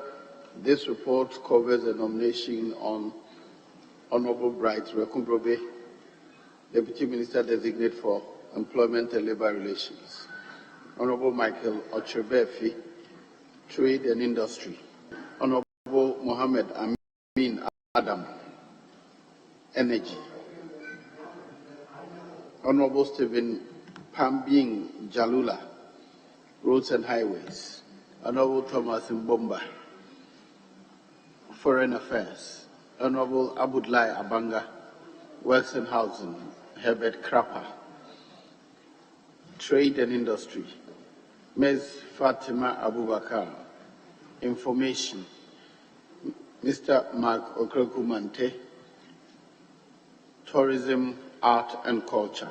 this report covers the nomination on Honorable Bright Rekumprobe, Deputy Minister Designate for Employment and Labour Relations, Honorable Michael Ochebefi, Trade and Industry, Honorable Mohammed Amin Adam, Energy. Honorable Stephen Pambing Jalula, Roads and Highways. Honorable Thomas Mbomba, Foreign Affairs. Honorable Abudlai Abanga, Works and Housing. Herbert Krapper, Trade and Industry. Ms. Fatima Abubakar, Information. Mr. Mark Okrekumante, Tourism, Art and Culture.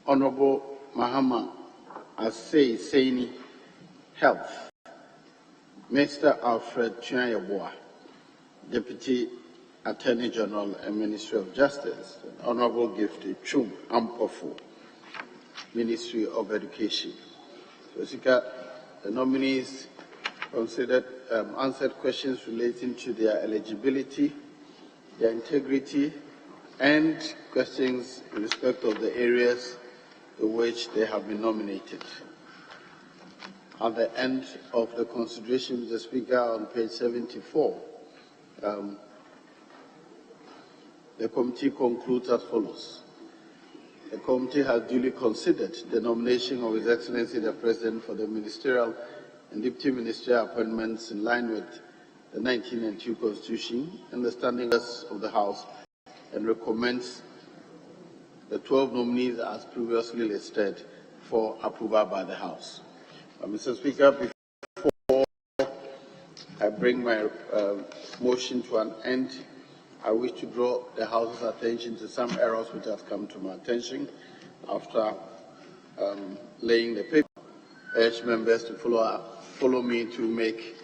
Honorable Mahama Asei Seini, Health. Mr. Alfred Chianyabua, Deputy Attorney General and Ministry of Justice. Honorable Gifty Chum Ampofu, Ministry of Education. So, Speaker, the nominees considered answered questions relating to their eligibility, their integrity, and questions in respect of the areas to which they have been nominated. At the end of the consideration, Mr. Speaker, on page 74, the committee concludes as follows. The committee has duly considered the nomination of His Excellency the President for the ministerial and deputy ministerial appointments in line with the 1992 Constitution and the standings of the House, and recommends the 12 nominees as previously listed for approval by the House. Mr. Speaker, before I bring my motion to an end, I wish to draw the House's attention to some errors which have come to my attention after laying the paper. I urge members to follow me to make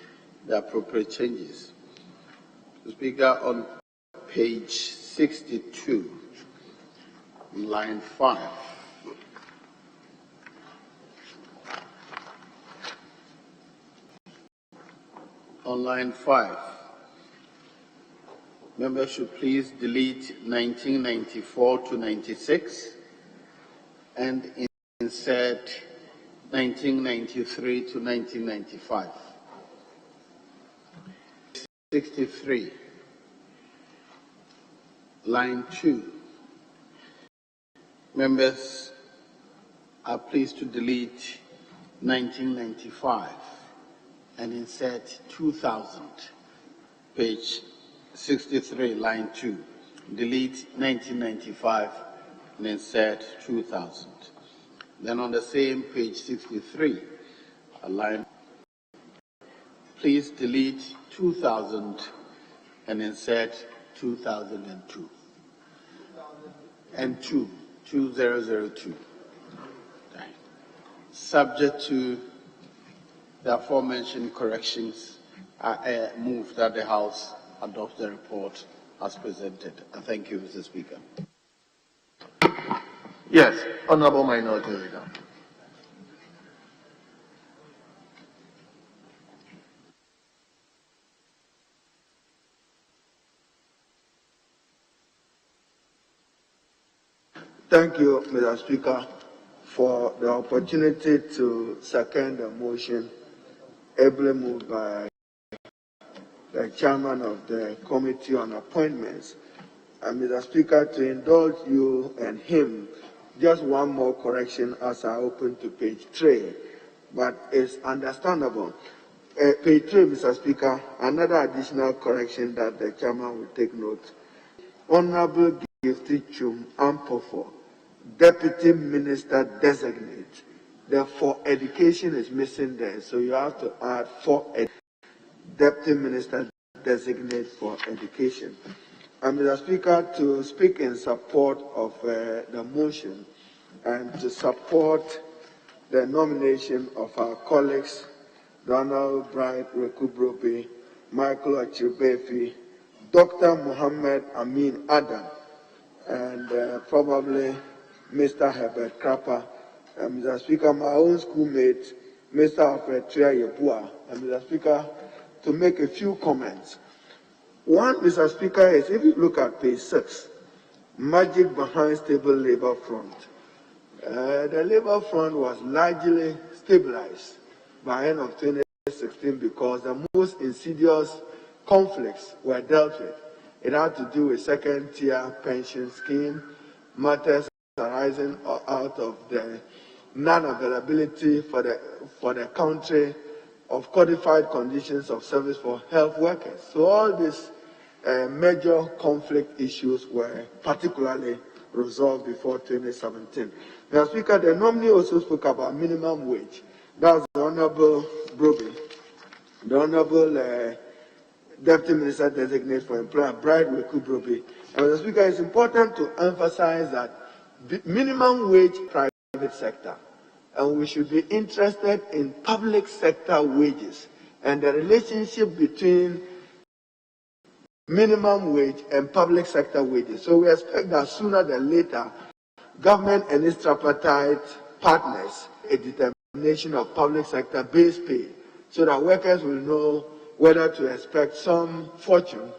the appropriate changes. Mr. Speaker, on page 62, line 5. On line 5, members should please delete 1994 to 96 and insert 1993 to 1995. 63, line 2. Members are pleased to delete 1995 and insert 2000. Page 63, line 2. Delete 1995 and insert 2000. Then on the same page 63, a line, please delete 2000 and insert 2002. And 2002. Subject to the aforementioned corrections, I move that the House adopt the report as presented. Thank you, Mr. Speaker. Yes, Honorable Minority Leader. Thank you, Mr. Speaker, for the opportunity to second the motion ably moved by the chairman of the Committee on Appointments. And Mr. Speaker, to indulge you and him, just one more correction as I open to page 3, but it's understandable. Page 3, Mr. Speaker, another additional correction that the chairman will take note. Honorable Gifty Chum Ampofo, Deputy Minister Designate. The for education is missing there, so you have to add for Deputy Minister Designate for Education. And Mr. Speaker, to speak in support of the motion and to support the nomination of our colleagues, Donald Bright Rekubrobe, Michael Achibefi, Dr. Muhammad Amin Adam, and probably Mr. Herbert Krapper, and Mr. Speaker, my own schoolmate, Mr. Alfred Chianyabua, and Mr. Speaker, to make a few comments. One, Mr. Speaker, is if you look at page 6, magic behind stable labor front. The labor front was largely stabilized by end of 2016 because the most insidious conflicts were dealt with It had to do with second-tier pension scheme, matters arising out of the non-availability for the country of codified conditions of service for health workers. So all these major conflict issues were particularly resolved before 2017. Mr. Speaker, the nominee also spoke about minimum wage. That's the Honorable Broby, the Honorable Deputy Minister Designate for Employment, Bride Weku Broby. And Mr. Speaker, it's important to emphasize that the minimum wage private sector, and we should be interested in public sector wages and the relationship between minimum wage and public sector wages. So we expect that sooner than later, government and its tripartite partners a determination of public sector base pay so that workers will know whether to expect some fortune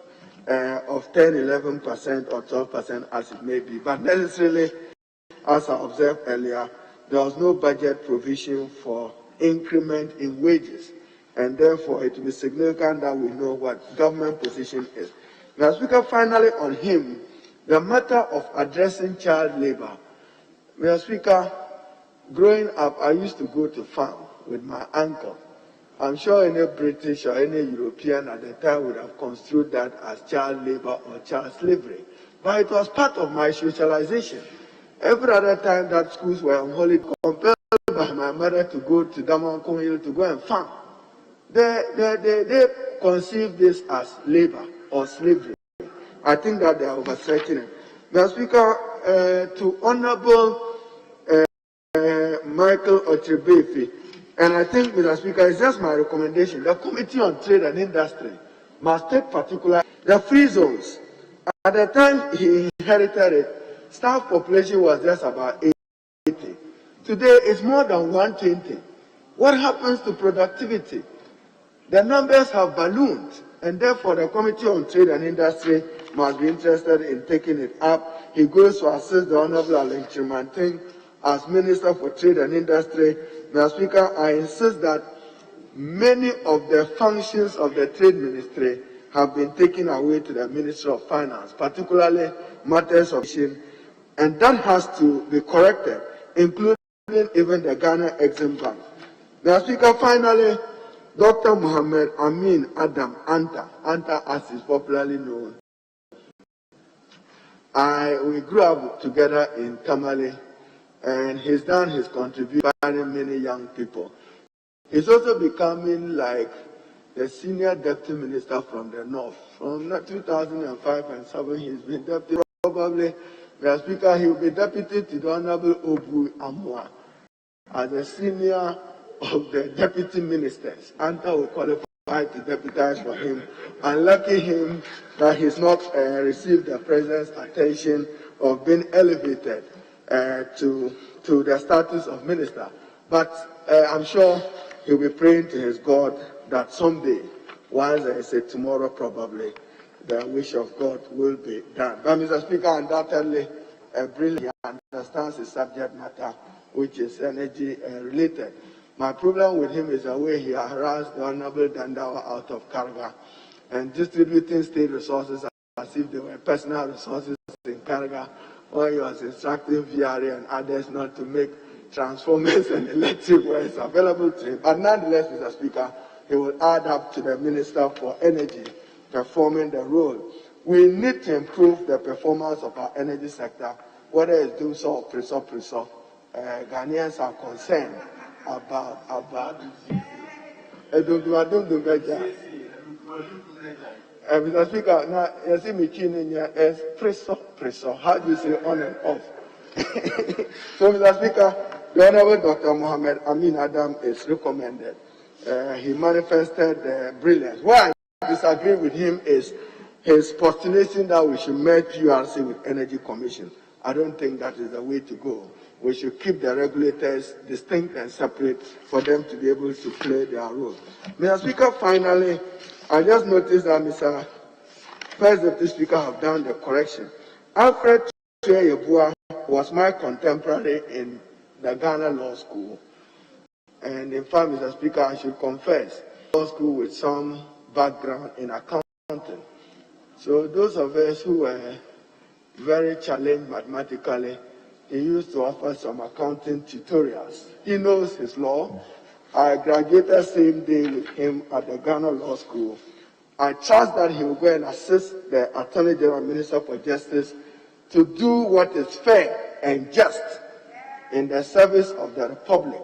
of 10, 11% or 12% as it may be. But necessarily, as I observed earlier, there was no budget provision for increment in wages. And therefore, it will be significant that we know what government position is. Now, Speaker, finally on him, the matter of addressing child labor. Mr. Speaker, growing up, I used to go to farm with my uncle. I'm sure any British or any European at the time would have construed that as child labor or child slavery. But it was part of my socialization. Every other time that schools were on holiday, compelled by my mother to go to Damankong Hill to go and farm. They conceive this as labor or slavery. I think that they are oversetting it. Mr. Speaker, to Honorable Michael Ochebefi, and I think, Mr. Speaker, it's just my recommendation. The Committee on Trade and Industry must take particular the free zones. At the time he inherited it, staff population was just about 80. Today, it's more than 120. What happens to productivity? The numbers have ballooned, and therefore the Committee on Trade and Industry must be interested in taking it up. He goes to assist the Honorable Alain Chimantin as Minister for Trade and Industry. Mr. Speaker, I insist that many of the functions of the Trade Ministry have been taken away to the Ministry of Finance, particularly matters of and that has to be corrected, including even the Ghana Exim Bank. Mr. Speaker, finally, Dr. Mohammed Amin Adam Anta as is popularly known. We grew up together in Tamale, and he's done his contribution by many young people. He's also becoming like the senior deputy minister from the north. From 2005 and 7, he's been deputy. Probably, Mr. Speaker, he will be deputy to the Honorable Obu Amwa as the senior of the deputy ministers. Anta will qualify to deputize for him. And lucky him that he's not received the president's attention of being elevated to the status of minister. But I'm sure he'll be praying to his God that someday, once I say tomorrow probably, the wish of God will be done. But Mr. Speaker, undoubtedly, brilliant understands the subject matter, which is energy related. My problem with him is the way he harassed the Honorable Dandawa out of Karga and distributing state resources as if they were personal resources in Karga, or he was instructing VRA and others not to make transformers and electric wires available to him. But nonetheless, Mr. Speaker, he will add up to the Minister for Energy performing the role. We need to improve the performance of our energy sector, whether it's do so or preso. Ghanaians are concerned about Mr. Speaker, now you see me tuning here as preso. How do you say on and off? So, Mr. Speaker, the Honorable Dr. Mohammed Amin Adam is recommended. He manifested brilliance. Why I disagree with him is his postulation that we should merge PRC with Energy Commission. I don't think that is the way to go. We should keep the regulators distinct and separate for them to be able to play their role. Mr. Speaker, finally, I just noticed that Mr. First Deputy Speaker have done the correction. Alfred Yebua was my contemporary in the Ghana Law School. And in fact, Mr. Speaker, I should confess, law school with some background in accounting. So those of us who were very challenged mathematically, he used to offer some accounting tutorials. He knows his law. I graduated same day with him at the Ghana Law School. I trust that he will go and assist the Attorney General Minister for Justice to do what is fair and just in the service of the Republic,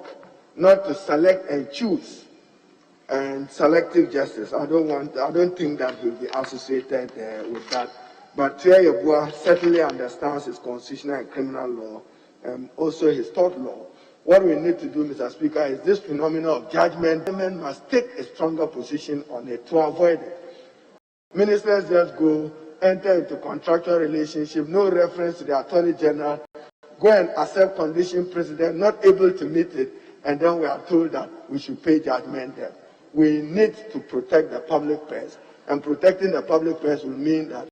not to select and choose and selective justice. I don't think that he'll be associated with that. But Tia Yabua certainly understands his constitutional and criminal law, and also his tort law. What we need to do, Mr. Speaker, is this phenomenon of judgment. Government must take a stronger position on it to avoid it. Ministers just go, enter into contractual relationship, no reference to the Attorney General, go and accept condition precedent, not able to meet it, and then we are told that we should pay judgment debt. We need to protect the public purse, and protecting the public purse will mean that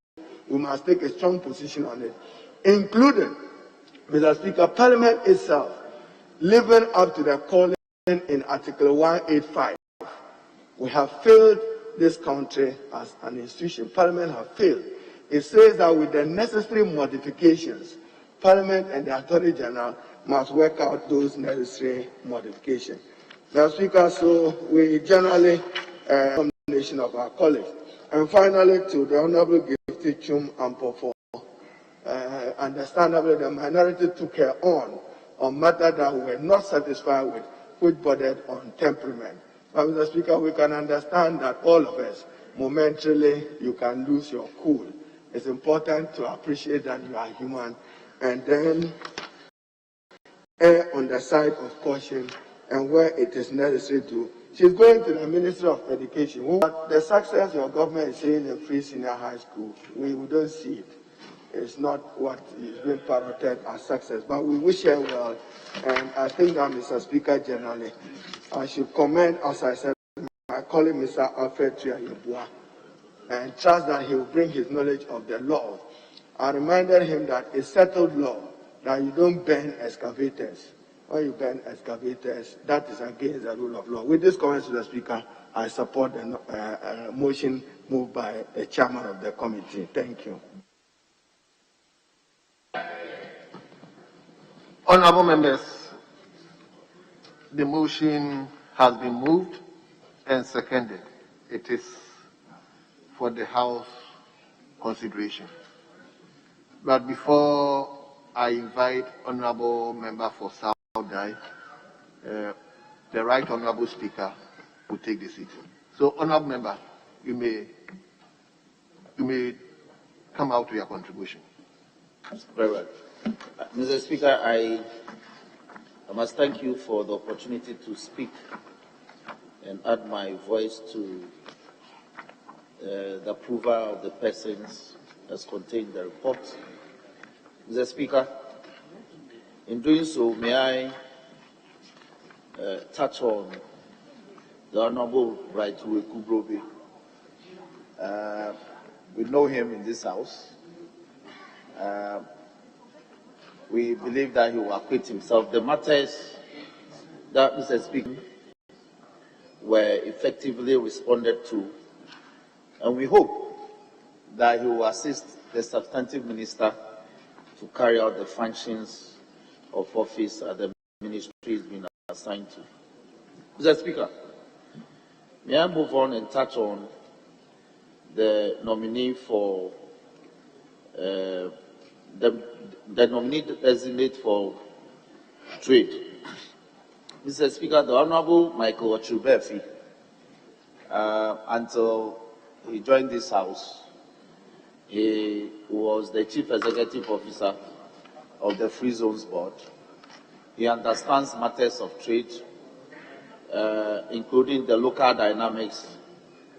we must take a strong position on it, including, Mr. Speaker, Parliament itself, living up to the calling in Article 185. We have failed this country as an institution. Parliament have failed. It says that with the necessary modifications, Parliament and the Attorney General must work out those necessary modifications. Mr. Speaker, so we generally nomination of our colleagues. And finally, to the Honourable Gifty Chum Ampofo, understandably, the minority took her on matters that we were not satisfied with, which bordered on temperament. But, Mr. Speaker, we can understand that all of us, momentarily, you can lose your cool. It's important to appreciate that you are human, and then err on the side of caution, and where it is necessary to. She's going to the Ministry of Education. But the success your government is seeing in free senior high school, we don't see it. It's not what is being parroted as success, but we wish her well. And I think that, Mr. Speaker, generally, I should commend, as I said, my colleague, Mr. Alfred Tuyayebua, and trust that he will bring his knowledge of the law. I reminded him that it's settled law that you don't burn excavators. When you burn excavators, that is against the rule of law. With this comment, Mr. Speaker, I support the motion moved by the chairman of the committee. Thank you. Honourable members, the motion has been moved and seconded. It is for the House consideration. But before I invite Honourable Member for South Dai, the Right Honourable Speaker will take the seat. So, Honourable Member, you may come out to your contribution. Very well. Mr. Speaker, I must thank you for the opportunity to speak and add my voice to the approval of the persons as contained in the report. Mr. Speaker, in doing so, may I touch on the Honourable Brightway Kubrobe. We know him in this House. We believe that he will acquit himself. The matters that Mr. Speaker were effectively responded to, and we hope that he will assist the substantive minister to carry out the functions of office that the ministry is being assigned to. Mr. Speaker, may I move on and touch on the nominee for the nominee designate for trade. Mr. Speaker, the Honourable Michael Ochubefi, until he joined this House, he was the Chief Executive Officer of the Free Zones Board. He understands matters of trade, including the local dynamics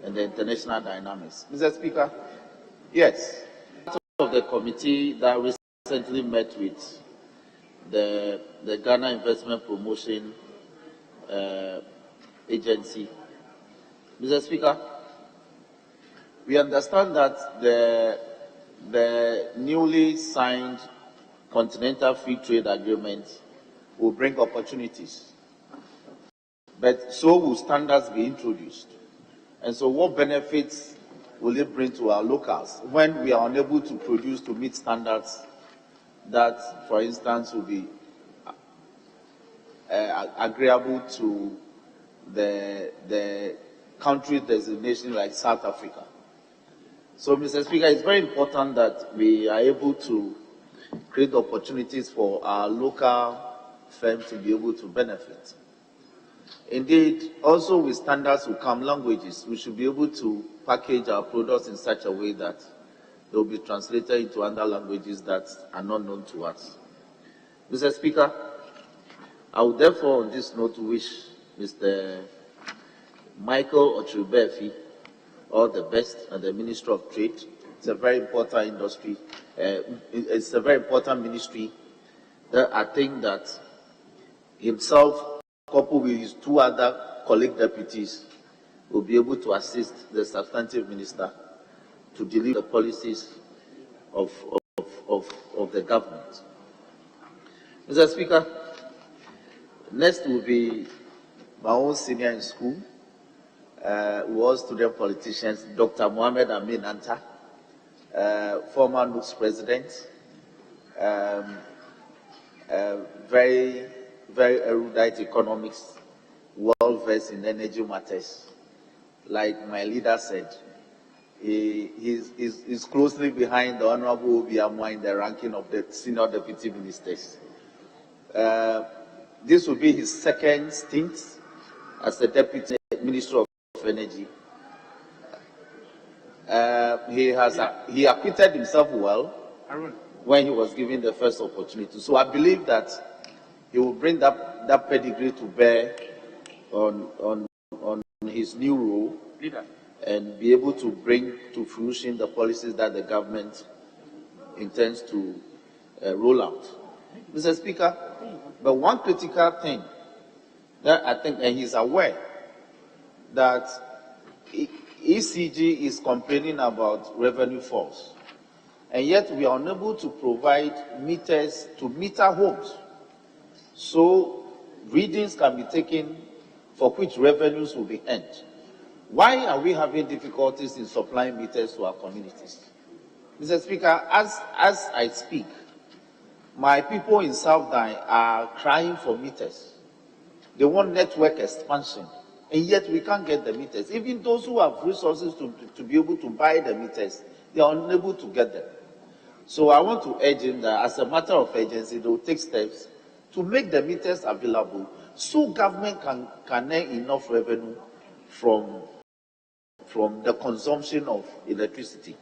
and the international dynamics. Mr. Speaker, yes, of the committee that recently met with the Ghana Investment Promotion Agency. Mr. Speaker, we understand that the newly signed Continental Free Trade Agreement will bring opportunities, but so will standards be introduced. And so what benefits will it bring to our locals when we are unable to produce to meet standards that, for instance, will be agreeable to the country designation like South Africa. So, Mr. Speaker, it's very important that we are able to create opportunities for our local firms to be able to benefit. Indeed, also with standards will come languages. We should be able to package our products in such a way that they will be translated into other languages that are not known to us. Mr. Speaker, I would therefore on this note wish Mr. Michael Ochubefi all the best and the Minister of Trade. It's a very important industry. It's a very important ministry that I think that himself, coupled with his two other colleague deputies, will be able to assist the substantive minister to deliver the policies of the government. Mr. Speaker, next will be my own senior in school, who was student politician, Dr. Mohammed Amin Anta, former NUCS president, very erudite economics, well-versed in energy matters. Like my leader said, he's closely behind the Honorable Obi Amwa in the ranking of the senior deputy ministers. This will be his second stint as the Deputy Minister of Energy. He acquitted himself well when he was given the first opportunity. So I believe that he will bring that pedigree to bear on his new role and be able to bring to fruition the policies that the government intends to roll out. Mr. Speaker, but one critical thing that I think, and he's aware, that ECG is complaining about revenue falls, and yet we are unable to provide meters to meter homes. So readings can be taken for which revenues will be earned. Why are we having difficulties in supplying meters to our communities? Mr. Speaker, as I speak, my people in South Dine are crying for meters. They want network expansion, and yet we can't get the meters. Even those who have resources to be able to buy the meters, they are unable to get them. So I want to urge him that as a matter of urgency, they will take steps to make the meters available so government can earn enough revenue from the consumption of electricity.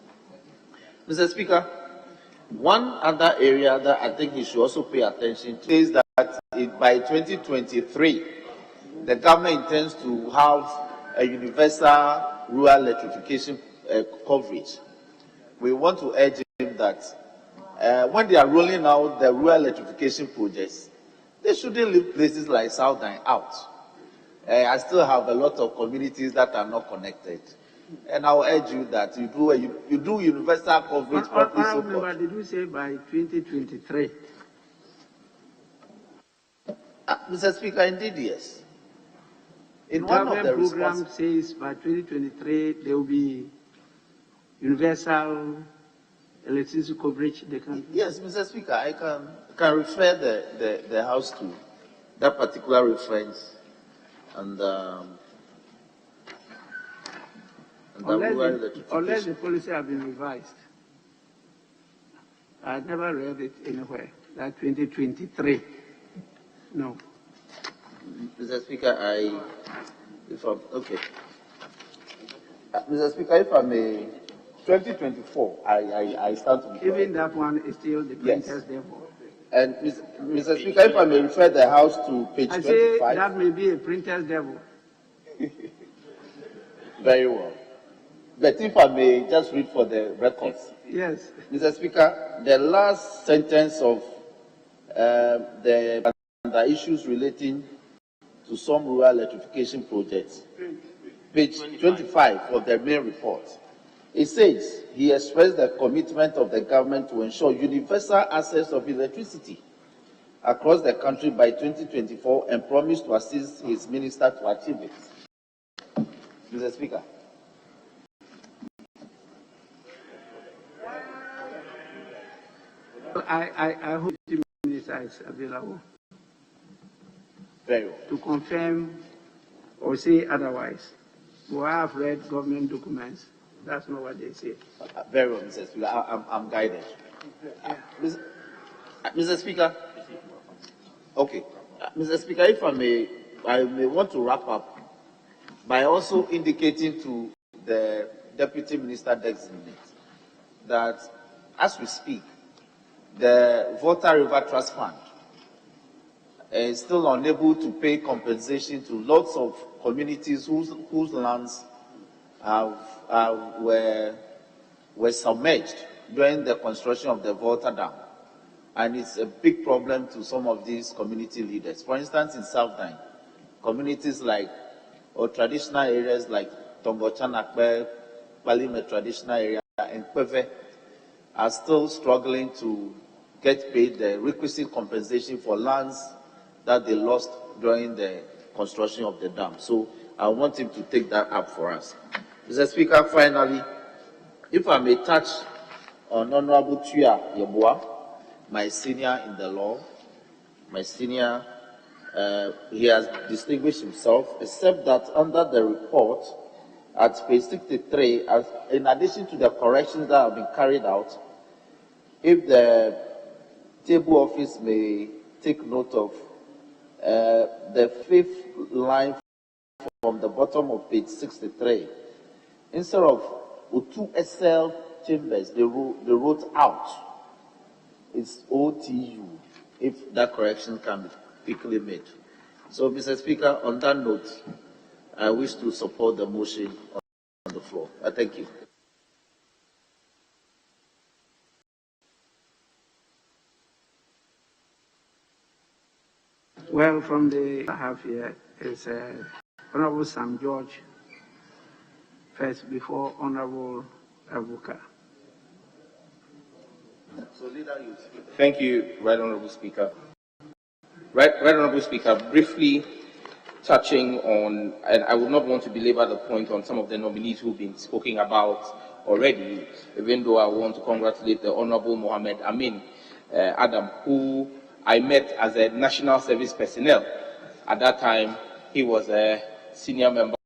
Mr. Speaker, one other area that I think he should also pay attention to is that by 2023, the government intends to have a universal rural electrification coverage. We want to urge him that when they are rolling out the rural electrification projects, they shouldn't leave places like South Dine out. I still have a lot of communities that are not connected. And I will urge you that you do universal coverage of this support. Did you say by 2023? Mr. Speaker, indeed, yes. In The one of the program says by 2023 there will be universal electricity coverage in the country. Yes, Mr. Speaker, I can refer the House to that particular reference and unless the policy has been revised. I never read it anywhere, that 2023. No. Mr. Speaker, Mr. Speaker, if I may, 2024, I stand to be correct. Even that one is still the printer's devil. And Mr. Speaker, if I may refer the House to page 25. I say that may be a printer's devil. Very well. But if I may just read for the records. Yes. Mr. Speaker, the last sentence of the issues relating to some rural electrification projects, page 25 of the main report, it says he expressed the commitment of the government to ensure universal access of electricity across the country by 2024 and promised to assist his minister to achieve it. Mr. Speaker. I hope the minister is available. Very well. To confirm or say otherwise. Well, I have read government documents. That's not what they say. Very well, Mr. Speaker. I'm guided. Mr. Speaker. Okay. Mr. Speaker, if I may want to wrap up by also indicating to the Deputy Minister Designate that as we speak, the Volta River Trust Fund is still unable to pay compensation to lots of communities whose lands were submerged during the construction of the Volta Dam. And it's a big problem to some of these community leaders. For instance, in Southern, communities like, or traditional areas like Tombochanakbe, Palime traditional area, and Kweve are still struggling to get paid the requisite compensation for lands that they lost during the construction of the dam. So I want him to take that up for us. Mr. Speaker, finally, if I may touch on Honorable Tuya Yeboah, my senior in the law, my senior, he has distinguished himself, except that under the report at page 63, in addition to the corrections that have been carried out, if the table office may take note of the fifth line from the bottom of page 63, instead of O2 SL chambers, they wrote out. It's OTU, if that correction can be quickly made. So, Mr. Speaker, on that note, I wish to support the motion on the floor. Thank you. Well, from the I have here is Honorable Sam George, first before Honorable Abuka. Thank you, Right Honorable Speaker. Right Honorable Speaker, briefly touching on, and I would not want to belabor the point on some of the nominees who've been spoken about already, even though I want to congratulate the Honorable Mohammed Amin Adam, who I met as a national service personnel. At that time, he was a senior member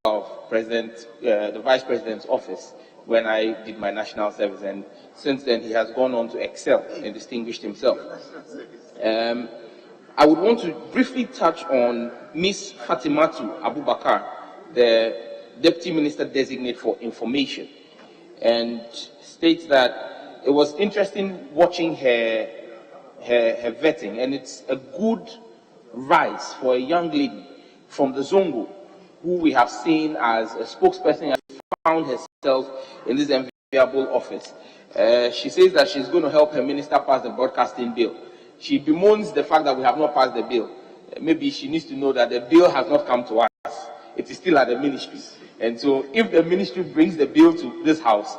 of the Vice President's office when I did my national service, and since then he has gone on to excel and distinguished himself. I would want to briefly touch on Ms. Fatimatu Abubakar, the Deputy Minister Designate for Information, and states that it was interesting watching her vetting, and it's a good rise for a young lady from the Zongo, who we have seen as a spokesperson and found herself in this enviable office. She says that she's going to help her minister pass the broadcasting bill. She bemoans the fact that we have not passed the bill. Maybe she needs to know that the bill has not come to us. It is still at the ministry. And so if the ministry brings the bill to this house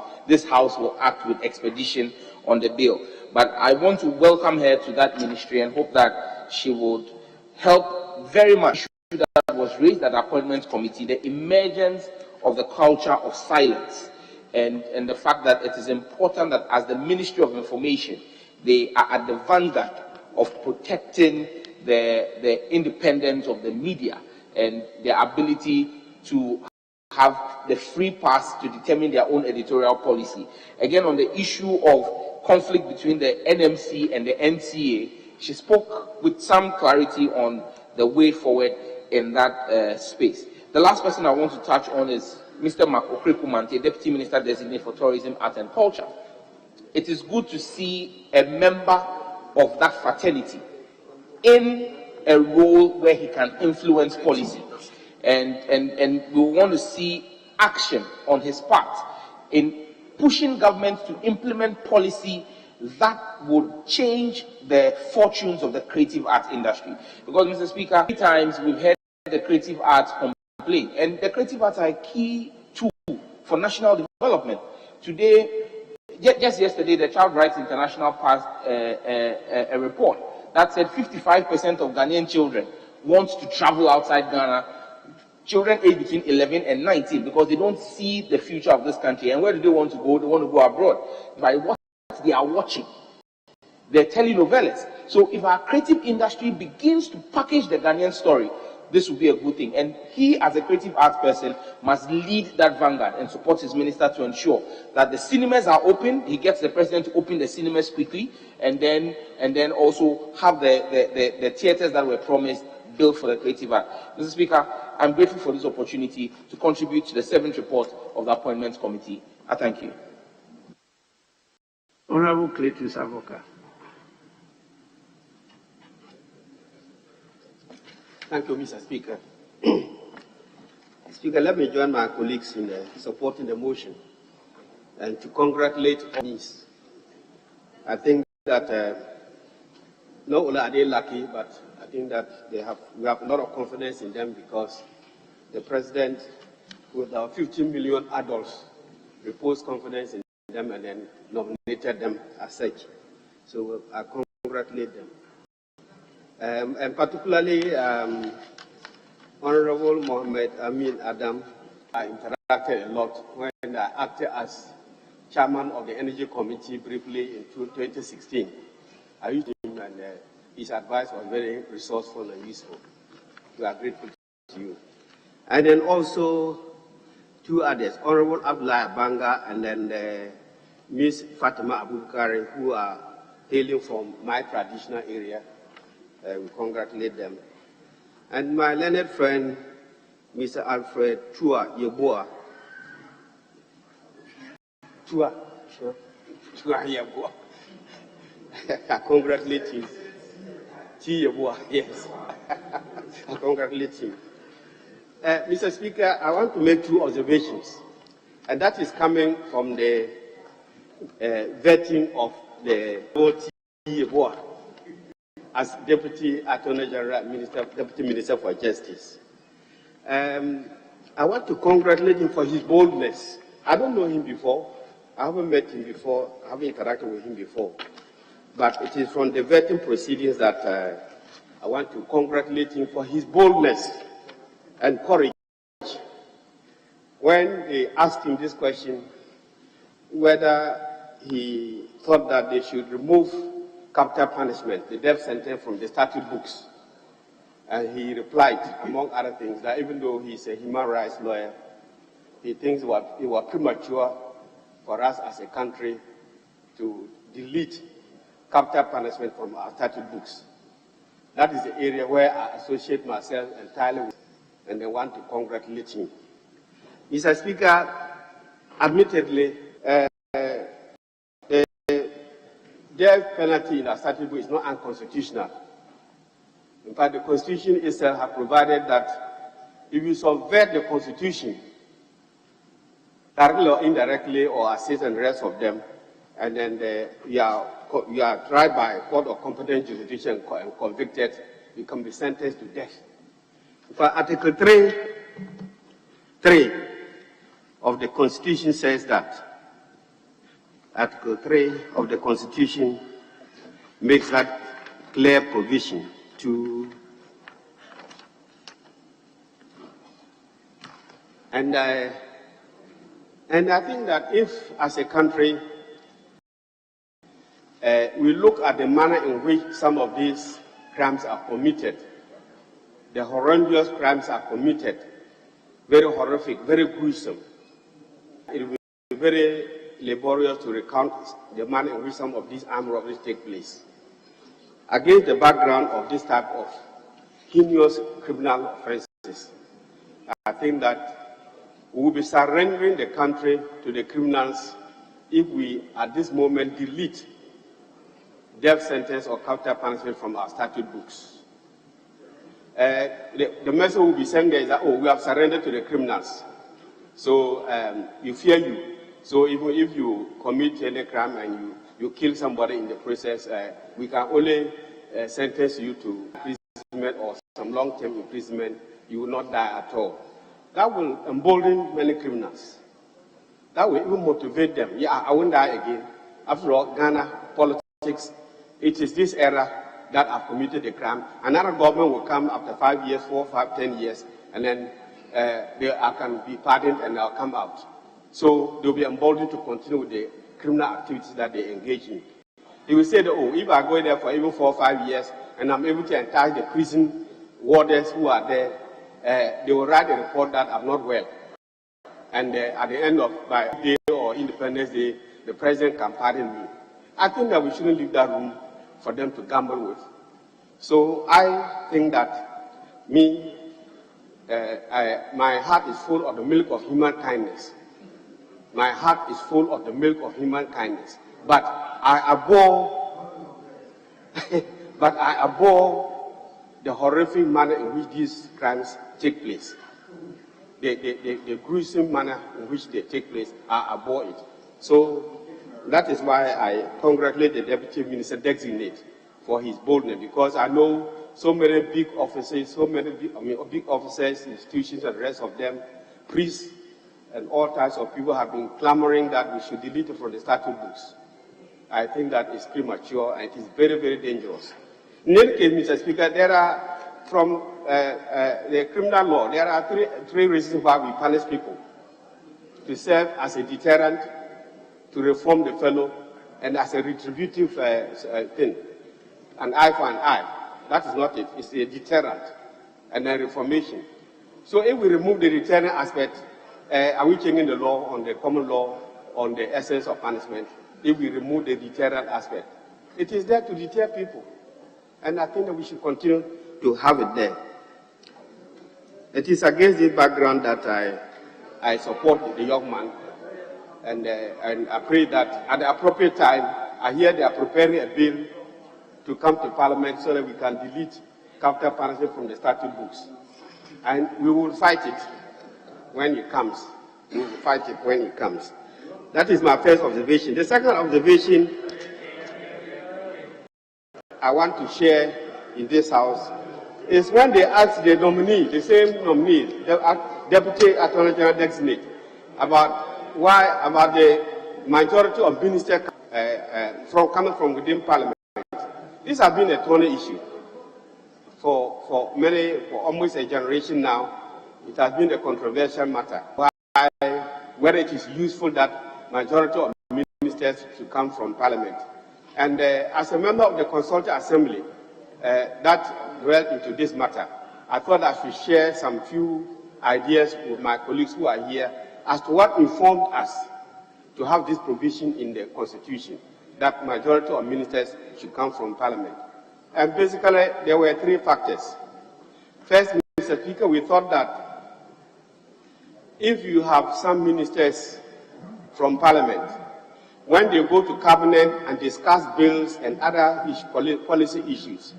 will act with expedition on the bill. But I want to welcome her to that ministry and hope that she would help very much. That was raised at the appointments committee, the emergence of the culture of silence, and the fact that it is important that as the Ministry of Information, they are at the vanguard of protecting the independence of the media and their ability to have the free pass to determine their own editorial policy. Again, on the issue of conflict between the NMC and the NCA, she spoke with some clarity on the way forward in that space. The last person I want to touch on is Mr. Mark Okrekumante, Deputy Minister Designate for Tourism, Art and Culture. It is good to see a member of that fraternity in a role where he can influence policy. And we want to see action on his part in pushing government to implement policy that would change the fortunes of the creative arts industry. Because, Mr. Speaker, many times we've heard the creative arts complain, and the creative arts are a key tool for national development. Today, just yesterday, the Child Rights International passed a report that said 55% of Ghanaian children want to travel outside Ghana, children aged between 11 and 19, because they don't see the future of this country. And where do they want to go? They want to go abroad. By what they are watching, the telenovelas. So if our creative industry begins to package the Ghanaian story, this will be a good thing. And he, as a creative arts person, must lead that vanguard and support his minister to ensure that the cinemas are open. He gets the president to open the cinemas quickly, and then also have the theaters that were promised built for the creative art. Mr. Speaker, I'm grateful for this opportunity to contribute to the 7th report of the Appointments Committee. I thank you. Honorable Cletus Avoka. Thank you, Mr. Speaker. Speaker, let me join my colleagues in supporting the motion and to congratulate these. I think that not only are they lucky, but I think that we have a lot of confidence in them because the president, with our 15 million adults, reposed confidence in them and then nominated them as such. So I congratulate them. And particularly Honorable Mohammed Amin Adam, I interacted a lot when I acted as chairman of the Energy Committee briefly in 2016. I used him and his advice was very resourceful and useful. We are grateful to you. And then also two others, Honorable Abdullah Banga and then Miss Fatima Abubakar, who are hailing from my traditional area. We congratulate them. And my learned friend, Mr. Alfred Chua Yeboah. Chua Yeboah. I congratulate him. Yeboah, yes. I congratulate him. Mr. Speaker, I want to make two observations, and that is coming from the vetting of the Yeboah as Deputy Attorney General, Deputy Minister for Justice. I want to congratulate him for his boldness. I don't know him before. I haven't met him before. I haven't interacted with him before. But it is from the vetting proceedings that I want to congratulate him for his boldness and courage. When they asked him this question, whether he thought that they should remove capital punishment, the death sentence, from the statute books. And he replied, among other things, that even though he's a human rights lawyer, he thinks it was premature for us as a country to delete capital punishment from our statute books. That is the area where I associate myself entirely with, and I want to congratulate him. Mr. Speaker, admittedly, death penalty in our statute book is not unconstitutional. In fact, the Constitution itself has provided that if you subvert the Constitution, directly or indirectly, or assist and rest of them, and then you are tried by a court of competent jurisdiction and convicted, you can be sentenced to death. In fact, Article 3 of the Constitution says that. Article 3 of the Constitution makes that clear provision to, and I think that if, as a country, we look at the manner in which some of these crimes are committed, the horrendous crimes are committed, very horrific, very gruesome, it will be very laborious to recount the manner in which some of these armed robberies take place. Against the background of this type of heinous criminal offenses, I think that we will be surrendering the country to the criminals if we, at this moment, delete death sentence or capital punishment from our statute books. The message will be sent there is that, oh, we have surrendered to the criminals. So you fear you. So even if you commit any crime and you kill somebody in the process, we can only sentence you to imprisonment or some long-term imprisonment. You will not die at all. That will embolden many criminals. That will even motivate them. Yeah, I won't die again. After all, Ghana politics, it is this era that have committed a crime. Another government will come after 5 years, 4, 5, 10 years, and then they can be pardoned and they'll come out. So they'll be emboldened to continue with the criminal activities that they engage in. He will say that, oh, if I go there for even 4 or 5 years and I'm able to entice the prison warders who are there, they will write a report that I'm not well. And at the end of my day or Independence Day, the president can pardon me. I think that we shouldn't leave that room for them to gamble with. So I think that my heart is full of the milk of human kindness. My heart is full of the milk of human kindness. But I abhor the horrific manner in which these crimes take place. The gruesome manner in which they take place, I abhor it. So that is why I congratulate the Deputy Minister Designate for his boldness, because I know so many big officers, big officers, institutions, and the rest of them, priests, and all types of people have been clamoring that we should delete it from the statute books. I think that is premature and it is very, very dangerous. In any case, Mr. Speaker, there are, from the criminal law, there are three reasons why we punish people: to serve as a deterrent, to reform the fellow, and as a retributive thing. An eye for an eye. That is not it. It's a deterrent and a reformation. So if we remove the deterrent aspect, are we changing the law on the common law on the essence of punishment? If we remove the deterrent aspect, it is there to deter people. And I think that we should continue to have it there. It is against this background that I support the young man. And I pray that at the appropriate time, I hear they are preparing a bill to come to Parliament so that we can delete capital punishment from the statute books. And we will fight it when it comes. We will fight it when it comes. That is my first observation. The second observation I want to share in this House is when they asked the nominee, the same nominee, the Deputy Attorney General Designate, about the majority of ministers coming from within Parliament. This has been a thorny issue for almost a generation now. It has been a controversial matter. Whether it is useful that majority of ministers should come from Parliament. And as a member of the Consultative Assembly that dwelt into this matter, I thought I should share some few ideas with my colleagues who are here as to what informed us to have this provision in the Constitution, that majority of ministers should come from Parliament. And basically, there were three factors. First, Mr. Speaker, we thought that if you have some ministers from Parliament, when they go to Cabinet and discuss bills and other policy issues,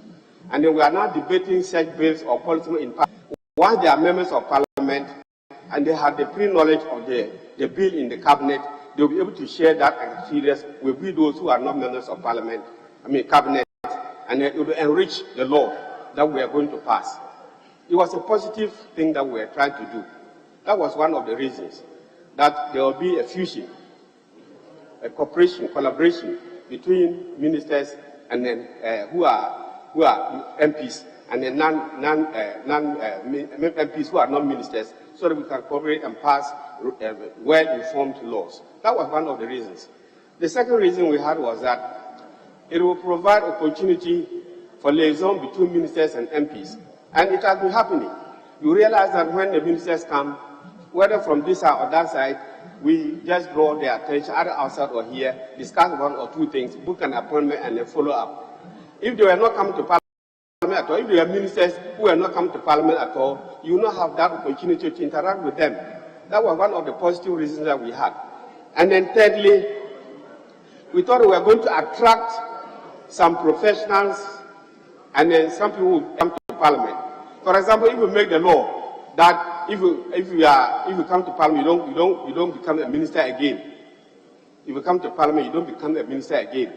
and then we are now debating such bills or policy in Parliament, once they are members of Parliament and they have the pre-knowledge of the bill in the Cabinet, they will be able to share that experience with those who are not members of Parliament, Cabinet, and it will enrich the law that we are going to pass. It was a positive thing that we were trying to do. That was one of the reasons, that there will be a fusion, a cooperation, collaboration between ministers and then who are MPs and then MPs who are not ministers, so that we can cooperate and pass well-informed laws. That was one of the reasons. The second reason we had was that it will provide opportunity for liaison between ministers and MPs. And it has been happening. You realize that when the ministers come, whether from this side or that side, we just draw their attention, either outside or here, discuss one or two things, book an appointment, and then follow up. If they were not coming to Parliament at all, if they were ministers who were not coming to Parliament at all, you will not have that opportunity to interact with them. That was one of the positive reasons that we had. And then thirdly, we thought we were going to attract some professionals and then some people who come to Parliament. For example, if we make the law that if you come to Parliament, you don't become a minister again. If you come to Parliament, you don't become a minister again.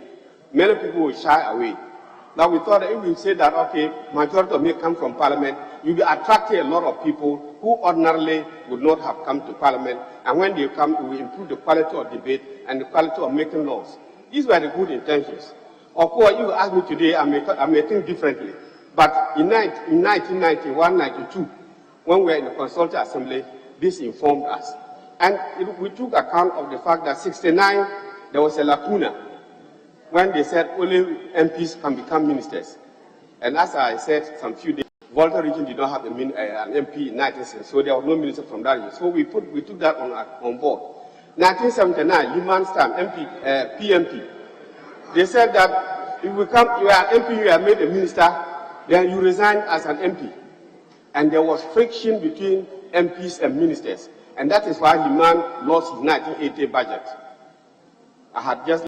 Many people will shy away. Now we thought that if we say that, okay, majority of me come from Parliament, you'll be attracting a lot of people who ordinarily would not have come to Parliament, and when they come, it will improve the quality of debate and the quality of making laws. These were the good intentions. Of course, if you ask me today, I may think differently. But in 1991, 92, when we were in the Consultative Assembly, this informed us. And we took account of the fact that 69, there was a lacuna when they said only MPs can become ministers. And as I said some few days, Volta region did not have an MP in 1960, so there was no minister from that region. So we took that on board. 1979, Liman's time, PMP, they said that if you are MP, you are made a minister, then you resign as an MP. And there was friction between MPs and ministers. And that is why Liman lost his 1980 budget. I had just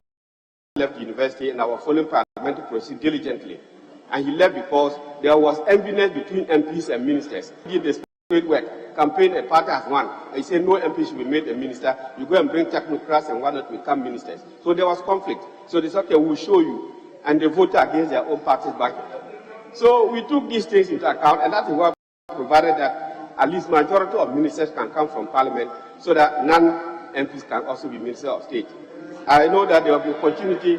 left university and I was following parliamentary procedure diligently. And he left because there was enviness between MPs and ministers. He did the straight work, campaign a party as one. He said no MP should be made a minister. You go and bring technocrats and why not become ministers? So there was conflict. So they said, okay, we'll show you. And they voted against their own party's budget. So we took these things into account, and that is why we provided that at least majority of ministers can come from parliament so that non-MPs can also be ministers of state. I know that there will be opportunity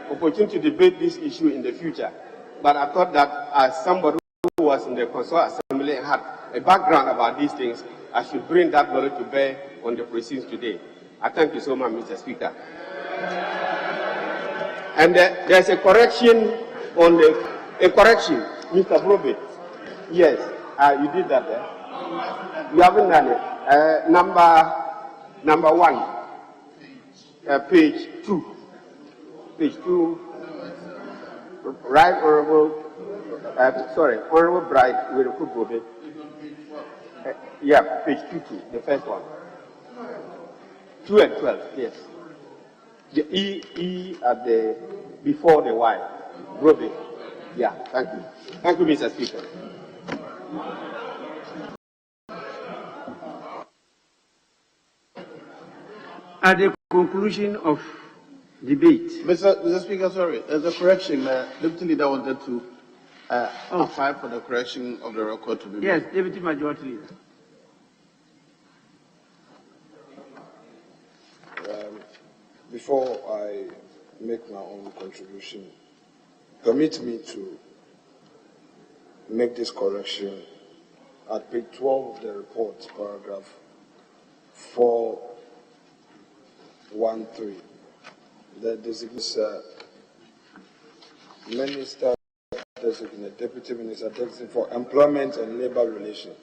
to debate this issue in the future. But I thought that as somebody who was in the Constituent Assembly and had a background about these things, I should bring that knowledge to bear on the proceedings today. I thank you so much, Mr. Speaker. And there's a correction on a correction, Mr. Brobe. Yes, you did that there. You haven't done it. Number 1, page 2. Page 2. Right Honorable, Honorable Bright with a Brobe. Yeah, page 22, the first one. 2 and 12, yes. The E at the before the Y. Brobe. Yeah, thank you. Thank you, Mr. Speaker. At the conclusion of debate. Mr. Speaker, sorry, there's a correction. Deputy Leader wanted to apply for the correction of the record to be made. Yes, Deputy Majority Leader. Before I make my own contribution, permit me to make this correction at page 12 of the report, paragraph 413. The designated minister designate, deputy minister designate for employment and labor relations.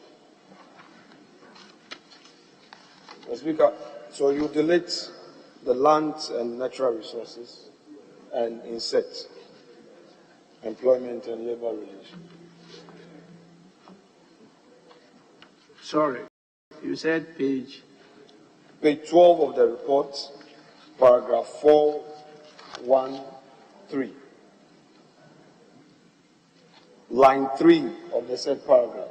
Mr. Speaker, so you delete the land and natural resources and insert employment and labor relations. Sorry, you said page 12 of the report, paragraph 413. Line 3 of the said paragraph.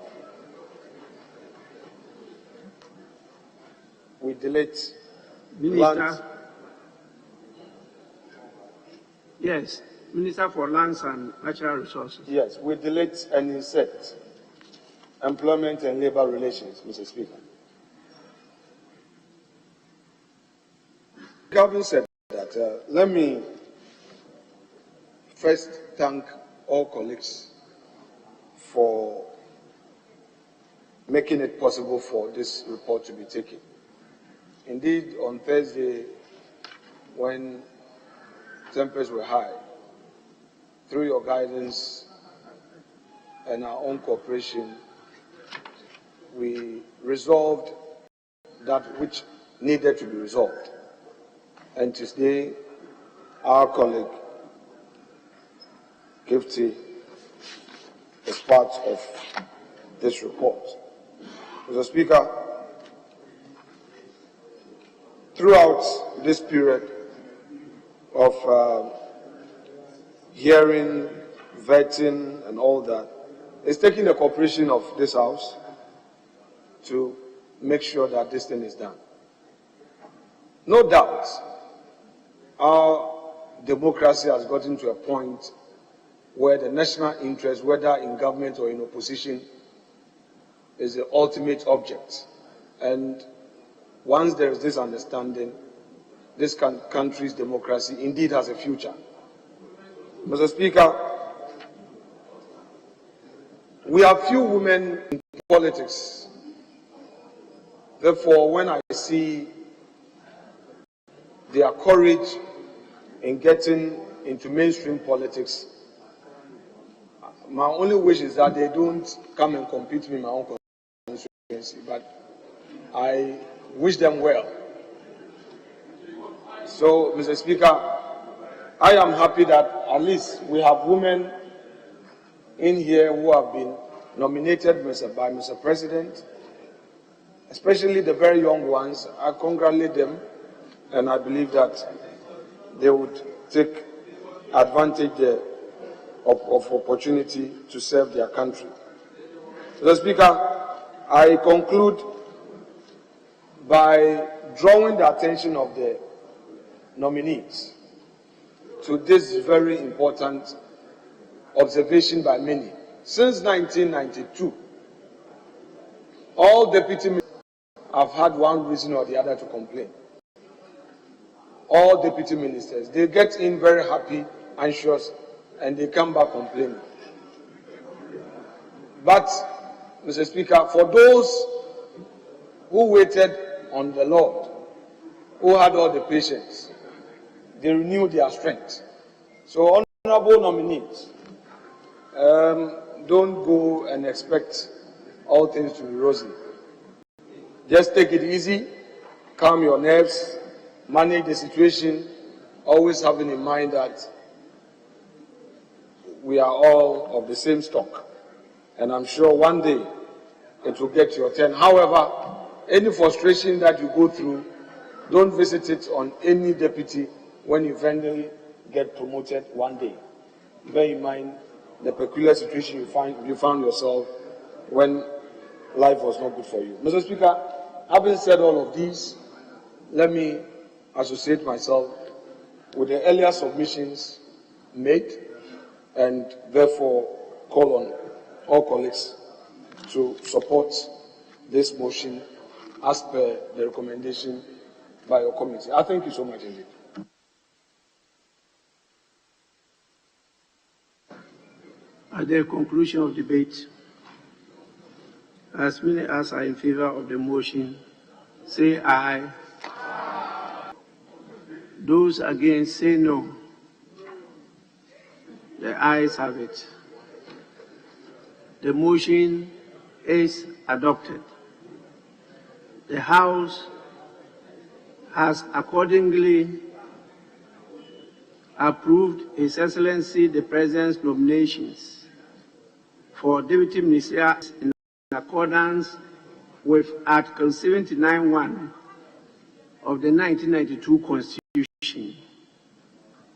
We delete Minister. Yes, Minister for Lands and Natural Resources. Yes, we delete and insert employment and labor relations, Mr. Speaker. Having said that, let me first thank all colleagues for making it possible for this report to be taken. Indeed, on Thursday, when temperatures were high, through your guidance and our own cooperation, we resolved that which needed to be resolved. And today, our colleague, Gifty, is part of this report. Mr. Speaker, throughout this period of hearing, vetting, and all that, it's taking the cooperation of this House to make sure that this thing is done. No doubt, our democracy has gotten to a point where the national interest, whether in government or in opposition, is the ultimate object. And once there is this understanding, this country's democracy indeed has a future. Mr. Speaker, we have few women in politics. Therefore, when I see their courage in getting into mainstream politics. My only wish is that they don't come and compete with me in my own constituency, but I wish them well. So, Mr. Speaker, I am happy that at least we have women in here who have been nominated by Mr. President, especially the very young ones. I congratulate them, and I believe that they would take advantage of opportunity to serve their country. Mr. Speaker, I conclude by drawing the attention of the nominees to this very important observation by many. Since 1992, all deputy ministers have had one reason or the other to complain. All deputy ministers, they get in very happy, anxious, and they come back complaining. But, Mr. Speaker, for those who waited on the Lord, who had all the patience, they renewed their strength. So, honorable nominees, don't go and expect all things to be rosy. Just take it easy, calm your nerves, manage the situation, always having in mind that we are all of the same stock. And I'm sure one day it will get your turn. However, any frustration that you go through, don't visit it on any deputy when you finally get promoted one day. Bear in mind the peculiar situation you found yourself when life was not good for you. Mr. Speaker, having said all of these, let me associate myself with the earlier submissions made and therefore call on all colleagues to support this motion as per the recommendation by your committee. I thank you so much indeed. At the conclusion of debate, as many as are in favor of the motion, say aye. Those against, say no. The ayes have it. The motion is adopted. The House has accordingly approved His Excellency the President's nominations for Deputy Minister in accordance with Article 79(1) of the 1992 Constitution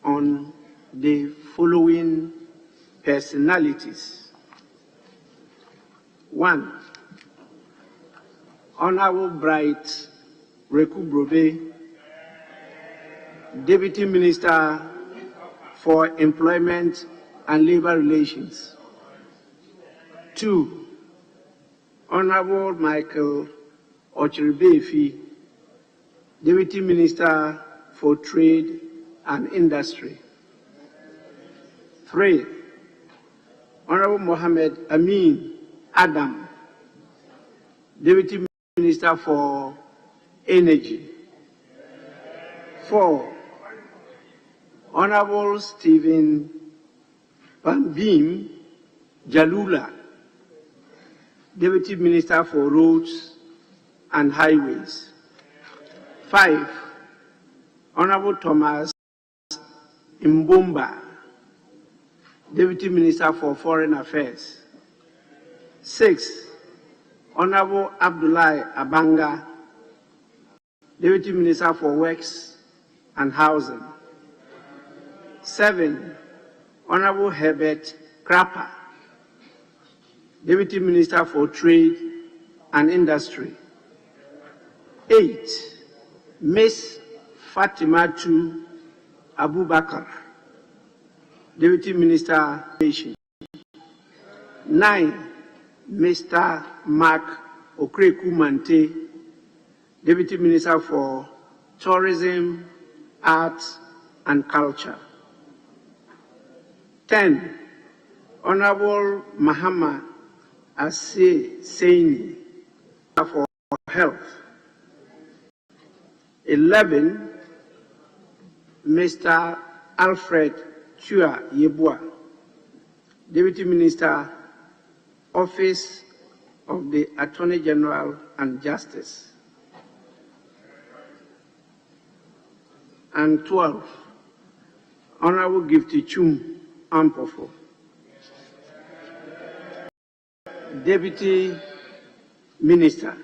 on the following personalities. 1. Honorable Bright Rekubrobe, Deputy Minister for Employment and Labor Relations. 2. Honorable Michael Ochiribefi, Deputy Minister for Trade and Industry. 3. Honorable Mohammed Amin Adam, Deputy Minister for Energy. 4. Honorable Stephen Pambim Jalula, Deputy Minister for Roads and Highways. 5. Honorable Thomas Mbumba, Deputy Minister for Foreign Affairs. 6. Honorable Abdullahi Abanga, Deputy Minister for Works and Housing. 7. Honorable Herbert Krapper, Deputy Minister for Trade and Industry. 8. Ms. Fatimatu Abubakar, Deputy Minister of Education. 9. Mr. Mark Okreku-Mante, Deputy Minister for Tourism, Arts and Culture. 10. Honorable Mahama Ase Seini for Health. 11. Mr. Alfred Chua Yebua, Deputy Minister, Office of the Attorney General and Justice. And 12, Honorable Gifty Chum Ampofo, Deputy Minister.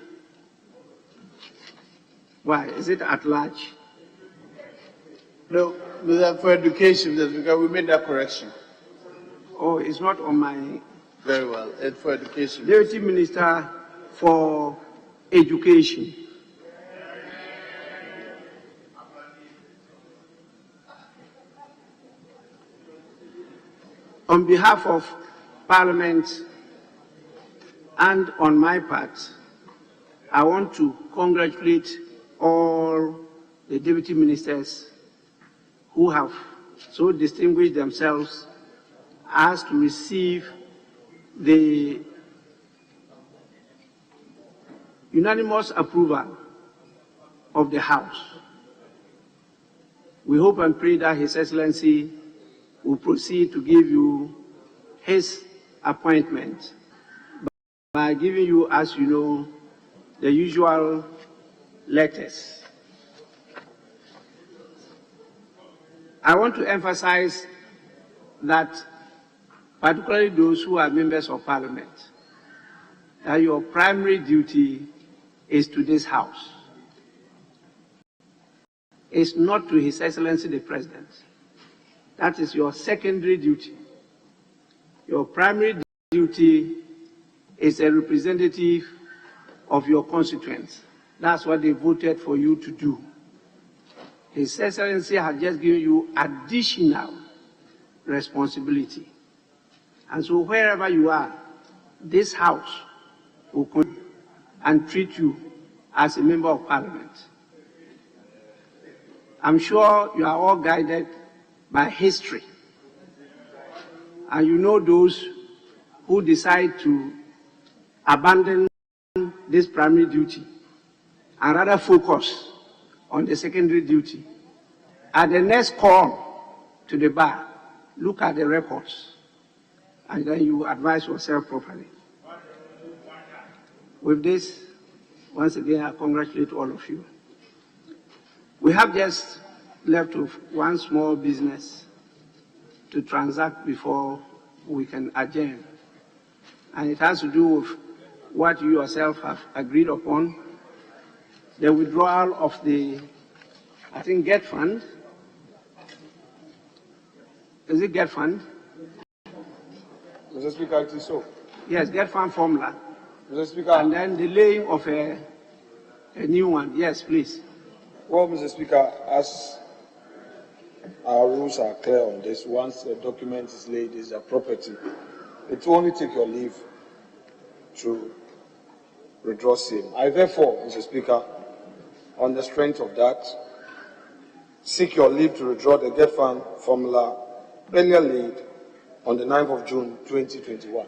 Why? Is it at large? No, for education, because we made that correction. Oh, it's not on my... Very well, it's for education. Deputy Minister for Education. On behalf of Parliament and on my part, I want to congratulate all the deputy ministers who have so distinguished themselves as to receive the unanimous approval of the House. We hope and pray that His Excellency will proceed to give you his appointment by giving you, as you know, the usual letters. I want to emphasize that, particularly those who are members of Parliament, that your primary duty is to this House. It's not to His Excellency the President. That is your secondary duty. Your primary duty is a representative of your constituents. That's what they voted for you to do. His Excellency has just given you additional responsibility. And so wherever you are, this House will come and treat you as a member of Parliament. I'm sure you are all guided by history. And you know those who decide to abandon this primary duty and rather focus on the secondary duty. At the next call to the bar, look at the records and then you advise yourself properly. With this, once again, I congratulate all of you. We have just left with one small business to transact before we can adjourn. And it has to do with what you yourself have agreed upon, the withdrawal of the, I think, GET fund. Is it GET fund? Mr. Speaker, it is so. Yes, GET fund formula. Mr. Speaker. And then the laying of a new one. Yes, please. Well, Mr. Speaker, as our rules are clear on this, once a document is laid, it's a property. It will only take your leave to withdraw same. I therefore, Mr. Speaker, on the strength of that, seek your leave to withdraw the GET fund formula earlier laid on the 9th of June 2021.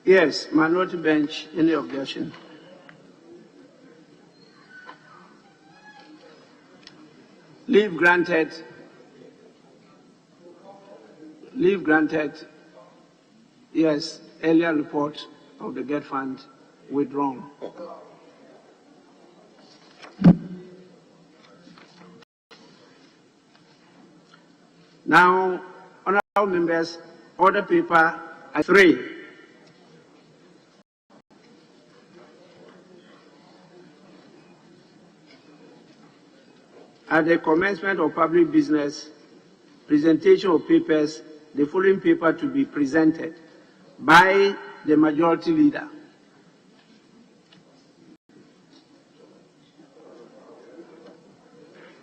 Yes, minority bench, any objection? Leave granted. Leave granted. Yes, earlier report of the GET fund withdrawn. Now, honorable members, order paper 3. At the commencement of public business, presentation of papers, the following paper to be presented by the majority leader.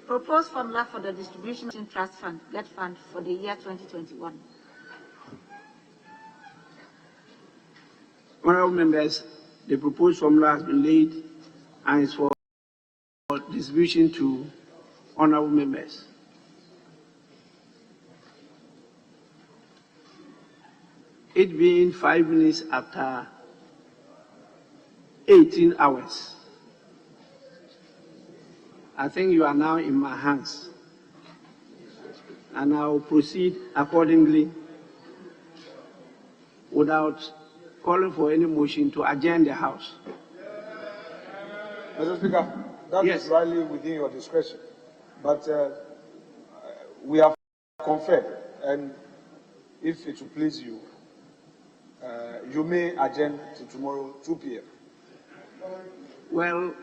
Proposed formula for the distribution trust fund, GET fund, for the year 2021. Honorable members, the proposed formula has been laid and is for distribution to honorable members. It being 5 minutes after 18 hours, I think you are now in my hands, and I will proceed accordingly without calling for any motion to adjourn the House. Mr. Speaker, that is rightly within your discretion, but we have conferred, and if it will please you, you may adjourn to tomorrow 2 p.m. Well,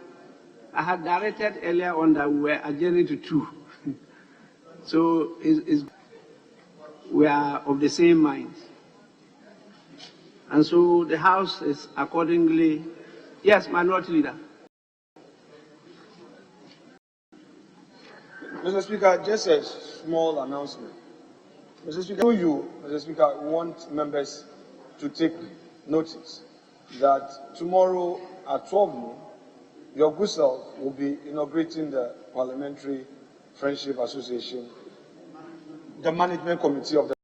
I had directed earlier on that we were adjourning to 2. So we are of the same mind. And so the House is accordingly, yes, Minority Leader. Mr. Speaker, just a small announcement. Mr. Speaker, Mr. Speaker, want members to take notice that tomorrow at 12 noon, your good self will be inaugurating the Parliamentary Friendship Association, the Management Committee of the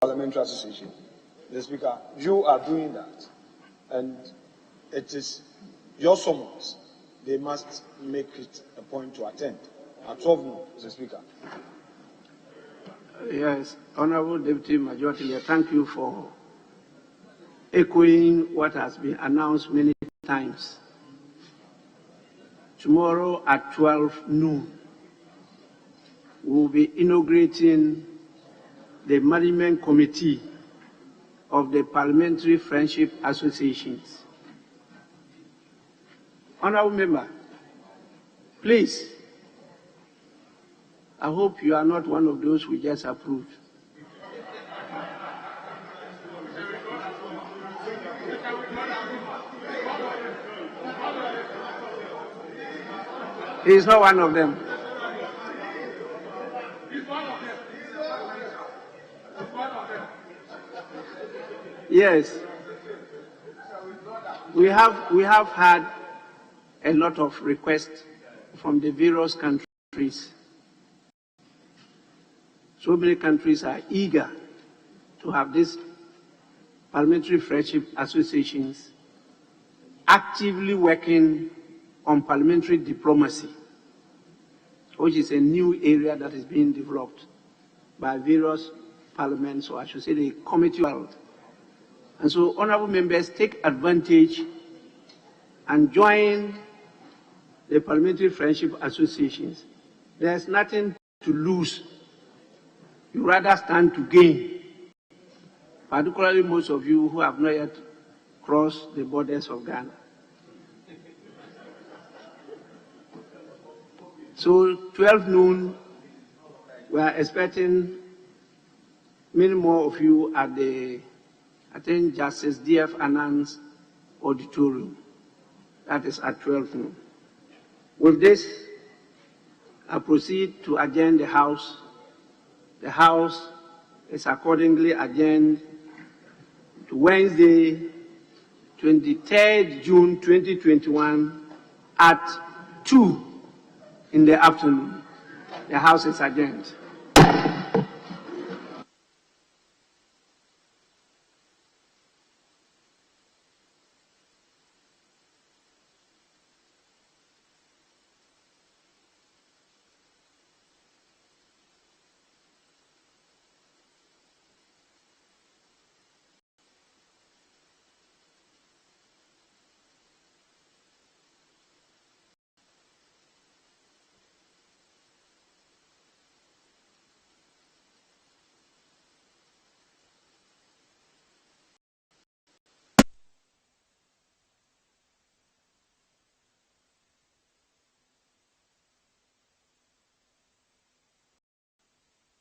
Parliamentary Association. Mr. Speaker, you are doing that, and it is your summons. They must make it a point to attend at 12 noon, Mr. Speaker. Yes, Honorable Deputy Majority Leader, thank you for echoing what has been announced many times. Tomorrow at 12 noon, we will be inaugurating the Management Committee of the Parliamentary Friendship Associations. Honorable Member, please, I hope you are not one of those who just approved. He is not one of them. Yes, we have had a lot of requests from the various countries. So many countries are eager to have these parliamentary friendship associations actively working on parliamentary diplomacy, which is a new area that is being developed by various parliaments, or I should say the Committee world. And so, honorable members, take advantage and join the parliamentary friendship associations. There's nothing to lose. You rather stand to gain, particularly most of you who have not yet crossed the borders of Ghana. So 12 noon, we are expecting many more of you at the, I think, Justice D.F. Anand's auditorium. That is at 12 noon. With this, I proceed to adjourn the House. The House is accordingly adjourned to Wednesday, 23rd June 2021 at 2 in the afternoon. The House is adjourned.